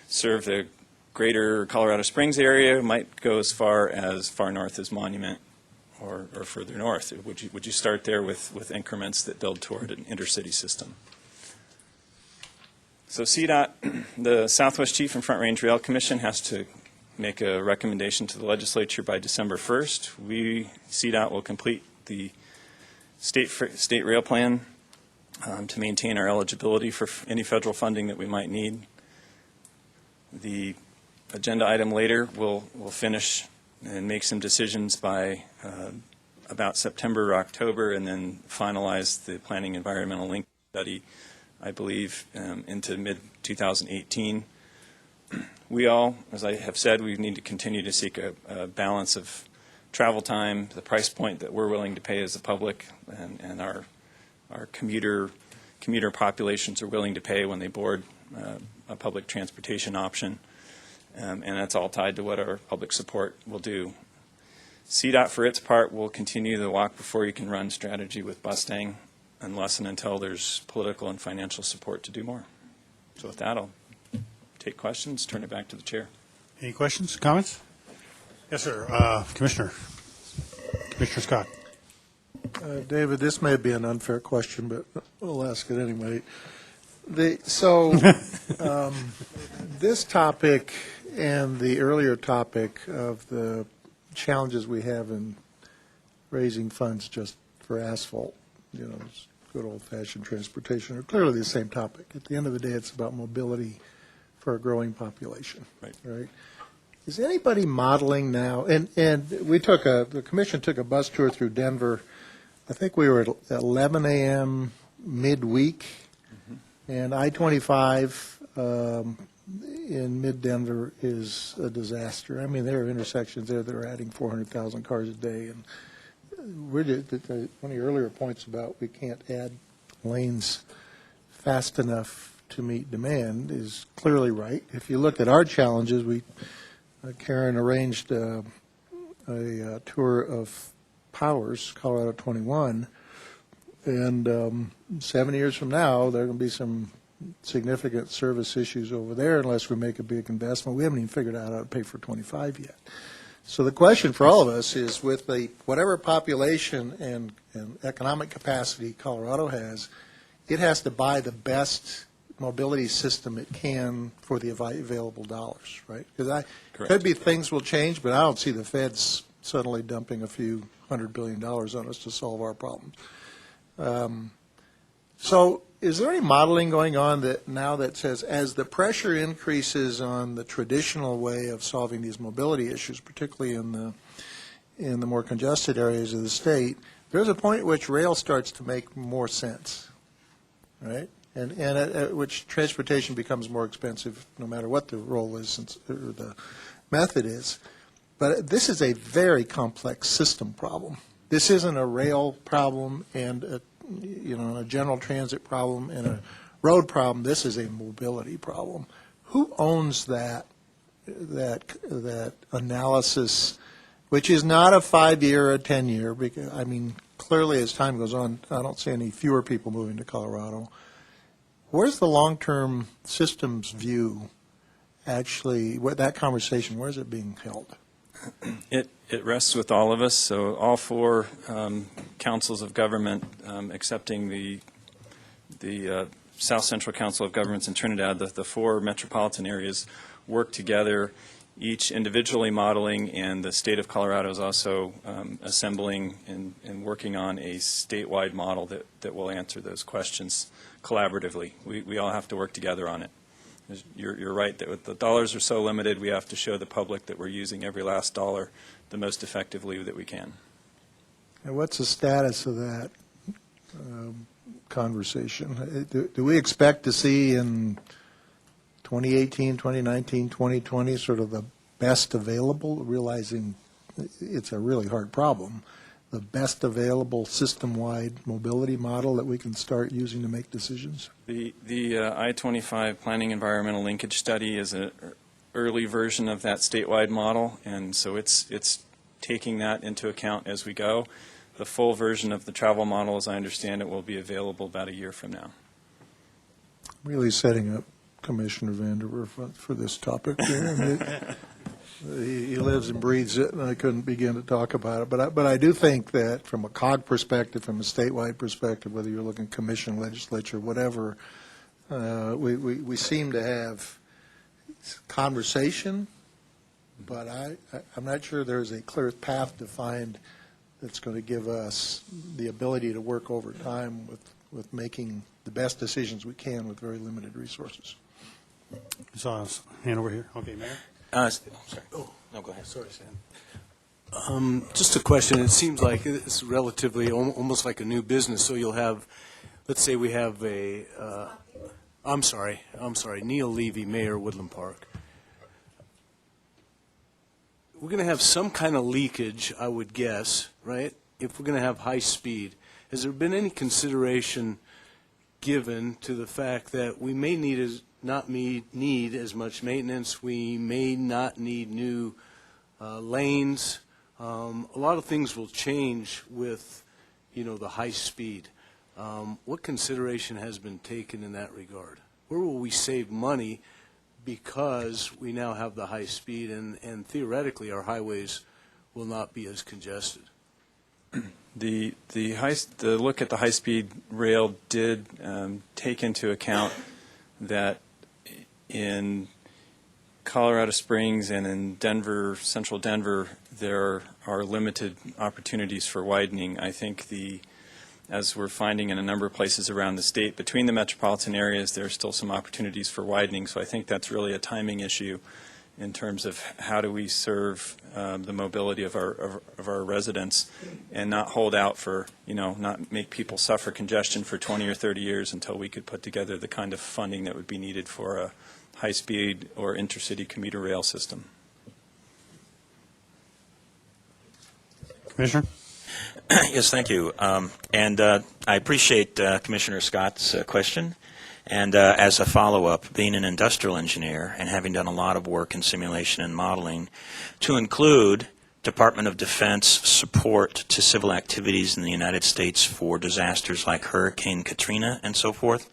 serve the greater Colorado Springs area, might go as far north as Monument, or further north. Would you start there with increments that build toward an intercity system? So CDOT, the Southwest Chief and Front Range Rail Commission, has to make a recommendation to the legislature by December 1st. CDOT will complete the state rail plan to maintain our eligibility for any federal funding that we might need. The agenda item later will finish and make some decisions by about September or October, and then finalize the planning environmental link study, I believe, into mid-2018. We all, as I have said, we need to continue to seek a balance of travel time, the price point that we're willing to pay as the public, and our commuter populations are willing to pay when they board a public transportation option. And that's all tied to what our public support will do. CDOT, for its part, will continue the walk before you can run strategy with Mustang unless and until there's political and financial support to do more. So with that, I'll take questions, turn it back to the chair. Any questions, comments? Yes, sir. Commissioner Scott. David, this may be an unfair question, but we'll ask it anyway. This topic and the earlier topic of the challenges we have in raising funds just for asphalt, good old-fashioned transportation, are clearly the same topic. At the end of the day, it's about mobility for a growing population. Right? Is anybody modeling now? And the commission took a bus tour through Denver. I think we were at 11 a.m. midweek, and I-25 in mid-Denver is a disaster. I mean, there are intersections there that are adding 400,000 cars a day, and one of your earlier points about we can't add lanes fast enough to meet demand is clearly right. If you look at our challenges, Karen arranged a tour of Powers, Colorado 21, and 7 years from now, there are going to be some significant service issues over there unless we make a big investment. We haven't even figured out how to pay for 25 yet. So the question for all of us is, with whatever population and economic capacity Colorado has, it has to buy the best mobility system it can for the available dollars, right? Because could be things will change, but I don't see the feds suddenly dumping a few $100 billion on us to solve our problems. So is there any modeling going on that says, as the pressure increases on the traditional way of solving these mobility issues, particularly in the more congested areas of the state, there's a point at which rail starts to make more sense, right? And at which transportation becomes more expensive, no matter what the role is or the method is. But this is a very complex system problem. This isn't a rail problem and a general transit problem and a road problem. This is a mobility problem. Who owns that analysis, which is not a 5-year or a 10-year? Because clearly as time goes on, I don't see any fewer people moving to Colorado. Where's the long-term systems view? Actually, that conversation, where is it being held? It rests with all of us. So all four councils of government, excepting the South Central Council of Governments in Trinidad, the four metropolitan areas work together, each individually modeling, and the state of Colorado is also assembling and working on a statewide model that will answer those questions collaboratively. We all have to work together on it. You're right that with the dollars are so limited, we have to show the public that we're using every last dollar the most effectively that we can. And what's the status of that conversation? Do we expect to see in 2018, 2019, 2020 sort of the best available, realizing it's a really hard problem, the best available system-wide mobility model that we can start using to make decisions? The I-25 Planning Environmental Linkage Study is an early version of that statewide model, and so it's taking that into account as we go. The full version of the travel model, as I understand it, will be available about a year from now. Really setting up Commissioner Vanderwerf for this topic here. He lives and breathes it, and I couldn't begin to talk about it. But I do think that from a COG perspective, from a statewide perspective, whether you're looking commission, legislature, whatever, we seem to have conversation, but I'm not sure there's a clear path defined that's going to give us the ability to work over time with making the best decisions we can with very limited resources. Saw a hand over here. Okay, Mayor. Sorry. Oh, no, go ahead. Sorry, Sam. Just a question. It seems like it's relatively almost like a new business. So you'll have, let's say we have a, I'm sorry, Neil Levy, Mayor, Woodland Park. We're going to have some kind of leakage, I would guess, right? If we're going to have high speed. Has there been any consideration given to the fact that we may need as much maintenance, we may not need new lanes? A lot of things will change with, the high speed. What consideration has been taken in that regard? Where will we save money because we now have the high speed and theoretically our highways will not be as congested? The look at the high-speed rail did take into account that in Colorado Springs and in Denver, central Denver, there are limited opportunities for widening. I think as we're finding in a number of places around the state, between the metropolitan areas, there are still some opportunities for widening. So I think that's really a timing issue in terms of how do we serve the mobility of our residents and not hold out for, not make people suffer congestion for 20 or 30 years until we could put together the kind of funding that would be needed for a high-speed or intercity commuter rail system. Commissioner? Yes, thank you. I appreciate Commissioner Scott's question. And as a follow-up, being an industrial engineer and having done a lot of work in simulation and modeling, to include Department of Defense support to civil activities in the United States for disasters like Hurricane Katrina and so forth,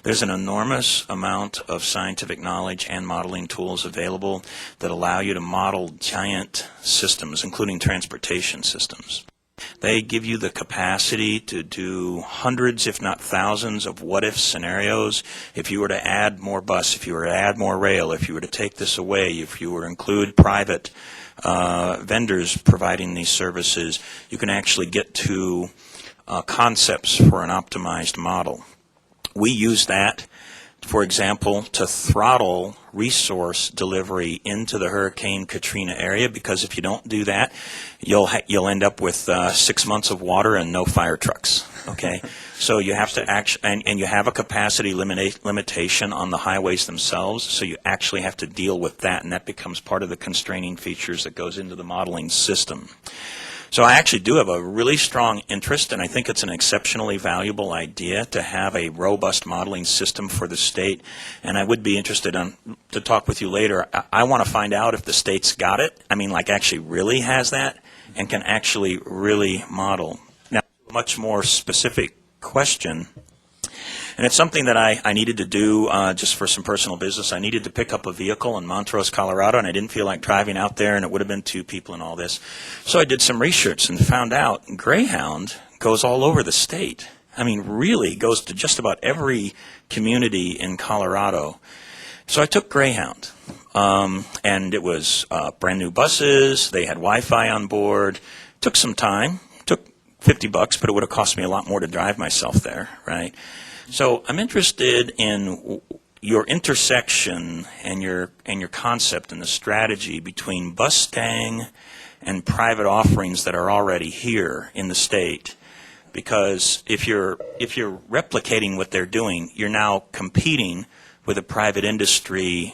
there's an enormous amount of scientific knowledge and modeling tools available that allow you to model giant systems, including transportation systems. They give you the capacity to do hundreds, if not thousands, of what-if scenarios. If you were to add more bus, if you were to add more rail, if you were to take this away, if you were to include private vendors providing these services, you can actually get to concepts for an optimized model. We use that, for example, to throttle resource delivery into the Hurricane Katrina area, because if you don't do that, you'll end up with 6 months of water and no fire trucks. Okay, so you have to and you have a capacity limitation on the highways themselves, so you actually have to deal with that, and that becomes part of the constraining features that goes into the modeling system. So I actually do have a really strong interest, and I think it's an exceptionally valuable idea to have a robust modeling system for the state. And I would be interested to talk with you later. I want to find out if the state's got it. I mean, like actually really has that and can actually really model. Now, much more specific question. And it's something that I needed to do just for some personal business. I needed to pick up a vehicle in Montrose, Colorado, and I didn't feel like driving out there, and it would have been 2 people and all this. So I did some research and found out Greyhound goes all over the state. I mean, really goes to just about every community in Colorado. So I took Greyhound, and it was brand new buses. They had Wi-Fi on board. Took some time. Took $50, but it would have cost me a lot more to drive myself there, right? So I'm interested in your intersection and your concept and the strategy between Bustang and private offerings that are already here in the state. Because if you're replicating what they're doing, you're now competing with a private industry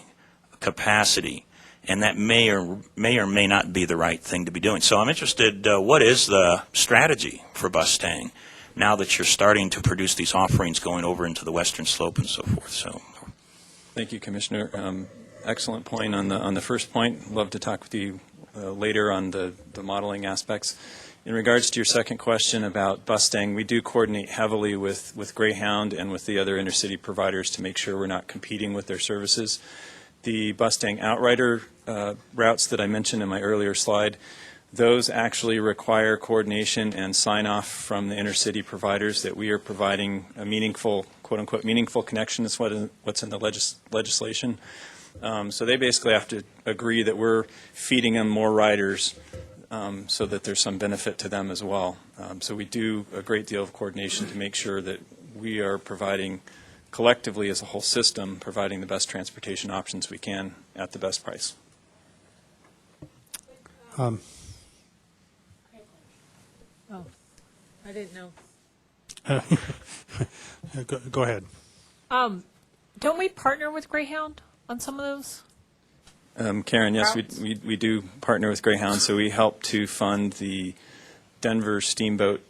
capacity, and that may or may not be the right thing to be doing. So I'm interested, what is the strategy for Bustang now that you're starting to produce these offerings going over into the western slope and so forth? So, thank you, Commissioner. Excellent point on the first point. Love to talk with you later on the modeling aspects. In regards to your second question about Bustang, we do coordinate heavily with Greyhound and with the other intercity providers to make sure we're not competing with their services. The Bustang Outrider routes that I mentioned in my earlier slide, those actually require coordination and sign-off from the intercity providers that we are providing a meaningful, quote-unquote, meaningful connection. That's what's in the legislation. So they basically have to agree that we're feeding them more riders so that there's some benefit to them as well. So we do a great deal of coordination to make sure that we are providing, collectively as a whole system, providing the best transportation options we can at the best price. Oh, I didn't know. Go ahead. Don't we partner with Greyhound on some of those? Karen, yes, Routes? we do partner with Greyhound, so we help to fund the Denver Steamboat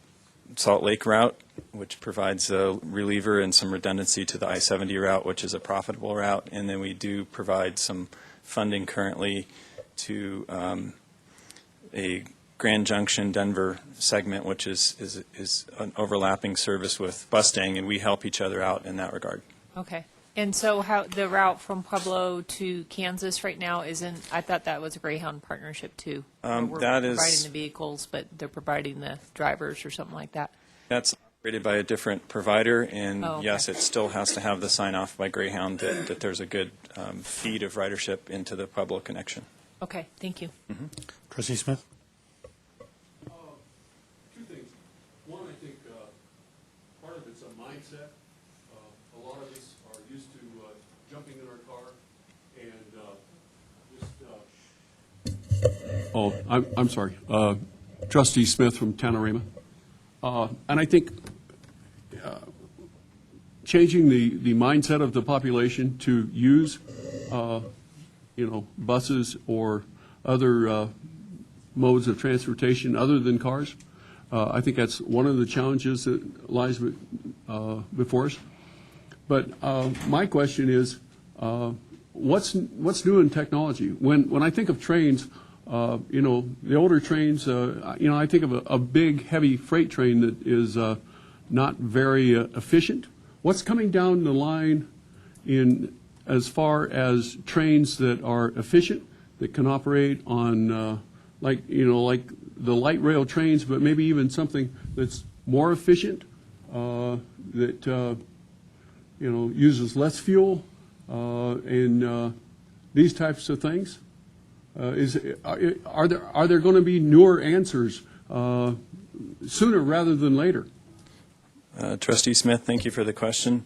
Salt Lake route, which provides a reliever and some redundancy to the I-70 route, which is a profitable route. And then we do provide some funding currently to a Grand Junction Denver segment, which is an overlapping service with Mustang, and we help each other out in that regard. Okay. And so how the route from Pueblo to Kansas right now isn't, I thought that was a Greyhound partnership too. Where we're that is- providing the vehicles, but they're providing the drivers or something like that. That's operated by a different provider, and Oh, okay. yes, it still has to have the sign-off by Greyhound that there's a good feed of ridership into the Pueblo connection. Okay, thank you. Trustee Smith? Two things. One, I think part of it's a mindset. A lot of us are used to jumping in our car and Oh, I'm sorry. Trustee Smith from Tanorima. And I think changing the mindset of the population to use, buses or other modes of transportation other than cars, I think that's one of the challenges that lies before us. But my question is, what's new in technology? When I think of trains, the older trains, I think of a big, heavy freight train that is not very efficient. What's coming down the line in as far as trains that are efficient, that can operate on, like the light rail trains, but maybe even something that's more efficient, that uses less fuel, and these types of things? Are there going to be newer answers sooner rather than later? Trustee Smith, thank you for the question.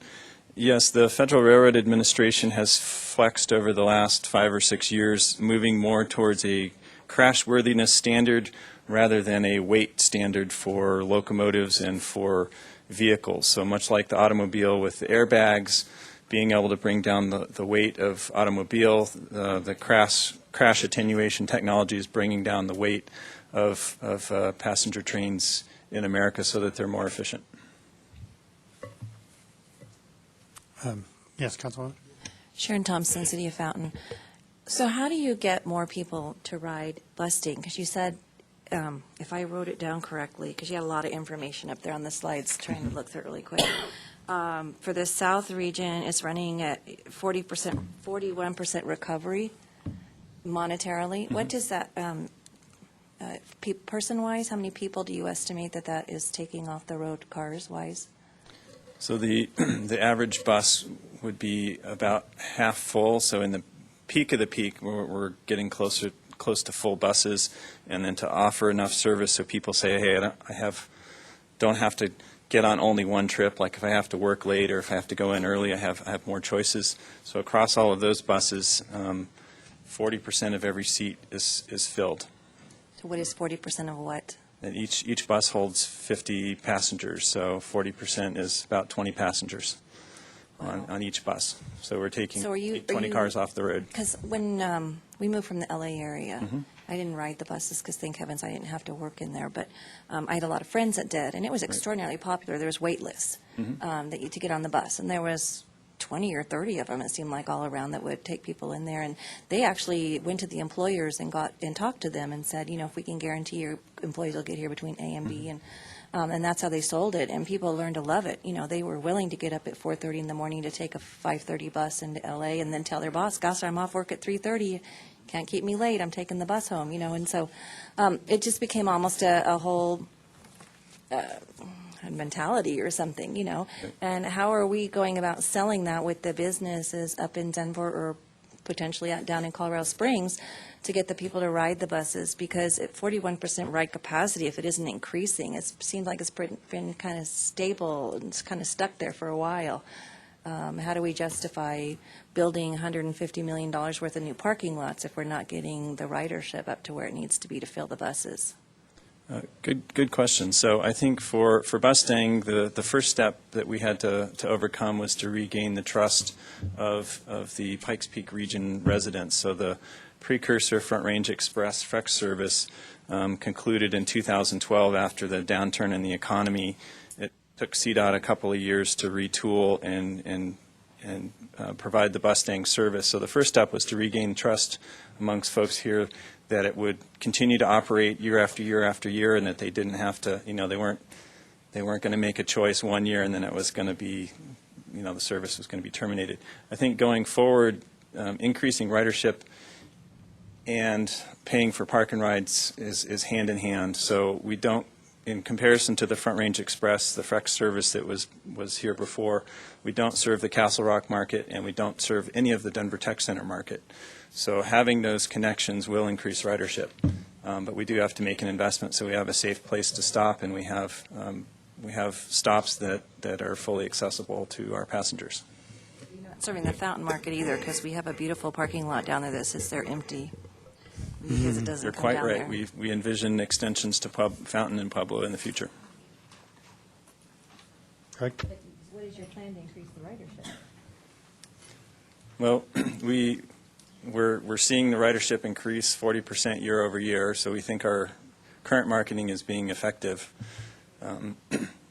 Yes, the Federal Railroad Administration has flexed over the last 5 or 6 years, moving more towards a crashworthiness standard rather than a weight standard for locomotives and for vehicles. So much like the automobile with the airbags, being able to bring down the weight of automobile, the crash attenuation technology is bringing down the weight of passenger trains in America so that they're more efficient. Yes, Councilwoman? Sharon Thompson, City of Fountain. So how do you get more people to ride busing? Because you said, if I wrote it down correctly, because you had a lot of information up there on the slides, trying to look through it really quick. For the South region, it's running at 40%, 41% recovery monetarily. What does that, person-wise, how many people do you estimate that is taking off the road cars-wise? So the average bus would be about half full. So in the peak of the peak, we're getting close to full buses, and then to offer enough service so people say, hey, I don't have to get on only one trip. Like if I have to work late or if I have to go in early, I have more choices. So across all of those buses, 40% of every seat is filled. So what is 40% of what? And each bus holds 50 passengers, so 40% is about 20 passengers on each bus. So we're taking 20 cars off the road. Because when we moved from the LA area, I didn't ride the buses because, thank heavens, I didn't have to work in there. But I had a lot of friends that did, and it was extraordinarily popular. There was wait lists to get on the bus, and there was 20 or 30 of them, it seemed like, all around that would take people in there. And they actually went to the employers and talked to them and said, if we can guarantee your employees will get here between A and B, and that's how they sold it. And people learned to love it. They were willing to get up at 4:30 in the morning to take a 5:30 bus into LA and then tell their boss, gosh, I'm off work at 3:30. Can't keep me late. I'm taking the bus home, And so it just became almost a whole mentality or something, And how are we going about selling that with the businesses up in Denver or potentially down in Colorado Springs to get the people to ride the buses? Because at 41% ride capacity, if it isn't increasing, it seems like it's been kind of stable and it's kind of stuck there for a while. How do we justify building $150 million worth of new parking lots if we're not getting the ridership up to where it needs to be to fill the buses? Good question. So I think for Bustang, the first step that we had to overcome was to regain the trust of the Pikes Peak region residents. So the precursor Front Range Express Frex service concluded in 2012 after the downturn in the economy. It took CDOT a couple of years to retool and provide the Bustang service. So the first step was to regain trust amongst folks here that it would continue to operate year after year after year, and that they didn't have to, they weren't going to make a choice one year and then it was going to be, the service was going to be terminated. I think going forward, increasing ridership and paying for park and rides is hand in hand. So we don't, in comparison to the Front Range Express, the Frex service that was here before, we don't serve the Castle Rock market and we don't serve any of the Denver Tech Center market. So having those connections will increase ridership, but we do have to make an investment so we have a safe place to stop, and we have stops that are fully accessible to our passengers. You're not serving the Fountain Market either, because we have a beautiful parking lot down there that sits there empty because it doesn't You're come quite down right. there. We envision extensions to Fountain and Pueblo in the future. But what is your plan to increase the ridership? Well, we're seeing the ridership increase 40% year over year, so we think our current marketing is being effective, and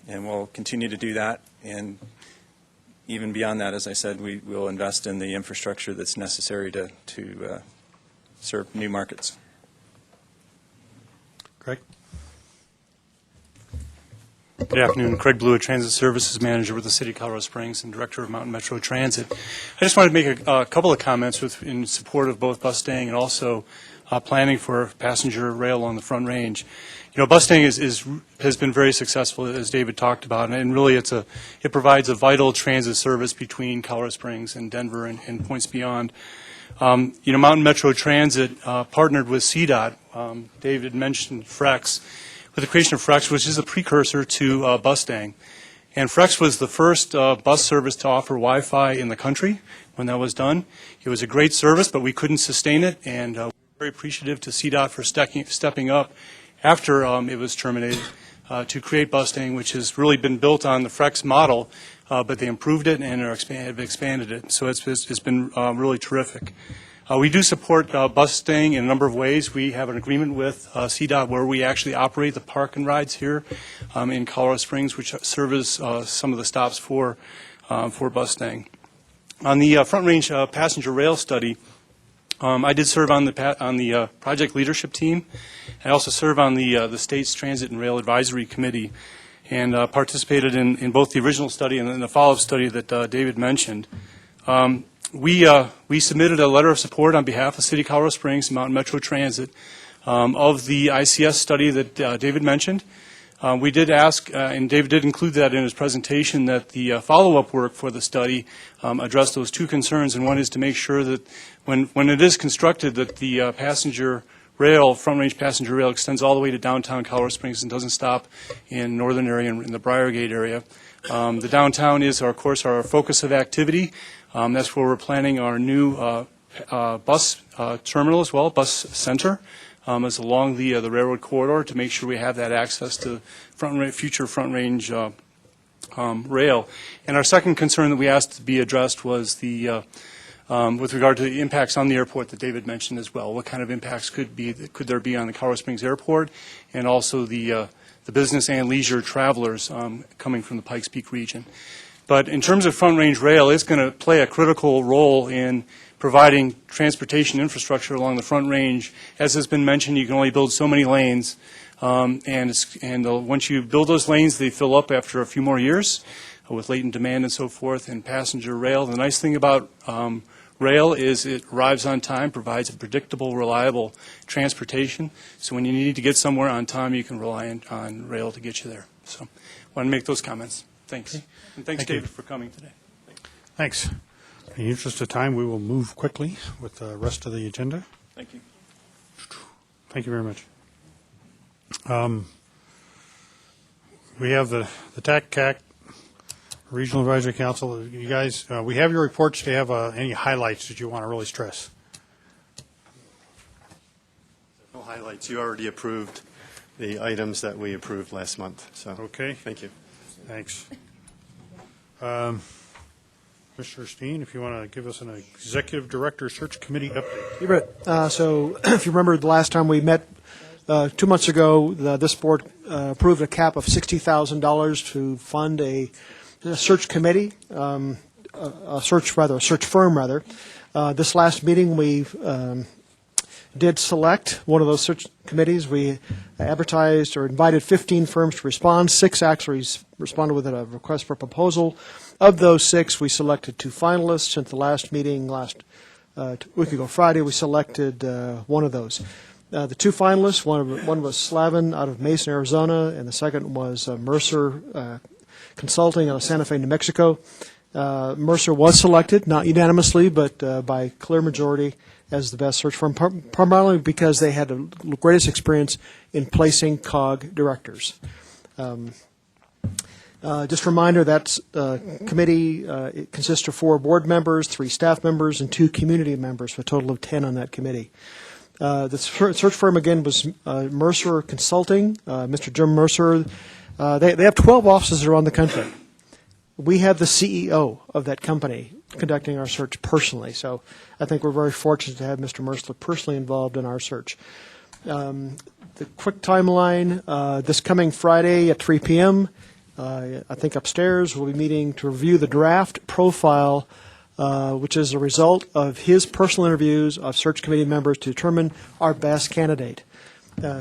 we'll continue to do that. And even beyond that, as I said, we will invest in the infrastructure that's necessary to serve new markets. Greg? Good afternoon. Craig Blewett, Transit Services Manager with the City of Colorado Springs and Director of Mountain Metro Transit. I just wanted to make a couple of comments in support of both Bustang and also planning for passenger rail along the Front Range. Bustang has been very successful, as David talked about, and really it provides a vital transit service between Colorado Springs and Denver and points beyond. Mountain Metro Transit partnered with CDOT. David mentioned Frex, with the creation of Frex, which is a precursor to Bustang. And Frex was the first bus service to offer Wi-Fi in the country when that was done. It was a great service, but we couldn't sustain it, and we're very appreciative to CDOT for stepping up after it was terminated to create Bustang, which has really been built on the Frex model, but they improved it and have expanded it. So it's been really terrific. We do support Bustang in a number of ways. We have an agreement with CDOT where we actually operate the park and rides here in Colorado Springs, which serves some of the stops for Bustang. On the Front Range passenger rail study, I did serve on the project leadership team. I also serve on the state's Transit and Rail Advisory Committee, and participated in both the original study and the follow-up study that David mentioned. We submitted a letter of support on behalf of City of Colorado Springs and Mountain Metro Transit of the ICS study that David mentioned. We did ask, and David did include that in his presentation, that the follow-up work for the study addressed those two concerns, and one is to make sure that when it is constructed that the passenger rail, Front Range passenger rail, extends all the way to downtown Colorado Springs and doesn't stop in northern area and in the Briargate area. The downtown is, of course, our focus of activity. That's where we're planning our new bus terminal as well, bus center, is along the railroad corridor to make sure we have that access to future Front Range rail. And our second concern that we asked to be addressed was with regard to the impacts on the airport that David mentioned as well. What kind of impacts could there be on the Colorado Springs Airport, and also the business and leisure travelers coming from the Pikes Peak region. But in terms of Front Range Rail, it's going to play a critical role in providing transportation infrastructure along the Front Range. As has been mentioned, you can only build so many lanes, and once you build those lanes, they fill up after a few more years with latent demand and so forth. And passenger rail, the nice thing about rail is it arrives on time, provides a predictable, reliable transportation. So when you need to get somewhere on time, you can rely on rail to get you there. So I want to make those comments. Thanks. Okay. And thanks, David, for coming today. Thanks. In the interest of time, we will move quickly with the rest of the agenda. Thank you. Thank you very much. We have the TACCAC Regional Advisory Council. You guys, we have your reports. Do you have any highlights that you want to really stress? No highlights. You already approved the items that we approved last month. So, Okay. thank you. Thanks. Commissioner Steen, if you want to give us an Executive Director Search Committee update. You bet. So if you remember the last time we met 2 months ago, this board approved a cap of $60,000 to fund a search committee, a search firm. This last meeting, we did select one of those search committees. We advertised or invited 15 firms to respond. 6 actually responded with a request for proposal. Of those 6, we selected 2 finalists. At the last meeting, week ago Friday, we selected one of those. The 2 finalists, one was Slavin out of Mason, Arizona, and the second was Mercer Consulting out of Santa Fe, New Mexico. Mercer was selected, not unanimously, but by clear majority as the best search firm, primarily because they had the greatest experience in placing COG directors. Just a reminder, that committee it consists of 4 board members, 3 staff members, and 2 community members, for a total of 10 on that committee. The search firm, again, was Mercer Consulting. Mr. Jim Mercer, they have 12 offices around the country. We have the CEO of that company conducting our search personally, so I think we're very fortunate to have Mr. Mercer personally involved in our search. The quick timeline, this coming Friday at 3 p.m., I think upstairs we'll be meeting to review the draft profile, which is a result of his personal interviews of search committee members to determine our best candidate.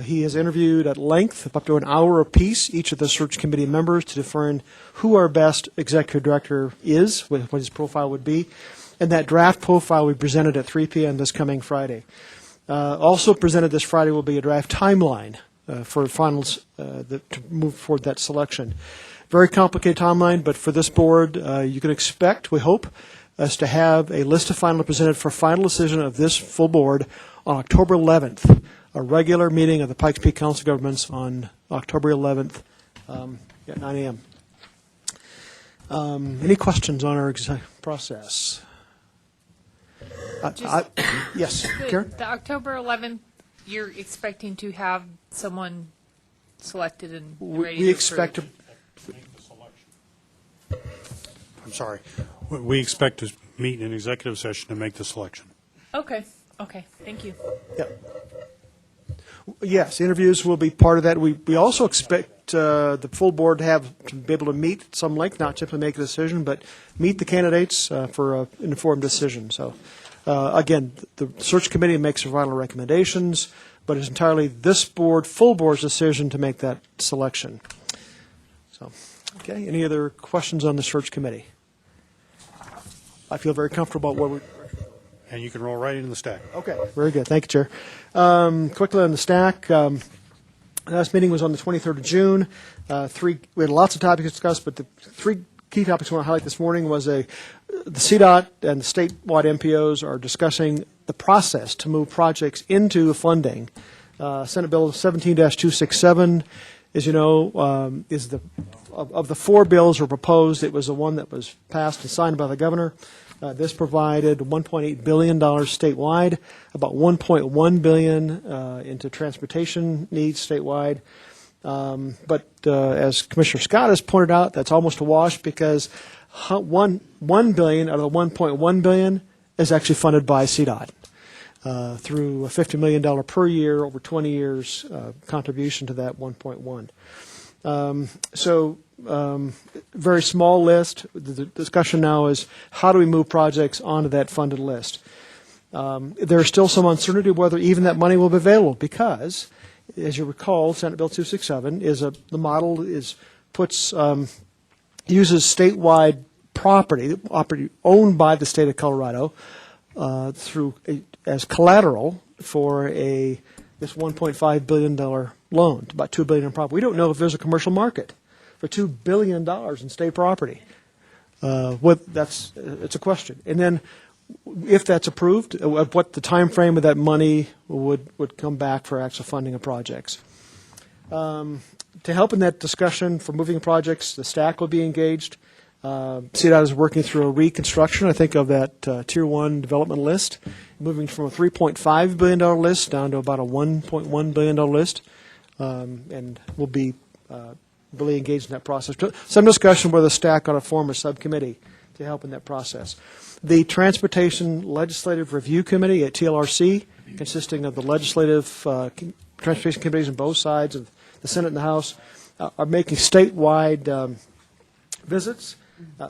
He has interviewed at length, up to an hour apiece, each of the search committee members to define who our best executive director is, what his profile would be, and that draft profile will be presented at 3 p.m. this coming Friday. Also presented this Friday will be a draft timeline for finals to move forward that selection. Very complicated timeline, but for this board, you can expect, we hope, us to have a list of finalists presented for final decision of this full board on October 11th. A regular meeting of the Pikes Peak Council of Governments on October 11th at 9 a.m. Any questions on our process? Yes, Karen? The October 11th, you're expecting to have someone selected and ready We expect to. I'm sorry. We expect to meet in an executive session to make the selection. Okay, thank you. Yes, interviews will be part of that. We also expect the full board to be able to meet at some length, not simply make a decision, but meet the candidates for an informed decision. So, again, the search committee makes their final recommendations, but it's entirely this board, full board's decision to make that selection. So, okay, any other questions on the search committee? I feel very comfortable about where we're. And you can roll right into the stack. Okay, very good. Thank you, Chair. Quickly on the stack, last meeting was on the 23rd of June. We had lots of topics to discuss, but the 3 key topics I want to highlight this morning was the CDOT and the statewide MPOs are discussing the process to move projects into funding. Senate Bill 17-267, as you know, is of the 4 bills were proposed, it was the one that was passed and signed by the governor. This provided $1.8 billion statewide, about $1.1 billion into transportation needs statewide. But as Commissioner Scott has pointed out, that's almost a wash because $1 billion out of the $1.1 billion is actually funded by CDOT through a $50 million per year over 20 years contribution to that 1.1. Very small list. The discussion now is how do we move projects onto that funded list? There's still some uncertainty whether even that money will be available because, as you recall, Senate Bill 267 the model uses statewide property owned by the state of Colorado as collateral for this $1.5 billion loan, about $2 billion in property. We don't know if there's a commercial market for $2 billion in state property. It's a question. And then if that's approved, what the time frame of that money would come back for actual funding of projects. To help in that discussion for moving projects, the stack will be engaged. CDOT is working through a reconstruction, I think, of that Tier 1 development list, moving from a $3.5 billion list down to about a $1.1 billion list. and we'll be really engaged in that process. Some discussion whether staff ought to form a subcommittee to help in that process. The Transportation Legislative Review Committee at TLRC, consisting of the legislative transportation committees on both sides of the Senate and the House, are making statewide visits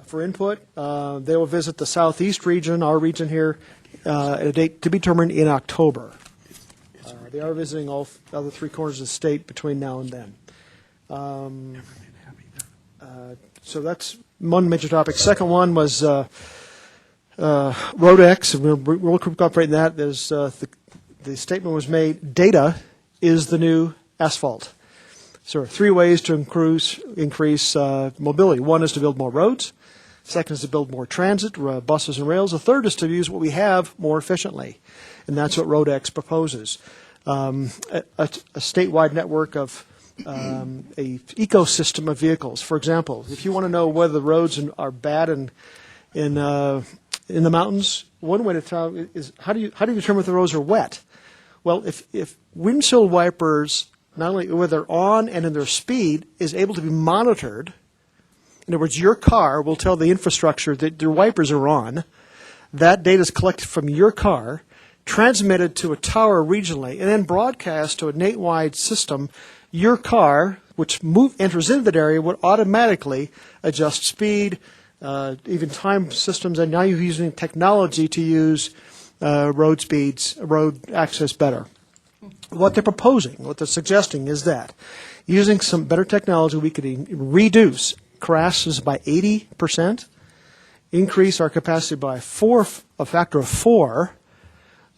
for input. They will visit the Southeast region, our region here, at a date to be determined in October. They are visiting all other three corners of the state between now and then. So that's one major topic. Second one was RoadX. We'll incorporate that. There's the statement was made, data is the new asphalt. So there are three ways to increase mobility. One is to build more roads. Second is to build more transit, buses and rails. The third is to use what we have more efficiently. And that's what RoadX proposes. A statewide network of a ecosystem of vehicles. For example, if you want to know whether the roads are bad in the mountains, one way to tell is how do you determine if the roads are wet? Well, if windshield wipers, not only whether they're on and in their speed, is able to be monitored, in other words, your car will tell the infrastructure that your wipers are on. That data is collected from your car, transmitted to a tower regionally, and then broadcast to a statewide system. Your car, which enters into that area, would automatically adjust speed, even time systems, and now you're using technology to use road speeds, road access better. What they're proposing, what they're suggesting is that using some better technology, we could reduce crashes by 80%, increase our capacity by a factor of 4.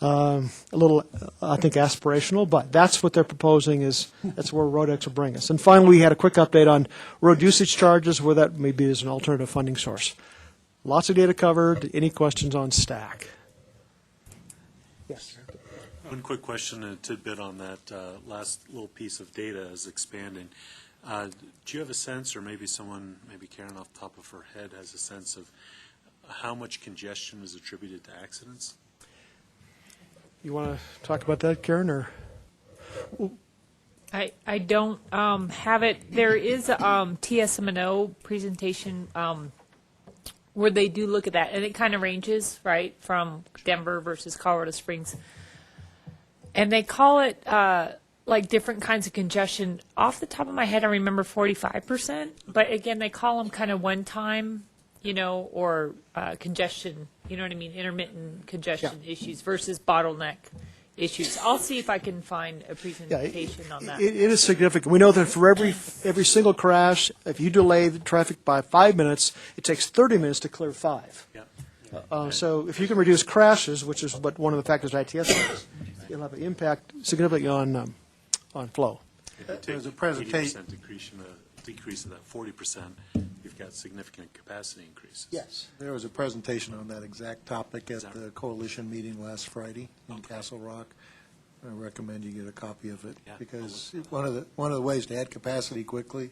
A little, I think, aspirational, but that's what they're proposing. That's where RoadX will bring us. And finally, we had a quick update on road usage charges, where that may be as an alternative funding source. Lots of data covered. Any questions on STAC? Yes. One quick question and a tidbit on that last little piece of data is expanding. Do you have a sense, or maybe someone, maybe Karen off the top of her head has a sense of how much congestion is attributed to accidents? You want to talk about that, Karen, or? I don't have it. There is a TSM&O presentation where they do look at that, and it kind of ranges, right, from Denver versus Colorado Springs. And they call it like different kinds of congestion. Off the top of my head, I remember 45%, but again, they call them kind of one-time, or congestion, you know what I mean, intermittent congestion issues versus bottleneck issues. I'll see if I can find a presentation on that. It is significant. We know that for every single crash, if you delay the traffic by 5 minutes, it takes 30 minutes to clear 5. Yeah. So if you can reduce crashes, which is what one of the factors ITS is, you'll have an impact significantly on flow. There's a presentation. 80% decrease of that 40%, you've got significant capacity increases. Yes. There was a presentation on that exact topic at the coalition meeting last Friday in Castle Rock. I recommend you get a copy of it, because one of the ways to add capacity quickly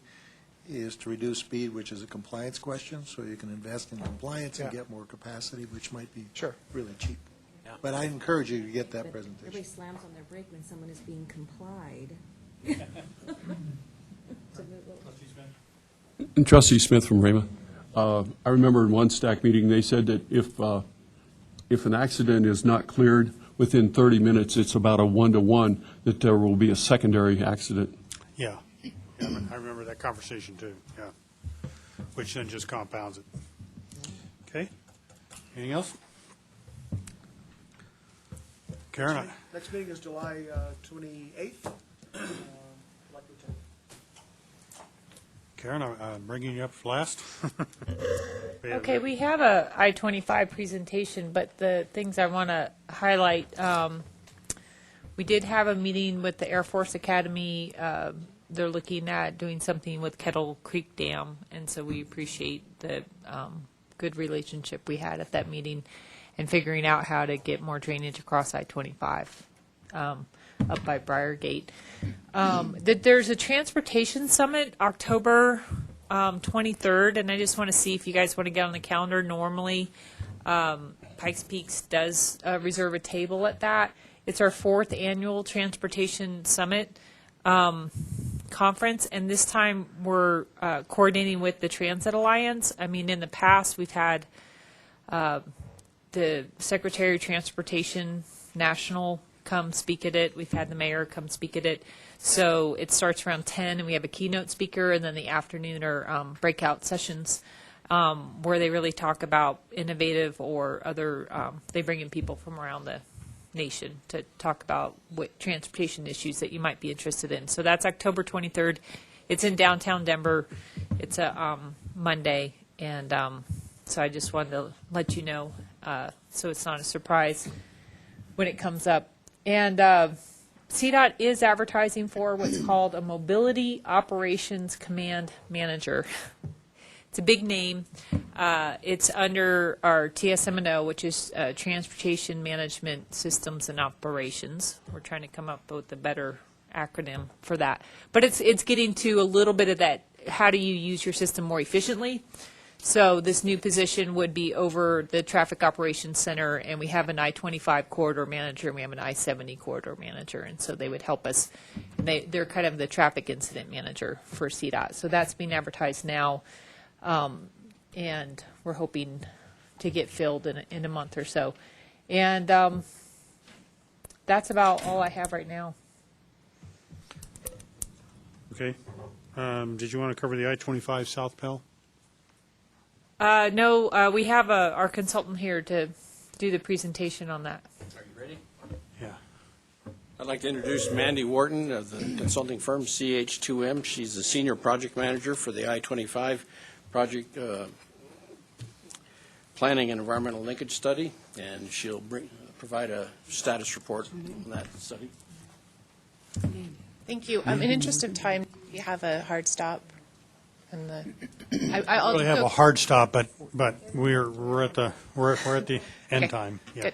is to reduce speed, which is a compliance question, so you can invest in compliance and get more capacity, which might be really cheap. Yeah. But I encourage you to get that presentation. Everybody slams on their brake when someone is being complied. And Trustee Smith from Rama, I remember in one STAC meeting, they said that if an accident is not cleared within 30 minutes, it's about a 1-to-1 that there will be a secondary accident. Yeah. I remember that conversation too, yeah. Which then just compounds it. Okay. Anything else? Karen? Next meeting is July 28th. Karen, I'm bringing you up last. Okay, we have a I-25 presentation, but the things I want to highlight, we did have a meeting with the Air Force Academy. They're looking at doing something with Kettle Creek Dam, and so we appreciate the good relationship we had at that meeting and figuring out how to get more drainage across I-25 up by Briargate. There's a transportation summit October 23rd, and I just want to see if you guys want to get on the calendar. Normally, Pikes Peaks does reserve a table at that. It's our 4th annual transportation summit. conference, and this time we're coordinating with the Transit Alliance. I mean, in the past, we've had the Secretary of Transportation National come speak at it. We've had the mayor come speak at it. So it starts around 10, and we have a keynote speaker, and then the afternoon are breakout sessions where they really talk about innovative or other, they bring in people from around the nation to talk about what transportation issues that you might be interested in. So that's October 23rd. It's in downtown Denver. It's a Monday, and so I just wanted to let you know so it's not a surprise when it comes up. And CDOT is advertising for what's called a Mobility Operations Command Manager. It's a big name. It's under our TSM&O, which is Transportation Management Systems and Operations. We're trying to come up with a better acronym for that. But it's getting to a little bit of that, how do you use your system more efficiently? So this new position would be over the Traffic Operations Center, and we have an I-25 corridor manager, and we have an I-70 corridor manager, and so they would help us. They're kind of the traffic incident manager for CDOT. So that's being advertised now, and we're hoping to get filled in a month or so. And that's about all I have right now. Okay. Did you want to cover the I-25 South Pell? No, we have our consultant here to do the presentation on that. Are you ready? Yeah. I'd like to introduce Mandy Wharton of the consulting firm CH2M. She's the senior project manager for the I-25 project planning and environmental linkage study, and she'll provide a status report on that study. Thank you. In interest of time, we have a hard stop. And I'll really have a hard stop, but we're at the end time. Yeah.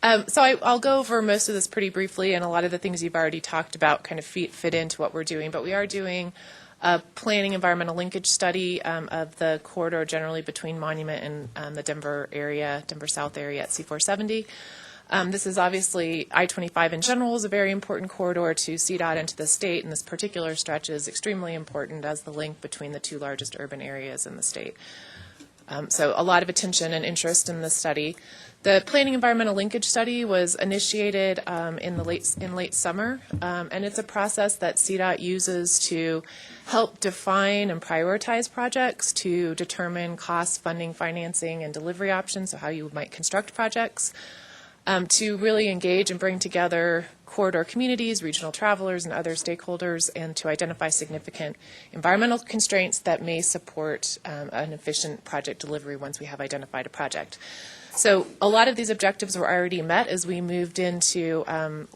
Good. So I'll go over most of this pretty briefly, and a lot of the things you've already talked about kind of fit into what we're doing. But we are doing a planning environmental linkage study of the corridor generally between Monument and the Denver area, Denver South area at C470. This is obviously I-25 in general is a very important corridor to CDOT and to the state, and this particular stretch is extremely important as the link between the two largest urban areas in the state. So a lot of attention and interest in this study. The planning environmental linkage study was initiated in late summer, and it's a process that CDOT uses to help define and prioritize projects, to determine cost, funding, financing, and delivery options, so how you might construct projects. To really engage and bring together corridor communities, regional travelers, and other stakeholders, and to identify significant environmental constraints that may support an efficient project delivery once we have identified a project. So a lot of these objectives were already met as we moved into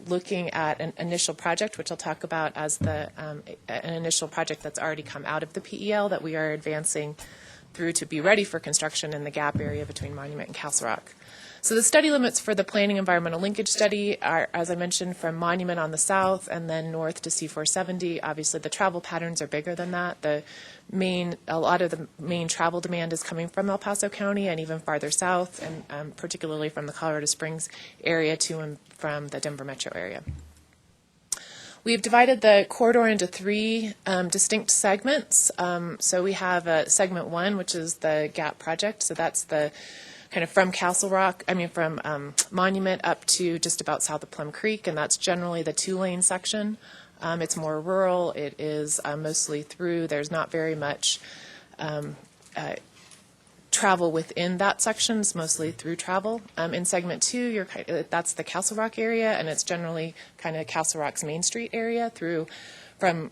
looking at an initial project, which I'll talk about as an initial project that's already come out of the PEL that we are advancing through to be ready for construction in the gap area between Monument and Castle Rock. So the study limits for the planning environmental linkage study are, as I mentioned, from Monument on the south and then north to C470. Obviously, the travel patterns are bigger than that. A lot of the main travel demand is coming from El Paso County and even farther south, and particularly from the Colorado Springs area to and from the Denver metro area. We've divided the corridor into three distinct segments. So we have segment one, which is the GAP project. So that's the kind of from from Monument up to just about south of Plum Creek, and that's generally the two-lane section. It's more rural. It is mostly through. There's not very much travel within that section. It's mostly through travel. In segment two, that's the Castle Rock area, and it's generally kind of Castle Rock's Main Street area from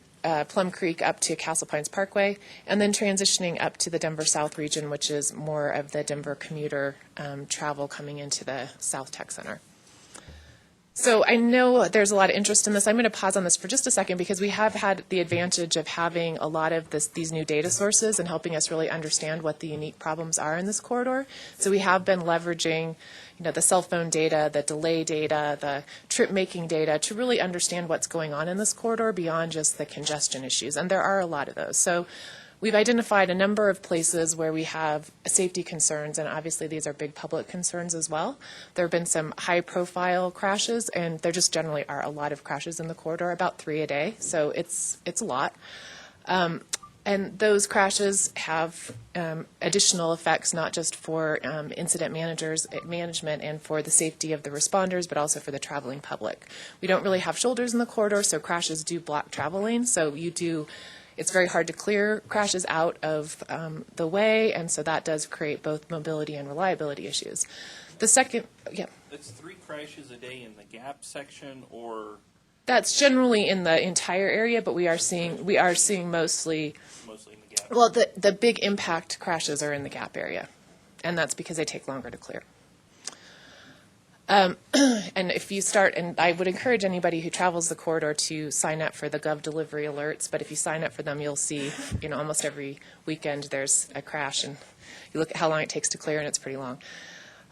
Plum Creek up to Castle Pines Parkway, and then transitioning up to the Denver South region, which is more of the Denver commuter travel coming into the South Tech Center. So I know there's a lot of interest in this. I'm going to pause on this for just a second because we have had the advantage of having a lot of these new data sources and helping us really understand what the unique problems are in this corridor. So we have been leveraging the cell phone data, the delay data, the trip making data to really understand what's going on in this corridor beyond just the congestion issues. And there are a lot of those. So we've identified a number of places where we have safety concerns, and obviously these are big public concerns as well. There have been some high-profile crashes, and there just generally are a lot of crashes in the corridor, about 3 a day, so it's a lot. And those crashes have additional effects, not just for incident management and for the safety of the responders, but also for the traveling public. We don't really have shoulders in the corridor, so crashes do block travel lanes. So it's very hard to clear crashes out of the way, and so that does create both mobility and reliability issues. The second, yeah. That's 3 crashes a day in the gap section, or? That's generally in the entire area, but we are seeing mostly in the gap. Well, the big impact crashes are in the gap area, and that's because they take longer to clear. And if you start, and I would encourage anybody who travels the corridor to sign up for the Gov delivery alerts, but if you sign up for them, you'll see, almost every weekend there's a crash, and you look at how long it takes to clear, and it's pretty long.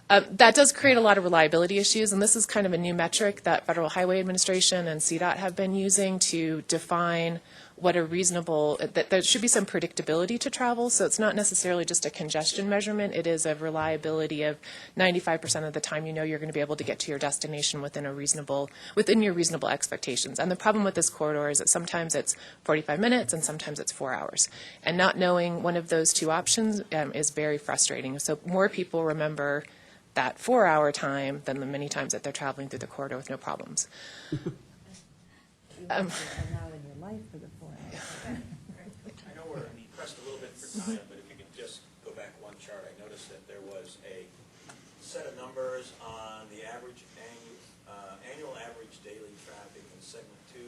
That does create a lot of reliability issues, and this is kind of a new metric that Federal Highway Administration and CDOT have been using to define what a reasonable, that there should be some predictability to travel, so it's not necessarily just a congestion measurement, it is a reliability of 95% of the time you're going to be able to get to your destination within your reasonable expectations. And the problem with this corridor is that sometimes it's 45 minutes and sometimes it's 4 hours. And not knowing one of those two options is very frustrating. So more people remember that 4-hour time than the many times that they're traveling through the corridor with no problems. Now in your life for the 4 hours. I know we're pressed a little bit for time, but if you could just go back one chart, I noticed that there was a set of numbers on the average annual average daily traffic in segment 2.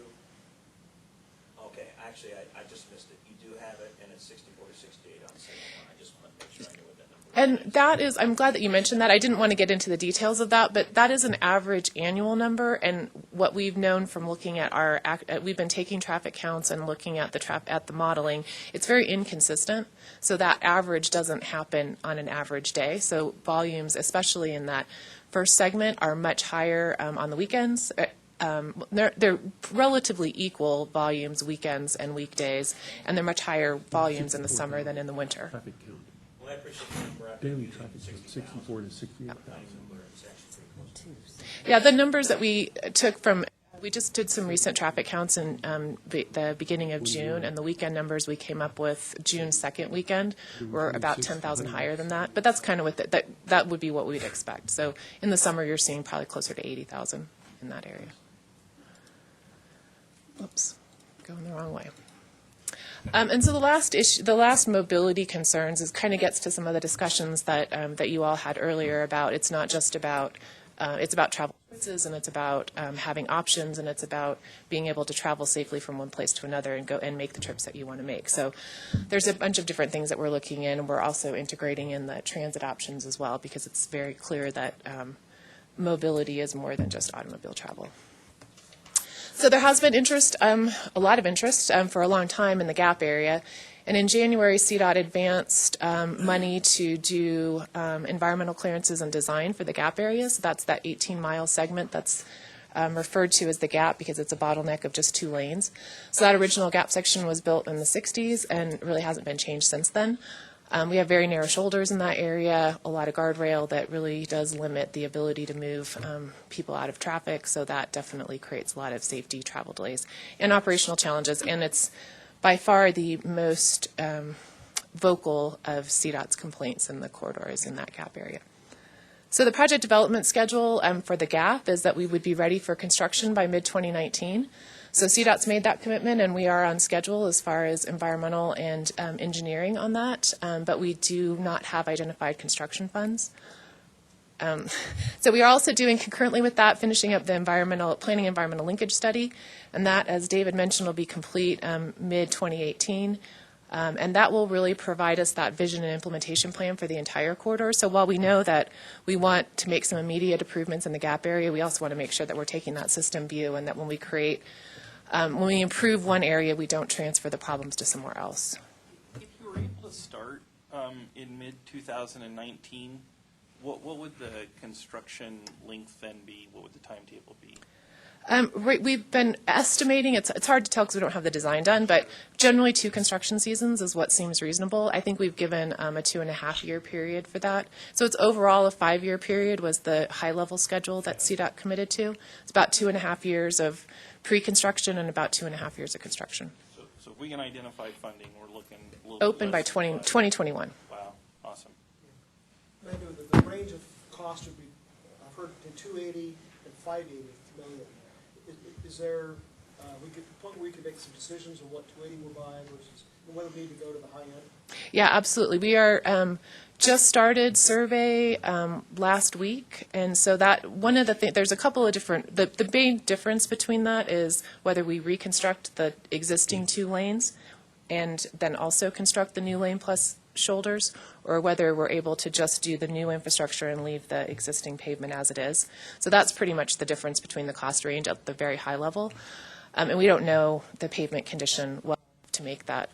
Okay, actually, I just missed it. You do have it, and it's 64 to 68 on segment 1. I just wanted to make sure I knew what that number was. And that is, I'm glad that you mentioned that. I didn't want to get into the details of that, but that is an average annual number. And what we've known from looking at we've been taking traffic counts and looking at the modeling. It's very inconsistent. So that average doesn't happen on an average day. So volumes, especially in that first segment, are much higher on the weekends. They're relatively equal volumes weekends and weekdays, and they're much higher volumes in the summer than in the winter. Well, I appreciate the number. Daily traffic is 64 to 68,000. Yeah, the numbers that we took from, we just did some recent traffic counts in the beginning of June, and the weekend numbers we came up with June 2nd weekend were about 10,000 higher than that. But that's kind of that would be what we'd expect. So in the summer, you're seeing probably closer to 80,000 in that area. Oops, going the wrong way. And so the last mobility concerns kind of gets to some of the discussions that you all had earlier about it's not just about it's about travel choices, and it's about having options, and it's about being able to travel safely from one place to another and go and make the trips that you want to make. So there's a bunch of different things that we're looking in, and we're also integrating in the transit options as well, because it's very clear that mobility is more than just automobile travel. So there has been interest, a lot of interest for a long time in the Gap area. And in January, CDOT advanced money to do environmental clearances and design for the Gap area. So that's that 18-mile segment that's referred to as the Gap because it's a bottleneck of just 2 lanes. So that original Gap section was built in the 60s and really hasn't been changed since then. We have very narrow shoulders in that area, a lot of guardrail that really does limit the ability to move people out of traffic, so that definitely creates a lot of safety, travel delays, and operational challenges. And it's by far the most vocal of CDOT's complaints in the corridors in that Gap area. So the project development schedule for the Gap is that we would be ready for construction by mid-2019. So CDOT's made that commitment, and we are on schedule as far as environmental and engineering on that, but we do not have identified construction funds. So we are also doing concurrently with that, finishing up the planning environmental linkage study, and that, as David mentioned, will be complete mid-2018. And that will really provide us that vision and implementation plan for the entire corridor. So while we know that we want to make some immediate improvements in the Gap area, we also want to make sure that we're taking that system view, and that when we improve one area, we don't transfer the problems to somewhere else. If you were able to start in mid-2019, what would the construction length then be? What would the timetable be? We've been estimating, it's hard to tell because we don't have the design done, but generally 2 construction seasons is what seems reasonable. I think we've given a 2.5-year period for that. So it's overall a 5-year period was the high-level schedule that CDOT committed to. It's about 2.5 years of pre-construction and about 2.5 years of construction. So if we can identify funding, we're looking a little Open by bit less 2021. Wow, awesome. The range of cost would be, I've heard between 280 and 580 million. Is there, we could, a point where we could make some decisions on what 280 will buy versus whether we need to go to the high end? Yeah, absolutely. We are just started survey last week, and so that one of the things, there's a couple of different, the main difference between that is whether we reconstruct the existing 2 lanes and then also construct the new lane plus shoulders, or whether we're able to just do the new infrastructure and leave the existing pavement as it is. So that's pretty much the difference between the cost range at the very high level. And we don't know the pavement condition well to make that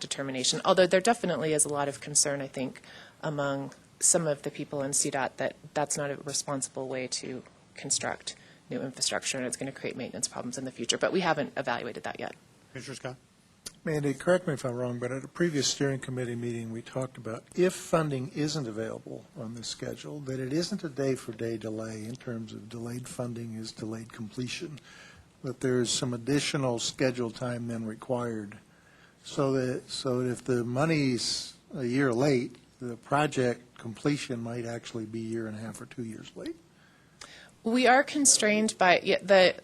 determination, although there definitely is a lot of concern, I think, among some of the people in CDOT that that's not a responsible way to construct new infrastructure, and it's going to create maintenance problems in the future. But we haven't evaluated that yet. Commissioner Scott? Mandy, correct me if I'm wrong, but at a previous steering committee meeting, we talked about if funding isn't available on this schedule, that it isn't a day-for-day delay in terms of delayed funding is delayed completion, that there's some additional schedule time then required, so that if the money's a year late, the project completion might actually be 1.5 or 2 years late. We are constrained by the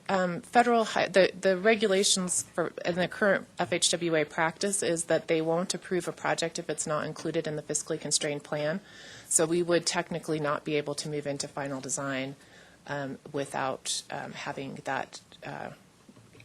federal, the regulations for, in the current FHWA practice is that they won't approve a project if it's not included in the fiscally constrained plan. So we would technically not be able to move into final design without having that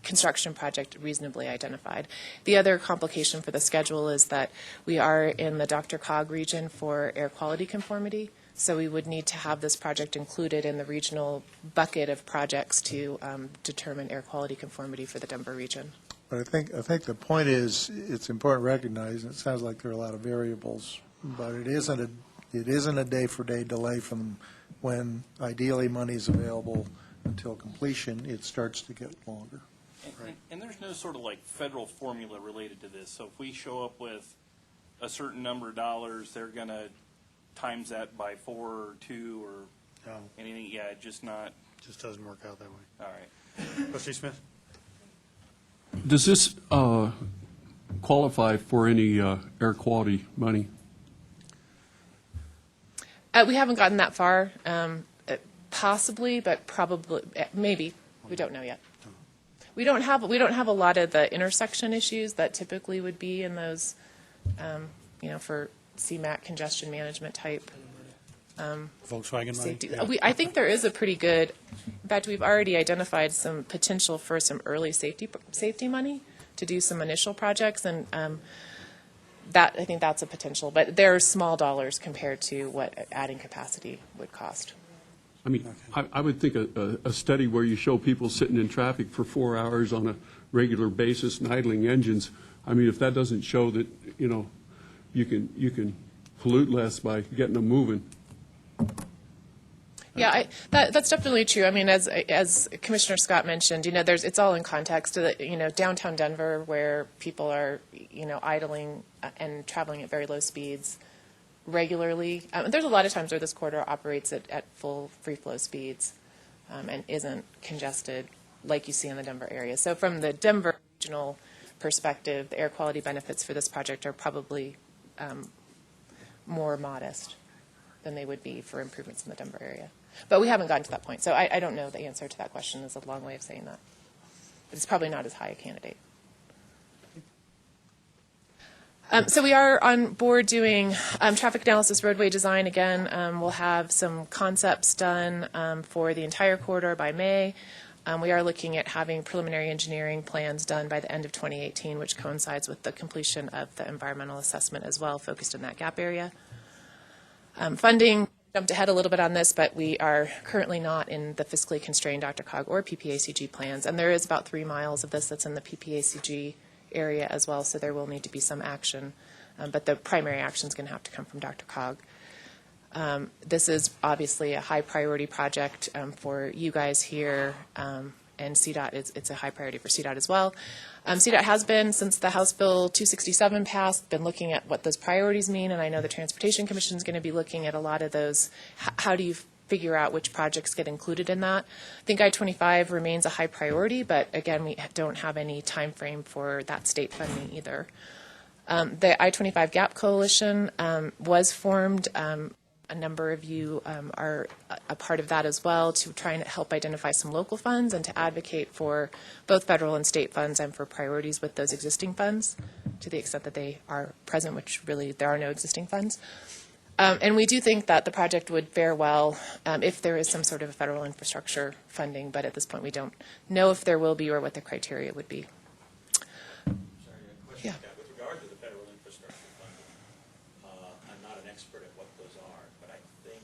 construction project reasonably identified. The other complication for the schedule is that we are in the DRCOG region for air quality conformity. So we would need to have this project included in the regional bucket of projects to determine air quality conformity for the Denver region. But I think the point is it's important to recognize, and it sounds like there are a lot of variables, but it isn't a day-for-day delay from when ideally money is available until completion. It starts to get longer. And there's no sort of like federal formula related to this. So if we show up with a certain number of dollars, they're going to times that by 4 or 2 or anything. Yeah, it just doesn't work out that way. All right. Trustee Smith? Does this qualify for any air quality money? We haven't gotten that far. Possibly, but probably, maybe. We don't know yet. We don't have a lot of the intersection issues that typically would be in those, for CMAQ congestion management type Volkswagen safety. money? Yeah. I think there is a pretty good, in fact, we've already identified some potential for some early safety money to do some initial projects, and I think that's a potential. But they're small dollars compared to what adding capacity would cost. I mean, I would think a study where you show people sitting in traffic for 4 hours on a regular basis and idling engines, I mean, if that doesn't show that, you can pollute less by getting them moving. Yeah, that's definitely true. I mean, as Commissioner Scott mentioned, it's all in context to the, downtown Denver where people are, idling and traveling at very low speeds regularly. There's a lot of times where this corridor operates at full free flow speeds and isn't congested like you see in the Denver area. So from the Denver regional perspective, the air quality benefits for this project are probably more modest than they would be for improvements in the Denver area. But we haven't gotten to that point, so I don't know the answer to that question. Is a long way of saying that. But it's probably not as high a candidate. So we are on board doing traffic analysis roadway design again. We'll have some concepts done for the entire corridor by May. We are looking at having preliminary engineering plans done by the end of 2018, which coincides with the completion of the environmental assessment as well, focused in that gap area. Funding, jumped ahead a little bit on this, but we are currently not in the fiscally constrained DRCOG or PPACG plans, and there is about 3 miles of this that's in the PPACG area as well, so there will need to be some action, but the primary action is going to have to come from DRCOG. This is obviously a high priority project for you guys here, and CDOT, it's a high priority for CDOT as well. CDOT has been, since the House Bill 267 passed, been looking at what those priorities mean, and I know the Transportation Commission is going to be looking at a lot of those. How do you figure out which projects get included in that? I think I-25 remains a high priority, but again, we don't have any time frame for that state funding either. The I-25 Gap Coalition was formed. A number of you are a part of that as well, to try and help identify some local funds and to advocate for both federal and state funds and for priorities with those existing funds to the extent that they are present, which really there are no existing funds. And we do think that the project would fare well if there is some sort of a federal infrastructure funding, but at this point we don't know if there will be or what the criteria would be. Yeah. With regard to the federal infrastructure funding, I'm not an expert at what those are, but I think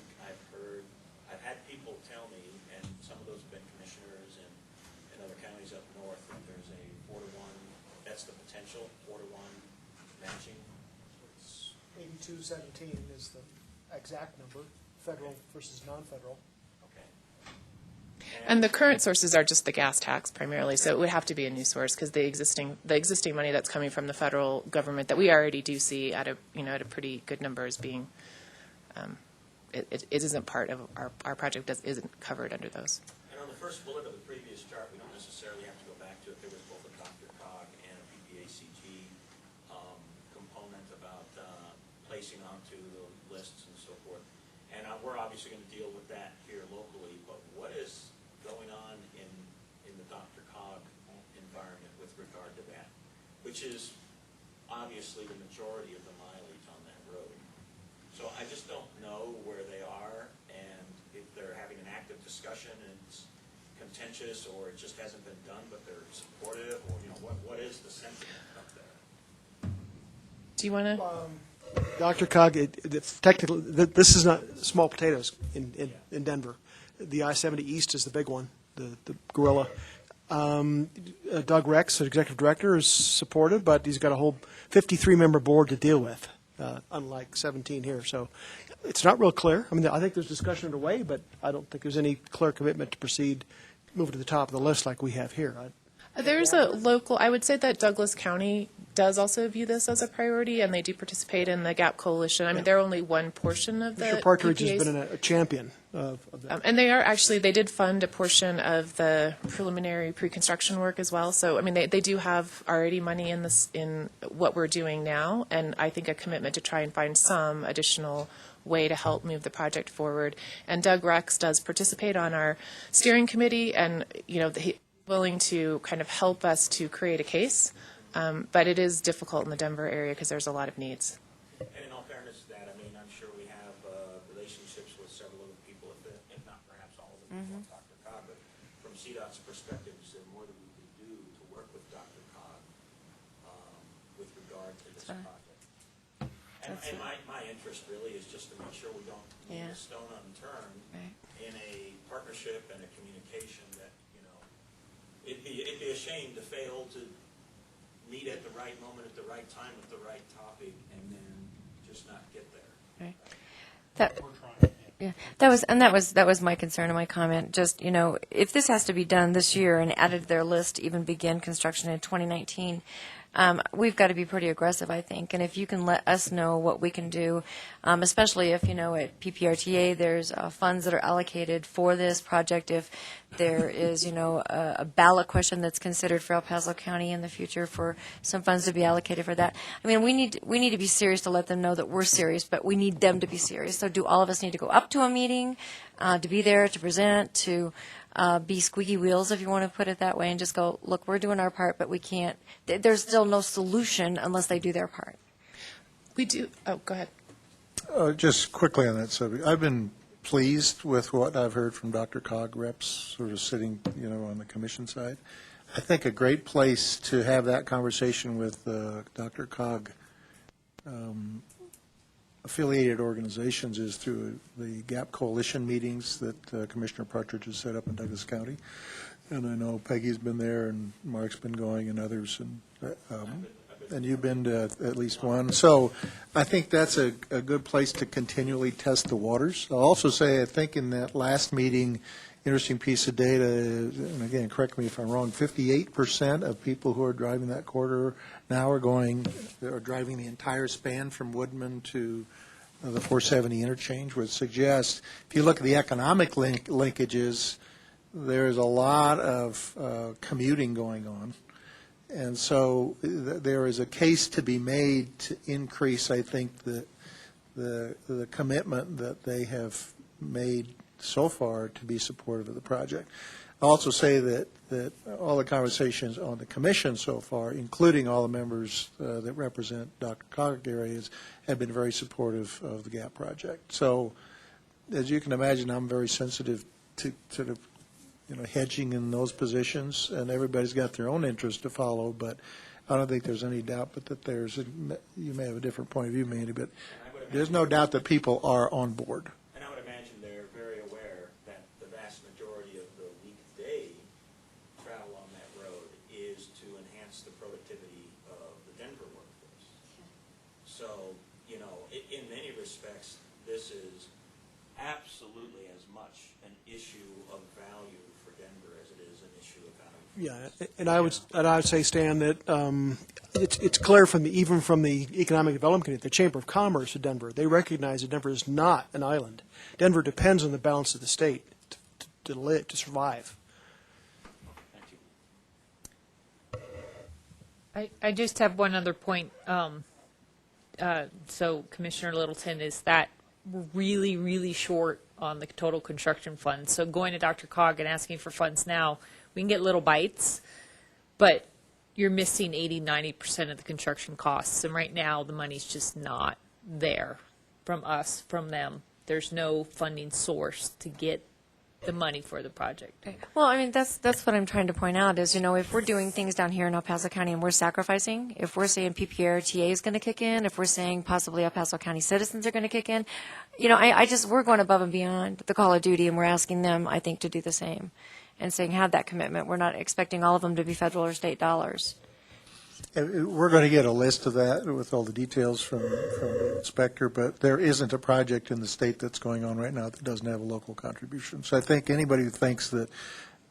I've had people tell me, and some of those have been commissioners in other counties up north, that there's a 4-1, that's the potential 4-1 matching. 8217 is the exact number, federal versus non-federal. And the current sources are just the gas tax primarily, so it would have to be a new source because the existing money that's coming from the federal government that we already do see at a pretty good number is being it isn't part of our project isn't covered under those. And on the first bullet of the previous chart, we don't necessarily have to go back to it. There was both a Dr. Cog and a PPACG component about placing onto the lists and so forth. And we're obviously going to deal with that here locally, but what is going on in the Dr. Cog environment with regard to that, which is obviously the majority of the mileage on that road. So I just don't know where they are, and if they're having an active discussion and it's contentious, or it just hasn't been done, but they're supportive, or what is the sentiment up there? Do you want to? Dr. Cog, technically, this is not small potatoes in Denver. The I-70 East is the big one, the gorilla. Doug Rex, the executive director, is supportive, but he's got a whole 53-member board to deal with, unlike 17 here. So it's not real clear. I mean, I think there's discussion underway, but I don't think there's any clear commitment to proceed, move to the top of the list like we have here. There's a local, I would say that Douglas County does also view this as a priority, and they do participate in the GAP Coalition. I mean, they're only one portion of the Mr. Partridge PPAs. has been a champion of that. And they did fund a portion of the preliminary pre-construction work as well. So, I mean, they do have already money in what we're doing now, and I think a commitment to try and find some additional way to help move the project forward. And Doug Rex does participate on our steering committee, and, he's willing to kind of help us to create a case. But it is difficult in the Denver area because there's a lot of needs. And in all fairness to that, I mean, I'm sure we have relationships with several other people, if not perhaps all of them, on Dr. Cog. But from CDOT's perspective, is there more that we could do to work with Dr. Cog with regard to this project? And my interest really is just to make sure we don't leave a stone unturned in a partnership and a communication that, it'd be a shame to fail to meet at the right moment, at the right time, with the right topic, and then just not get there. Right. That was my concern and my comment. Just, if this has to be done this year and added to their list to even begin construction in 2019, we've got to be pretty aggressive, I think. And if you can let us know what we can do, especially if, at PPRTA there's funds that are allocated for this project, if there is, a ballot question that's considered for El Paso County in the future for some funds to be allocated for that. I mean, we need to be serious to let them know that we're serious, but we need them to be serious. So do all of us need to go up to a meeting, to be there, to present, to be squeaky wheels, if you want to put it that way, and just go, look, we're doing our part, but we can't. There's still no solution unless they do their part. We do. Oh, go ahead. Just quickly on that subject, I've been pleased with what I've heard from Dr. Cog reps sort of sitting, on the commission side. I think a great place to have that conversation with Dr. Cog affiliated organizations is through the GAP Coalition meetings that Commissioner Partridge has set up in Douglas County. And I know Peggy's been there and Mark's been going and others. And I've been and you've been to at least one. So I think that's a good place to continually test the waters. I'll also say, I think in that last meeting, interesting piece of data, and again, correct me if I'm wrong, 58% of people who are driving that corridor now are driving the entire span from Woodman to the 470 interchange, which suggests, if you look at the economic linkages, there's a lot of commuting going on. And so there is a case to be made to increase, I think, the commitment that they have made so far to be supportive of the project. I'll also say that all the conversations on the commission so far, including all the members that represent Dr. Cog areas, have been very supportive of the GAP project. So as you can imagine, I'm very sensitive to the hedging in those positions, and everybody's got their own interest to follow, but I don't think there's any doubt but that you may have a different point of view, Mandy, but there's no doubt that people are on board. And I would imagine they're very aware that the vast majority of the weekday travel on that road is to enhance the productivity of the Denver workforce. So, in many respects, this is absolutely as much an issue of value for Denver as it is an issue of value. Yeah, and I would say, Stan, that it's clear even from the Economic Development Committee, the Chamber of Commerce of Denver, they recognize that Denver is not an island. Denver depends on the balance of the state to live, to survive. I just have one other point. So Commissioner Littleton, is that we're really, really short on the total construction fund. So going to Dr. Cog and asking for funds now, we can get little bites, but you're missing 80-90% of the construction costs. And right now, the money's just not there from us, from them. There's no funding source to get the money for the project. Well, I mean, that's what I'm trying to point out is, if we're doing things down here in El Paso County and we're sacrificing, if we're saying PPACG is going to kick in, if we're saying possibly El Paso County citizens are going to kick in, we're going above and beyond the call of duty, and we're asking them, I think, to do the same and saying, have that commitment. We're not expecting all of them to be federal or state dollars. We're going to get a list of that with all the details from the inspector, but there isn't a project in the state that's going on right now that doesn't have a local contribution. So I think anybody who thinks that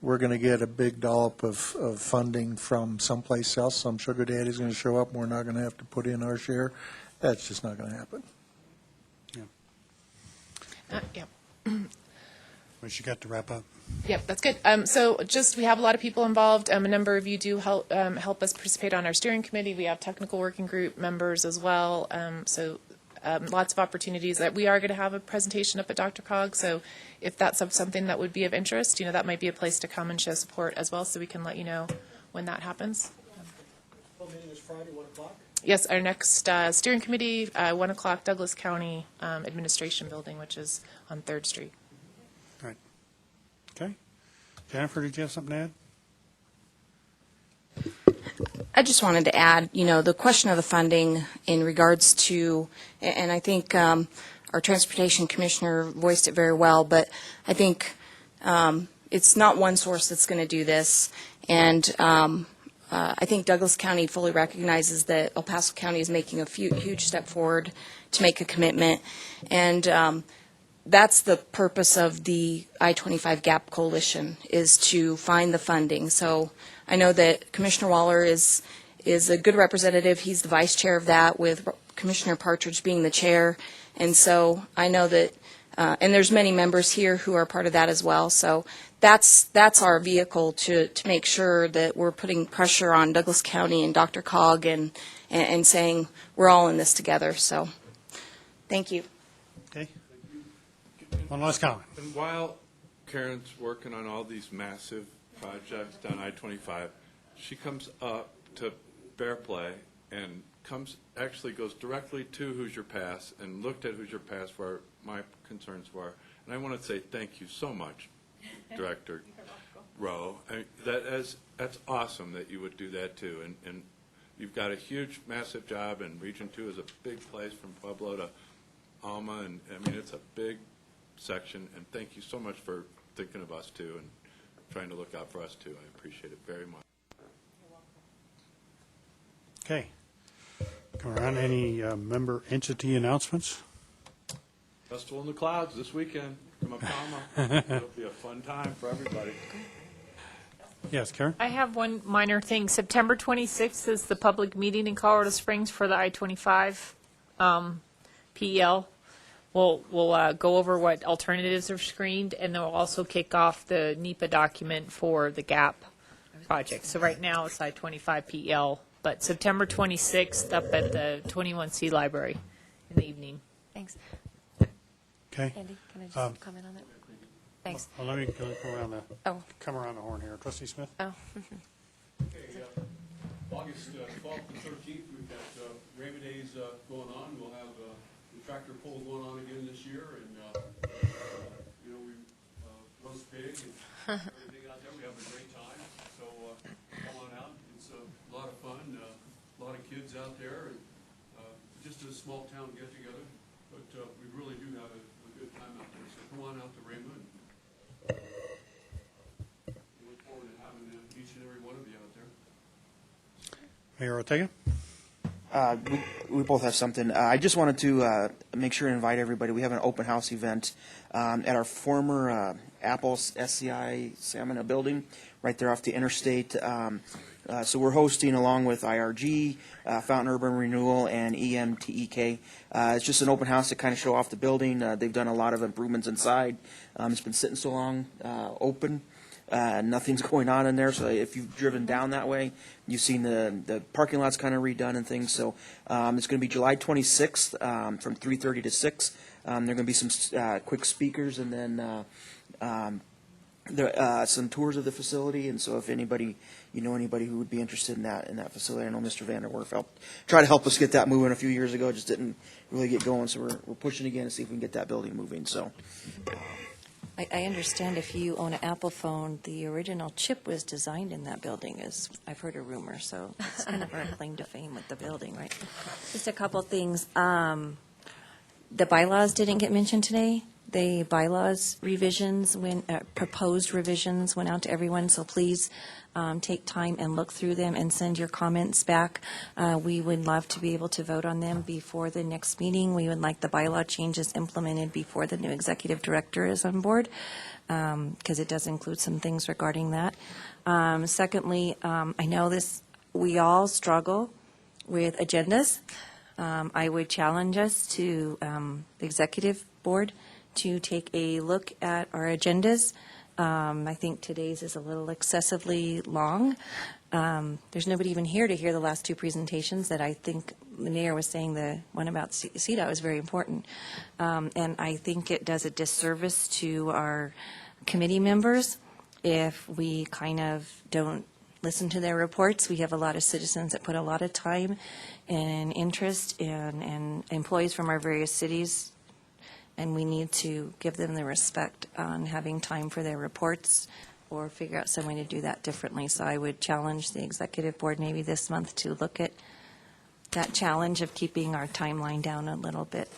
we're going to get a big dollop of funding from someplace else, some sugar daddy's going to show up and we're not going to have to put in our share, that's just not going to happen. Yep. What you got to wrap up? Yep, that's good. So we have a lot of people involved. A number of you do help us participate on our steering committee. We have technical working group members as well. Lots of opportunities. That we are going to have a presentation up at Dr. Cog. So if that's something that would be of interest, that might be a place to come and show support as well, so we can let you know when that happens. Meeting is Friday, 1 o'clock? Yes, our next steering committee, 1 o'clock, Douglas County Administration Building, which is on 3rd Street. Right. Okay. Jennifer, did you have something to add? I just wanted to add, the question of the funding in regards to, and I think our transportation commissioner voiced it very well, but I think it's not one source that's going to do this. And I think Douglas County fully recognizes that El Paso County is making a huge step forward to make a commitment. And that's the purpose of the I-25 GAP Coalition, is to find the funding. So I know that Commissioner Waller is a good representative. He's the vice chair of that, with Commissioner Partridge being the chair. And so I know that, and there's many members here who are part of that as well. So that's our vehicle to make sure that we're putting pressure on Douglas County and Dr. Cog and saying we're all in this together. So thank you. Okay. One last comment. And while Karen's working on all these massive projects down I-25, she comes up to Bear Play and actually goes directly to Hoosier Pass and looked at Hoosier Pass where my concerns were. And I want to say thank you so much, Director Rowe. That's awesome that you would do that too. And you've got a huge, massive job, and Region 2 is a big place from Pueblo to Alma, and it's a big section, and thank you so much for thinking of us too and trying to look out for us too. I appreciate it very much. Okay. Come around, any member entity announcements? Festival in the Clouds this weekend. Come up, Mama. It'll be a fun time for everybody. Yes, Karen? I have one minor thing. September 26th is the public meeting in Colorado Springs for the I-25 PEL. We'll go over what alternatives are screened, and then we'll also kick off the NEPA document for the GAP project. So right now it's I-25 PEL, but September 26th up at the 21C Library in the evening. Thanks. Okay. Andy, can I just comment on that? Thanks. Well, let me come around the horn here. Trustee Smith? Oh. Okay, August 12th and 13th, we've got Raymond Days going on. We'll have the tractor pull going on again this year, and we roast pig and everything out there. We have a great time, so come on out. It's a lot of fun, a lot of kids out there, and just a small town get together. But we really do have a good time out there. So come on out to Raymond. We look forward to having each and every one of you out there. Mayor Ortega? We both have something. I just wanted to make sure to invite everybody. We have an open house event at our former Apple SCI Salmon building right there off the interstate. So we're hosting, along with IRG, Fountain Urban Renewal, and EMTEK. It's just an open house to kind of show off the building. They've done a lot of improvements inside. It's been sitting so long open. Nothing's going on in there, so if you've driven down that way, you've seen the parking lot's kind of redone and things. So it's going to be July 26th from 3:30 to 6. There are going to be some quick speakers, and then some tours of the facility. And so if anybody who would be interested in that facility, I know Mr. Vanderwerf tried to help us get that moving a few years ago, just didn't really get going. So we're pushing again to see if we can get that building moving. So. I understand if you own an Apple phone, the original chip was designed in that building, as I've heard a rumor, so it's kind of our claim to fame with the building, right? Just a couple things. The bylaws didn't get mentioned today. The bylaws revisions, proposed revisions went out to everyone, so please take time and look through them and send your comments back. We would love to be able to vote on them before the next meeting. We would like the bylaw changes implemented before the new executive director is on board, because it does include some things regarding that. Secondly, I know we all struggle with agendas. I would challenge us to the executive board to take a look at our agendas. I think today's is a little excessively long. There's nobody even here to hear the last two presentations that I think the mayor was saying. The one about CDOT was very important. And I think it does a disservice to our committee members if we kind of don't listen to their reports. We have a lot of citizens that put a lot of time and interest and employees from our various cities, and we need to give them the respect on having time for their reports or figure out some way to do that differently. So I would challenge the executive board maybe this month to look at that challenge of keeping our timeline down a little bit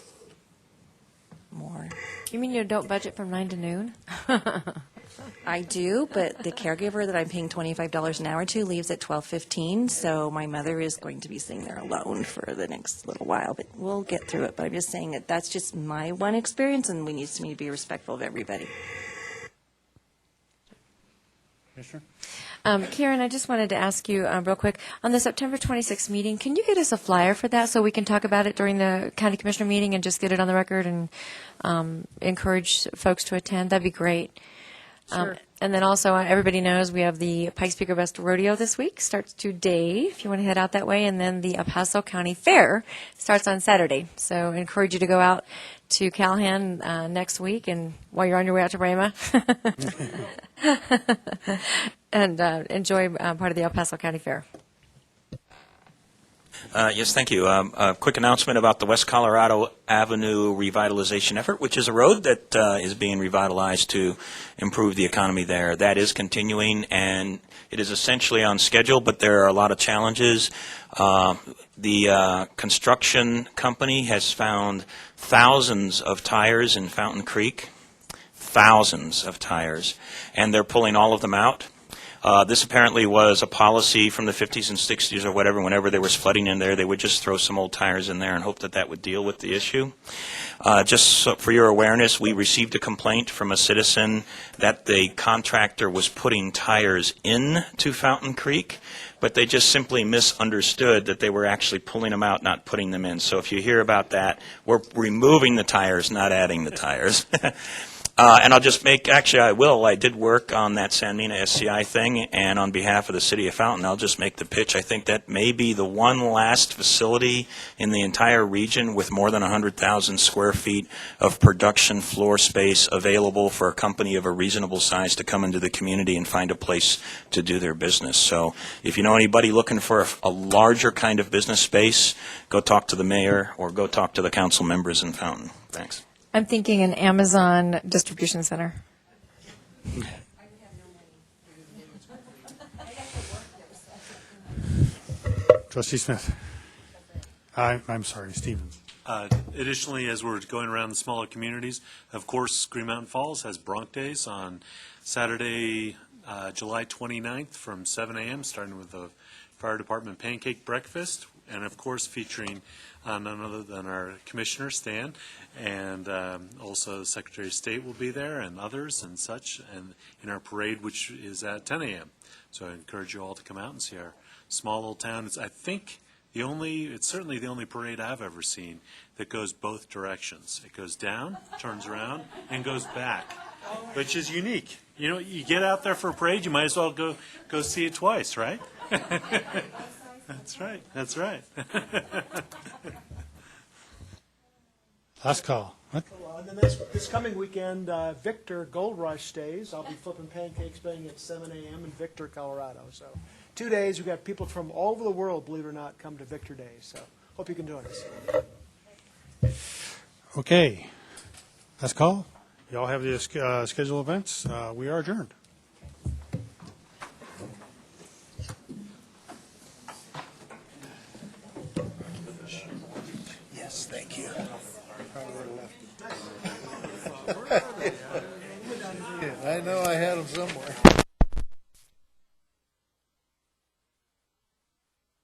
more. You mean you don't budget from 9 to noon? I do, but the caregiver that I'm paying $25 an hour to leaves at 12:15, so my mother is going to be sitting there alone for the next little while, but we'll get through it. But I'm just saying that that's just my one experience, and we need to be respectful of everybody. Commissioner? Karen, I just wanted to ask you real quick, on the September 26th meeting, can you get us a flyer for that so we can talk about it during the county commissioner meeting and just get it on the record and encourage folks to attend? That'd be great. Sure. And then also, everybody knows we have the Pikes Peak or Best Rodeo this week. Starts today, if you want to head out that way. And then the El Paso County Fair starts on Saturday. So I encourage you to go out to Callahan next week, and while you're on your way out to Brema, and enjoy part of the El Paso County Fair. Yes, thank you. A quick announcement about the West Colorado Avenue revitalization effort, which is a road that is being revitalized to improve the economy there. That is continuing, and it is essentially on schedule, but there are a lot of challenges. The construction company has found thousands of tires in Fountain Creek, thousands of tires, and they're pulling all of them out. This apparently was a policy from the 50s and 60s or whatever. Whenever there was flooding in there, they would just throw some old tires in there and hope that that would deal with the issue. Just so for your awareness, we received a complaint from a citizen that the contractor was putting tires into Fountain Creek, but they just simply misunderstood that they were actually pulling them out, not putting them in. So if you hear about that, we're removing the tires, not adding the tires. And I'll just make, actually I did work on that San Mina SCI thing, and on behalf of the City of Fountain, I'll just make the pitch. I think that may be the one last facility in the entire region with more than 100,000 square feet of production floor space available for a company of a reasonable size to come into the community and find a place to do their business. So if you know anybody looking for a larger kind of business space, go talk to the mayor or go talk to the council members in Fountain. Thanks. I'm thinking an Amazon distribution center. Trustee Smith. I'm sorry, Stevens. Additionally, as we're going around the smaller communities, of course, Green Mountain Falls has Bronc Days on Saturday, July 29th from 7 a.m., starting with the fire department pancake breakfast, and of course featuring none other than our Commissioner, Stan, and also the Secretary of State will be there, and others and such, and in our parade, which is at 10 a.m. So I encourage you all to come out and see our small little town. It's, I think, it's certainly the only parade I've ever seen that goes both directions. It goes down, turns around, and goes back, which is unique. You know, you get out there for a parade, you might as well go see it twice, right? That's right. That's right. Last call. What? And then this coming weekend, Victor Gold Rush Days. I'll be flipping pancakes beginning at 7 a.m. in Victor, Colorado. So 2 days, we've got people from all over the world, believe it or not, come to Victor Days. So hope you can join us. Okay. Last call. Y'all have the scheduled events. We are adjourned. Yes, thank you. I know I had them somewhere.